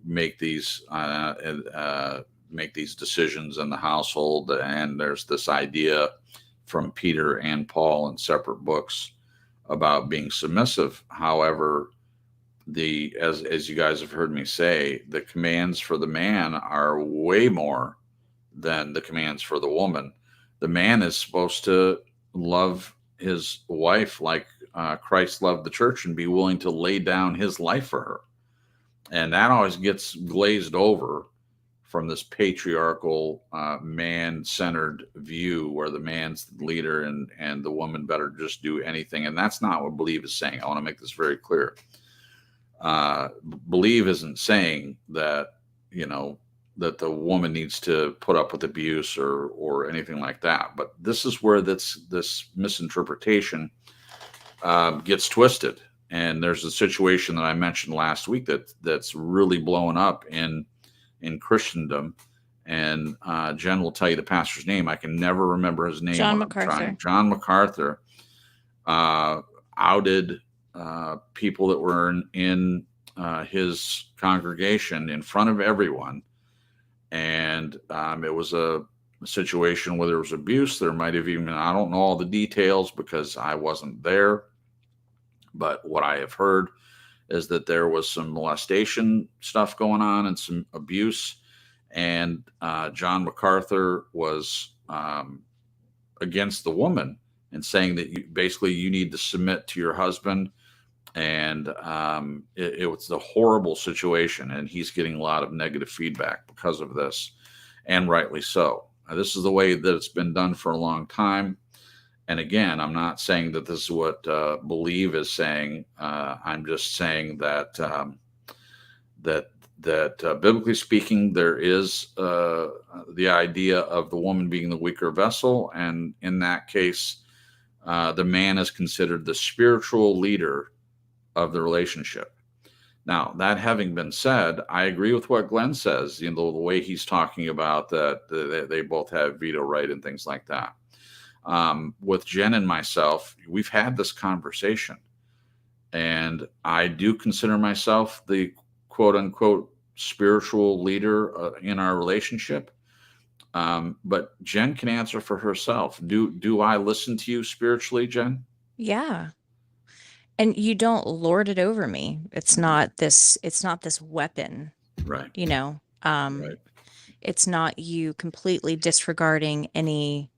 make these decisions in the household. And there's this idea from Peter and Paul in separate books about being submissive. However, as you guys have heard me say, the commands for the man are way more than the commands for the woman. The man is supposed to love his wife like Christ loved the church and be willing to lay down his life for her. And that always gets glazed over from this patriarchal, man-centered view where the man's the leader and the woman better just do anything. And that's not what Believe is saying. I want to make this very clear. Believe isn't saying that, that the woman needs to put up with abuse or anything like that. But this is where this misinterpretation gets twisted. And there's a situation that I mentioned last week that's really blowing up in Christendom. And Jen will tell you the pastor's name. I can never remember his name. John MacArthur. John MacArthur outed people that were in his congregation in front of everyone. And it was a situation where there was abuse. There might have even been, I don't know all the details because I wasn't there. But what I have heard is that there was some molestation stuff going on and some abuse. And John MacArthur was against the woman and saying that you need to submit to your husband. And it was a horrible situation. And he's getting a lot of negative feedback because of this, and rightly so. This is the way that it's been done for a long time. And again, I'm not saying that this is what Believe is saying. I'm just saying that biblically speaking, there is the idea of the woman being the weaker vessel, and in that case, the man is considered the spiritual leader of the relationship. Now, that having been said, I agree with what Glenn says, the way he's talking about that they both have veto right and things like that. With Jen and myself, we've had this conversation, and I do consider myself the quote unquote spiritual leader in our relationship. But Jen can answer for herself. Do I listen to you spiritually, Jen? Yeah. And you don't lord it over me. It's not this weapon, Right. you know. Right. It's not you completely disregarding any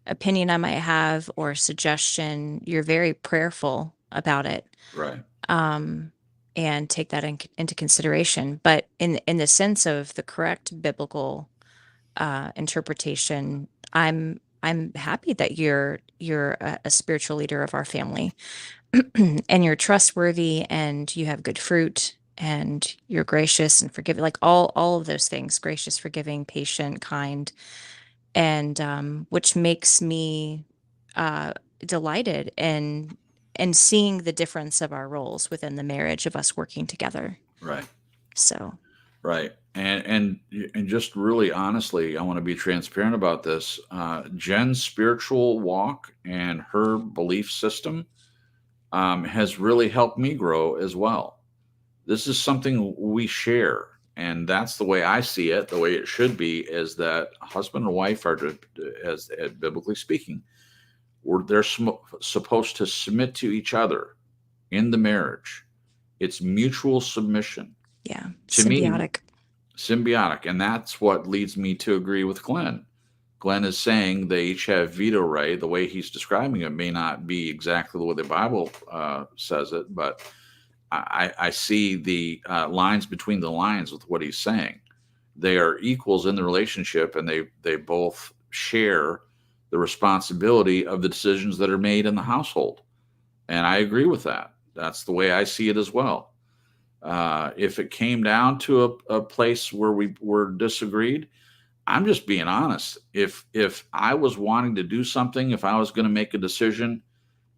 opinion I might have or suggestion. You're very prayerful about it. Right. And take that into consideration. But in the sense of the correct biblical interpretation, I'm happy that you're a spiritual leader of our family, and you're trustworthy, and you have good fruit, and you're gracious and forgiving, like all of those things: gracious, forgiving, patient, kind, and which makes me delighted in seeing the difference of our roles within the marriage of us working together. Right. So Right. And just really honestly, I want to be transparent about this. Jen's spiritual walk and her belief system has really helped me grow as well. This is something we share, and that's the way I see it. The way it should be is that husband and wife are, as biblically speaking, they're supposed to submit to each other in the marriage. It's mutual submission. yeah, To me, symbiotic. and that's what leads me to agree with Glenn. Glenn is saying they each have veto right. The way he's describing it may not be exactly the way the Bible says it, but I see the lines between the lines with what he's saying. They are equals in the relationship, and they both share the responsibility of the decisions that are made in the household. And I agree with that. That's the way I see it as well. If it came down to a place where we were disagreed, I'm just being honest. If I was wanting to do something, if I was going to make a decision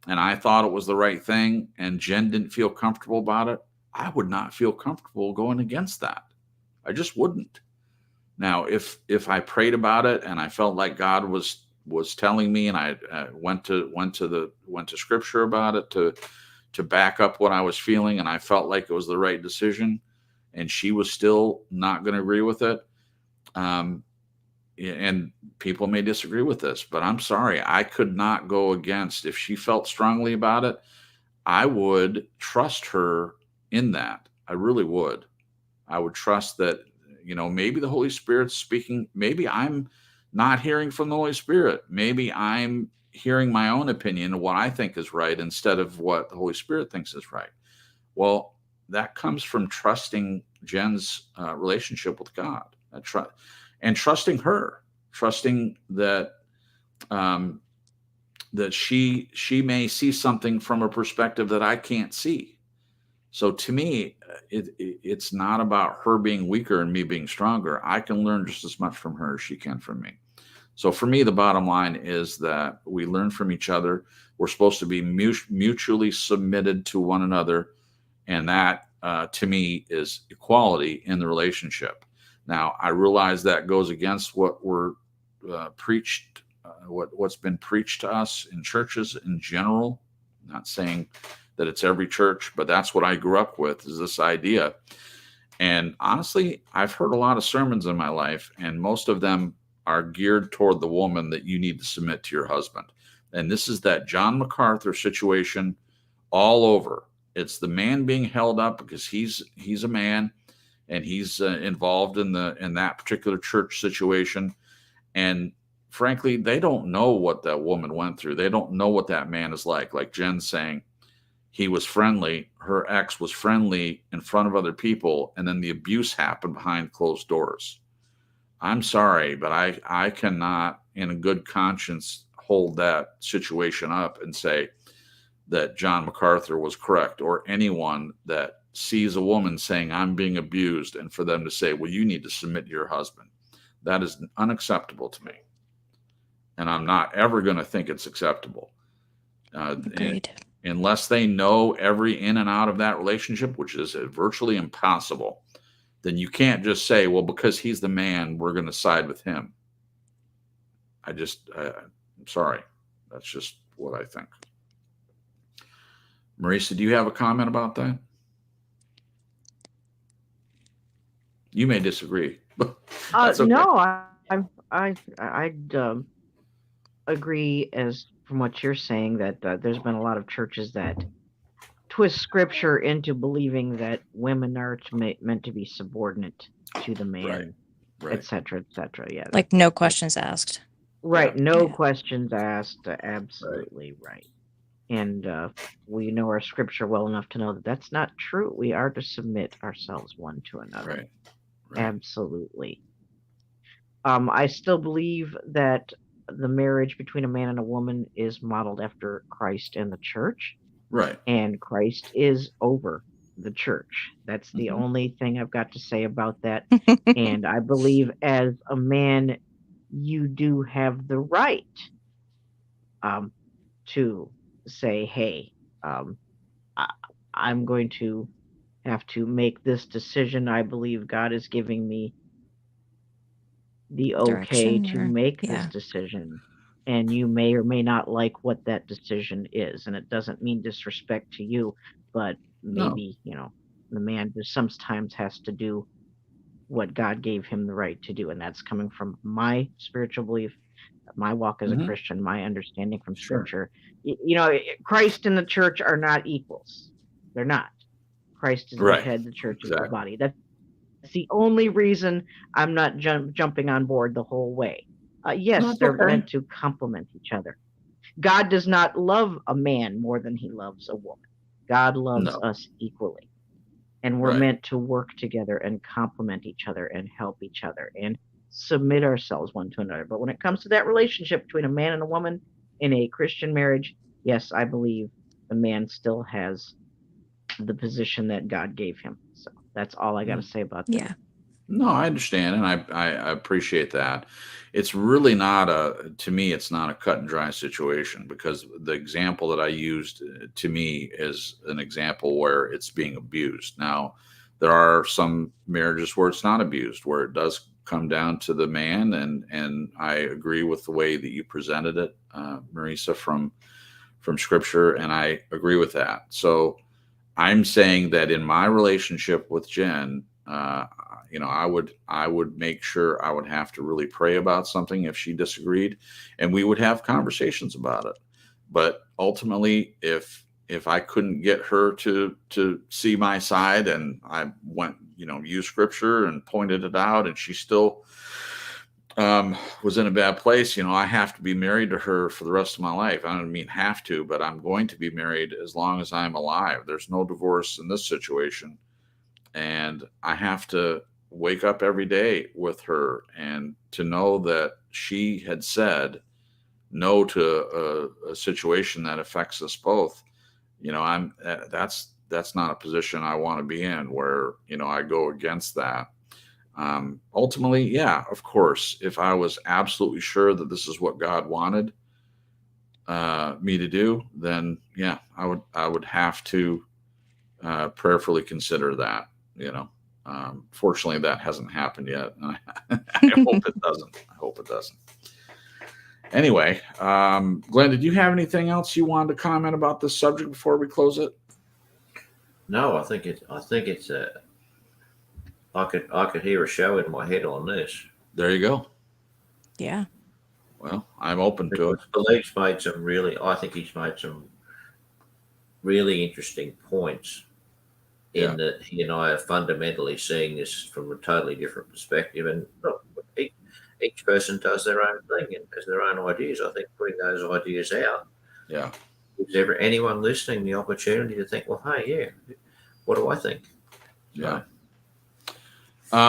and I thought it was the right thing and Jen didn't feel comfortable about it, I would not feel comfortable going against that. I just wouldn't. Now, if I prayed about it and I felt like God was telling me, and I went to scripture about it to back up what I was feeling, and I felt like it was the right decision, and she was still not going to agree with it, and people may disagree with this, but I'm sorry, I could not go against. If she felt strongly about it, I would trust her in that. I really would. I would trust that, maybe the Holy Spirit's speaking. Maybe I'm not hearing from the Holy Spirit. Maybe I'm hearing my own opinion of what I think is right instead of what the Holy Spirit thinks is right. Well, that comes from trusting Jen's relationship with God. And trusting her, trusting that that she may see something from a perspective that I can't see. So to me, it's not about her being weaker and me being stronger. I can learn just as much from her as she can from me. So for me, the bottom line is that we learn from each other. We're supposed to be mutually submitted to one another, and that to me is equality in the relationship. Now, I realize that goes against what we're preached, what's been preached to us in churches in general. I'm not saying that it's every church, but that's what I grew up with, is this idea. And honestly, I've heard a lot of sermons in my life, and most of them are geared toward the woman, that you need to submit to your husband. And this is that John MacArthur situation all over. It's the man being held up because he's a man, and he's involved in that particular church situation. And frankly, they don't know what that woman went through. They don't know what that man is like. Like Jen's saying, he was friendly. Her ex was friendly in front of other people, and then the abuse happened behind closed doors. I'm sorry, but I cannot, in a good conscience, hold that situation up and say that John MacArthur was correct, or anyone that sees a woman saying, I'm being abused, and for them to say, well, you need to submit to your husband. That is unacceptable to me. And I'm not ever going to think it's acceptable. Agreed. unless they know every in and out of that relationship, which is virtually impossible, then you can't just say, well, because he's the man, we're going to side with him. I'm sorry. That's just what I think. Marisa, do you have a comment about that? You may disagree. But that's okay. No, I'd agree as from what you're saying that there's been a lot of churches that twist scripture into believing that women are meant to be subordinate to the man, Right. et cetera, et cetera. Yeah. Like no questions asked. Right. Yeah. No Yeah. questions asked. Absolutely right. And we know our scripture well enough to know that that's not true. We are to submit ourselves one to another. Right. Absolutely. I still believe that the marriage between a man and a woman is modeled after Christ and the church, Right. and Christ is over the church. That's the Mhm. only thing I've got to say about that. And I believe as a man, you do have the right to say, hey, I'm going to have to make this decision. I believe God is giving me the okay Direction to or make this yeah. decision, and you may or may not like what that decision is, and it doesn't mean disrespect to you, but No. maybe the man just sometimes has to do what God gave him the right to do, and that's coming from my spiritual belief, my walk as a Mhm. Christian, my understanding from Sure. scripture. Christ and the church are not equals. They're not. Christ is the Right. head, the church is the Exactly. body. That's the only reason I'm not jumping on board the whole way. Yes, That's they're okay. meant to complement each other. God does not love a man more than he loves a woman. God loves No. us equally. And we're Right. meant to work together and complement each other and help each other and submit ourselves one to another. But when it comes to that relationship between a man and a woman in a Christian marriage, yes, I believe the man still has the position that God gave him. So that's all I got to say about that. Yeah. No, I understand, and I appreciate that. It's really not to me, it's not a cut and dry situation, because the example that I used to me is an example where it's being abused. Now, there are some marriages where it's not abused, where it does come down to the man, and I agree with the way that you presented it, Marisa, from scripture, and I agree with that. So I'm saying that in my relationship with Jen, I would make sure I would have to really pray about something if she disagreed, and we would have conversations about it. But ultimately, if I couldn't get her to see my side, and I went, use scripture and pointed it out, and she still was in a bad place, I have to be married to her for the rest of my life. I don't mean have to, but I'm going to be married as long as I'm alive. There's no divorce in this situation. And I have to wake up every day with her, and to know that she had said no to a situation that affects us both. That's not a position I want to be in, where, I go against that. Ultimately, yeah, of course, if I was absolutely sure that this is what God wanted me to do, then yeah, I would have to prayerfully consider that. Fortunately, that hasn't happened yet. I hope it doesn't. Anyway, Glenn, did you have anything else you wanted to comment about this subject before we close it? No, I think it's I could hear a show in my head on this. There you go. Yeah. Well, I'm open to it. Philippe's made I think he's made some really interesting points in that he and I are fundamentally seeing this from a totally different perspective. And look, each person does their own thing and has their own ideas. I think putting those ideas out gives anyone listening the opportunity to think, well, hey, yeah, what do I think? Yeah.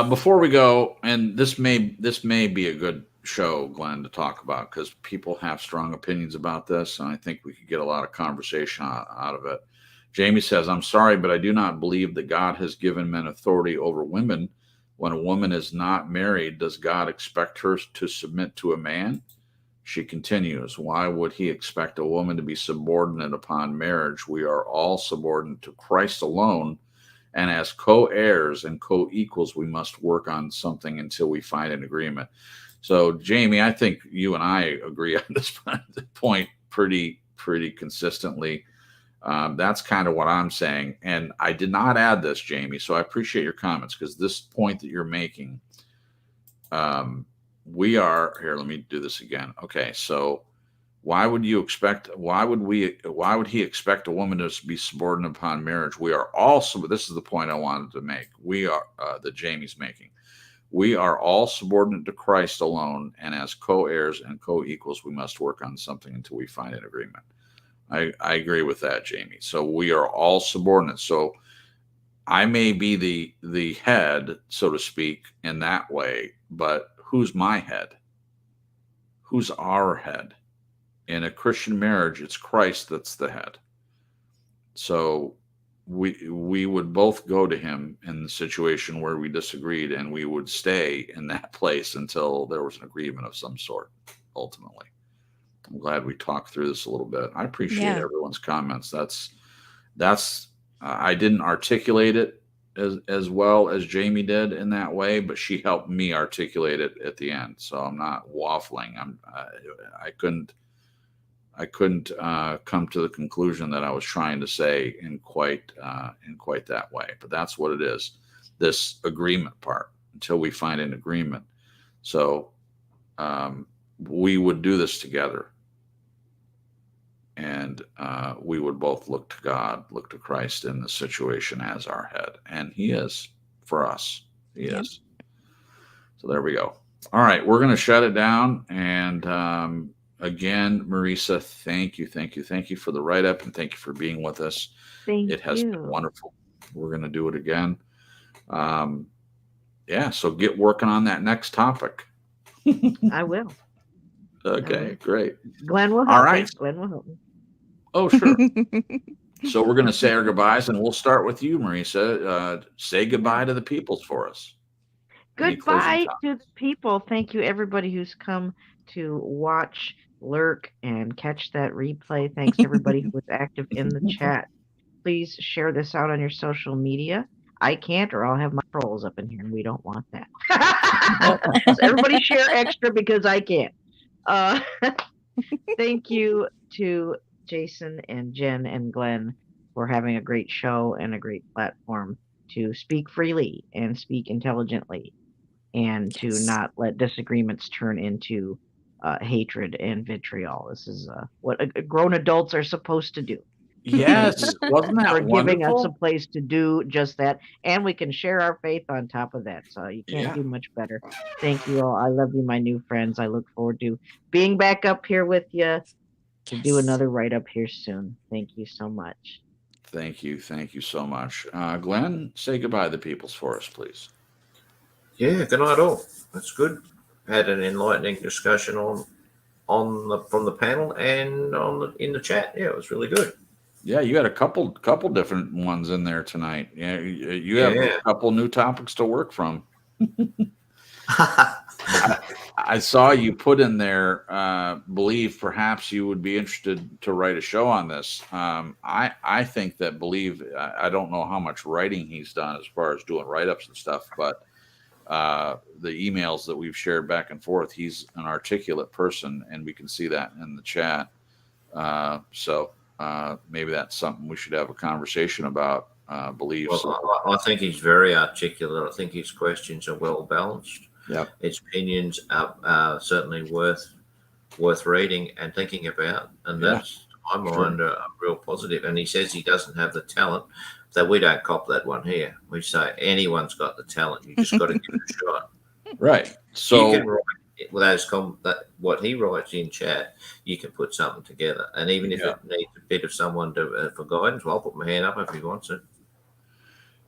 Before we go, and this may be a good show, Glenn, to talk about, because people have strong opinions about this, and I think we could get a lot of conversation out of it. Jamie says, I'm sorry, but I do not believe that God has given men authority over women. When a woman is not married, does God expect her to submit to a man? She continues, why would he expect a woman to be subordinate upon marriage? We are all subordinate to Christ alone, and as co-heirs and co-equals, we must work on something until we find an agreement. So, Jamie, I think you and I agree on this point pretty consistently. That's kind of what I'm saying. And I did not add this, Jamie, so I appreciate your comments, because this point that you're making, we are here. Let me do this again. Okay. So why would he expect a woman to be subordinate upon marriage? We are also, this is the point I wanted to make. We are, that Jamie's making. We are all subordinate to Christ alone, and as co-heirs and co-equals, we must work on something until we find an agreement. I agree with that, Jamie. So we are all subordinate. So I may be the head, so to speak, in that way, but who's my head? Who's our head? In a Christian marriage, it's Christ that's the head. So we would both go to him in the situation where we disagreed, and we would stay in that place until there was an agreement of some sort, ultimately. I'm glad we talked through this a little bit. I appreciate everyone's comments. That's I didn't articulate it as well as Jamie did in that way, but she helped me articulate it at the end. So I'm not waffling. I couldn't come to the conclusion that I was trying to say in quite that way. But that's what it is. This agreement part, until we find an agreement. So we would do this together. And we would both look to God, look to Christ in the situation as our head. And he is for us. He is. So there we go. All right. We're going to shut it down. And again, Marisa, thank you for the write-up, and thank you for being with us. It has been wonderful. We're going to do it again. So get working on that next topic. I will. Okay, great. Glenn will help. All right. Glenn will help me. Oh, sure. So we're going to say our goodbyes, and we'll start with you, Marisa. Say goodbye to the peoples for us. Goodbye to the people. Thank you, everybody who's come to watch, lurk, and catch that replay. Thanks, everybody who was active in the chat. Please share this out on your social media. I can't, or I'll have my trolls up in here, and we don't want that. So everybody share extra because I can't. Thank you to Jason and Jen and Glenn for having a great show and a great platform to speak freely and speak intelligently, and to not let disagreements turn into hatred and vitriol. This is what grown adults are supposed to do. Yes, wasn't that for giving wonderful? us a place to do just that, and we can share our faith on top of that. So you can't do much better. Thank you all. I love you, my new friends. I look forward to being back up here with you to do another write-up here soon. Thank you so much. Thank you so much. Glenn, say goodbye to the peoples for us, please. Yeah, good night all. That's good. Had an enlightening discussion from the panel and in the chat. Yeah, it was really good. Yeah, you had a couple different ones in there tonight. Yeah, you have a couple new topics to work from. I saw you put in there, believe perhaps you would be interested to write a show on this. I think that believe, I don't know how much writing he's done as far as doing write-ups and stuff, but the emails that we've shared back and forth, he's an articulate person, and we can see that in the chat. So maybe that's something we should have a conversation about. Beliefs. Well, I think he's very articulate. I think his questions are well balanced. Yep. His opinions are certainly worth reading and thinking about, and that's, to my mind, a real positive. And he says he doesn't have the talent. That we don't cop that one here. We say anyone's got the talent. You just got to give it a shot. Right. So you can write what he writes in chat. You can put something together, and even if it needs a bit of someone for guidance, well, I'll put my hand up if he wants it.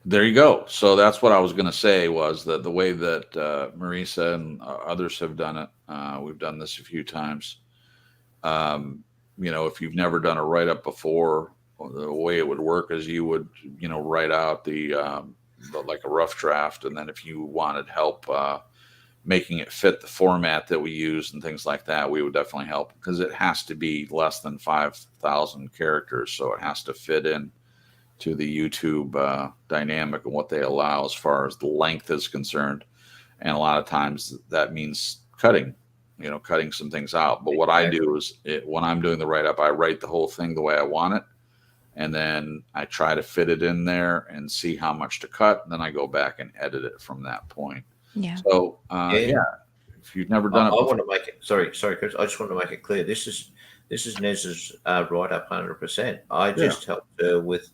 There you go. So that's what I was going to say, was that the way that Marisa and others have done it, we've done this a few times. If you've never done a write-up before, the way it would work is you would, write out the like a rough draft, and then if you wanted help, making it fit the format that we use and things like that, we would definitely help, because it has to be less than 5,000 characters. So it has to fit in to the YouTube dynamic and what they allow as far as the length is concerned. And a lot of times that means cutting some things out. But what I do is when I'm doing the write-up, I write the whole thing the way I want it. And then I try to fit it in there and see how much to cut. And then I go back and edit it from that point. Yeah. So, if you've never done it before. I want to make it, sorry, Chris, I just want to make it clear. This is Nez's write-up 100%. I just helped her with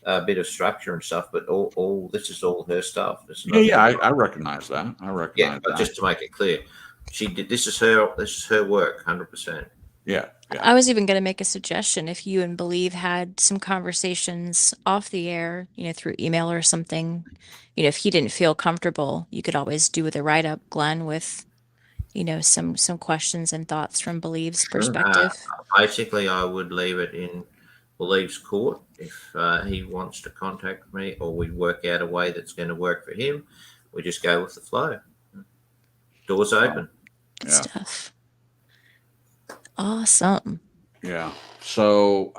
a bit of structure and stuff, but all this is all her stuff. I recognize that. But just to make it clear, she did. This is her work, 100%. Yeah. I was even going to make a suggestion. If you and Believe had some conversations off the air, through email or something, if he didn't feel comfortable, you could always do the write-up, Glenn, with, some questions and thoughts from Believe's perspective. Basically, I would leave it in Believe's court. If he wants to contact me, or we work out a way that's going to work for him, we just go with the flow. Doors open. Good stuff. Awesome. Yeah. So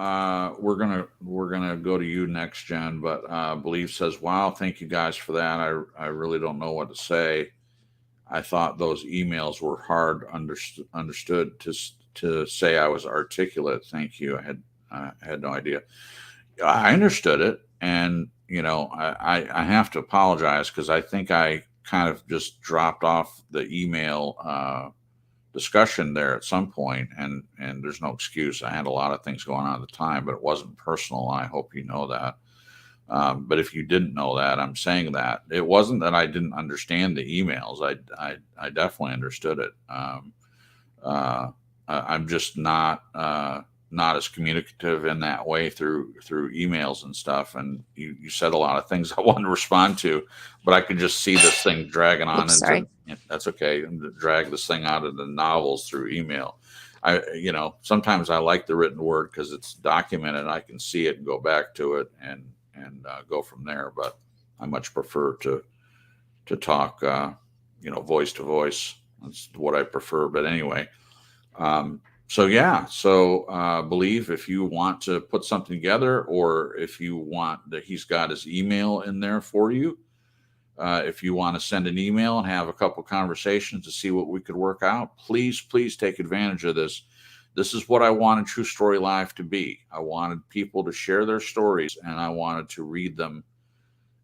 we're gonna go to you next, Jen. But Believe says, "Wow, thank you guys for that. I really don't know what to say. I thought those emails were hard understood to say I was articulate. Thank you. I had no idea. I understood it, and I have to apologize, because I think I kind of just dropped off the email discussion there at some point, and there's no excuse. I had a lot of things going on at the time, but it wasn't personal. I hope you know that. But if you didn't know that, I'm saying that it wasn't that I didn't understand the emails. I definitely understood it. I'm just not as communicative in that way through emails and stuff. And you said a lot of things I wanted to respond to, but I could just see this thing dragging on. That's okay. Drag this thing out of the novels through email. Sometimes I like the written word because it's documented. I can see it and go back to it and go from there. But I much prefer to talk, voice to voice. That's what I prefer. But anyway, Believe, if you want to put something together, or if you want that, he's got his email in there for you. If you want to send an email and have a couple conversations to see what we could work out, please take advantage of this. This is what I wanted True Story Live to be. I wanted people to share their stories, and I wanted to read them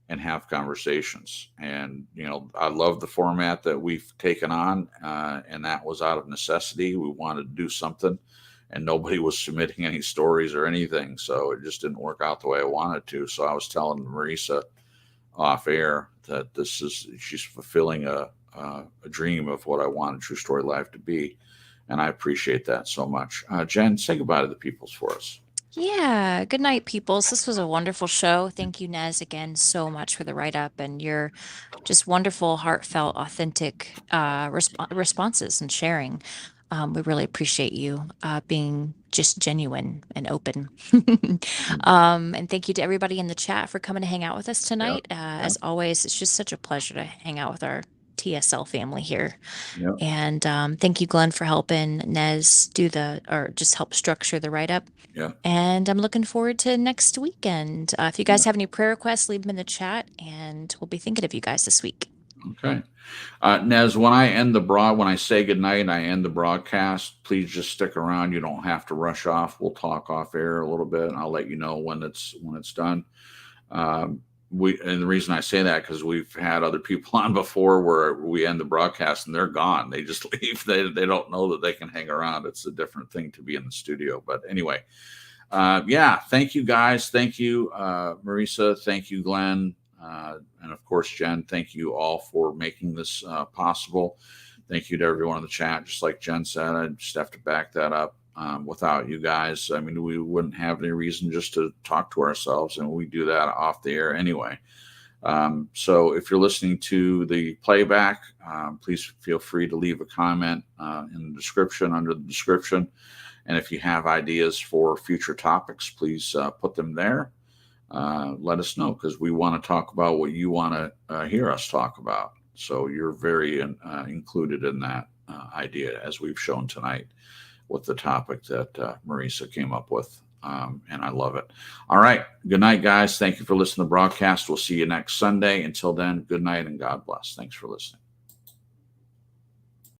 and have conversations. And, I love the format that we've taken on, and that was out of necessity. We wanted to do something, and nobody was submitting any stories or anything. So it just didn't work out the way I wanted to. So I was telling Marisa off air that she's fulfilling a dream of what I wanted True Story Live to be. And I appreciate that so much. Jen, say goodbye to the peoples for us. Yeah. Good night, peoples. This was a wonderful show. Thank you, Nez, again so much for the write-up and your just wonderful, heartfelt, authentic responses and sharing. We really appreciate you being just genuine and open. And thank you to everybody in the chat for coming to hang out with us tonight. As always, it's just such a pleasure to hang out with our TSL family here. Yep. And thank you, Glenn, for helping Nez just help structure the write-up. Yeah. And I'm looking forward to next weekend. If you guys have any prayer requests, leave them in the chat, and we'll be thinking of you guys this week. Okay. Nez, when I say goodnight and I end the broadcast, please just stick around. You don't have to rush off. We'll talk off air a little bit, and I'll let you know when it's done. And the reason I say that, because we've had other people on before where we end the broadcast and they're gone. They just leave. They don't know that they can hang around. It's a different thing to be in the studio. But anyway, thank you guys. Thank you, Marisa. Thank you, Glenn. And of course, Jen, thank you all for making this possible. Thank you to everyone in the chat. Just like Jen said, I just have to back that up. Without you guys, I mean, we wouldn't have any reason just to talk to ourselves, and we do that off the air anyway. So if you're listening to the playback, please feel free to leave a comment in the description, under the description. And if you have ideas for future topics, please put them there. Let us know, because we want to talk about what you want to hear us talk about. So you're very included in that idea, as we've shown tonight with the topic that Marisa came up with. And I love it. All right. Good night, guys. Thank you for listening to the broadcast. We'll see you next Sunday. Until then, good night and God bless. Thanks for listening.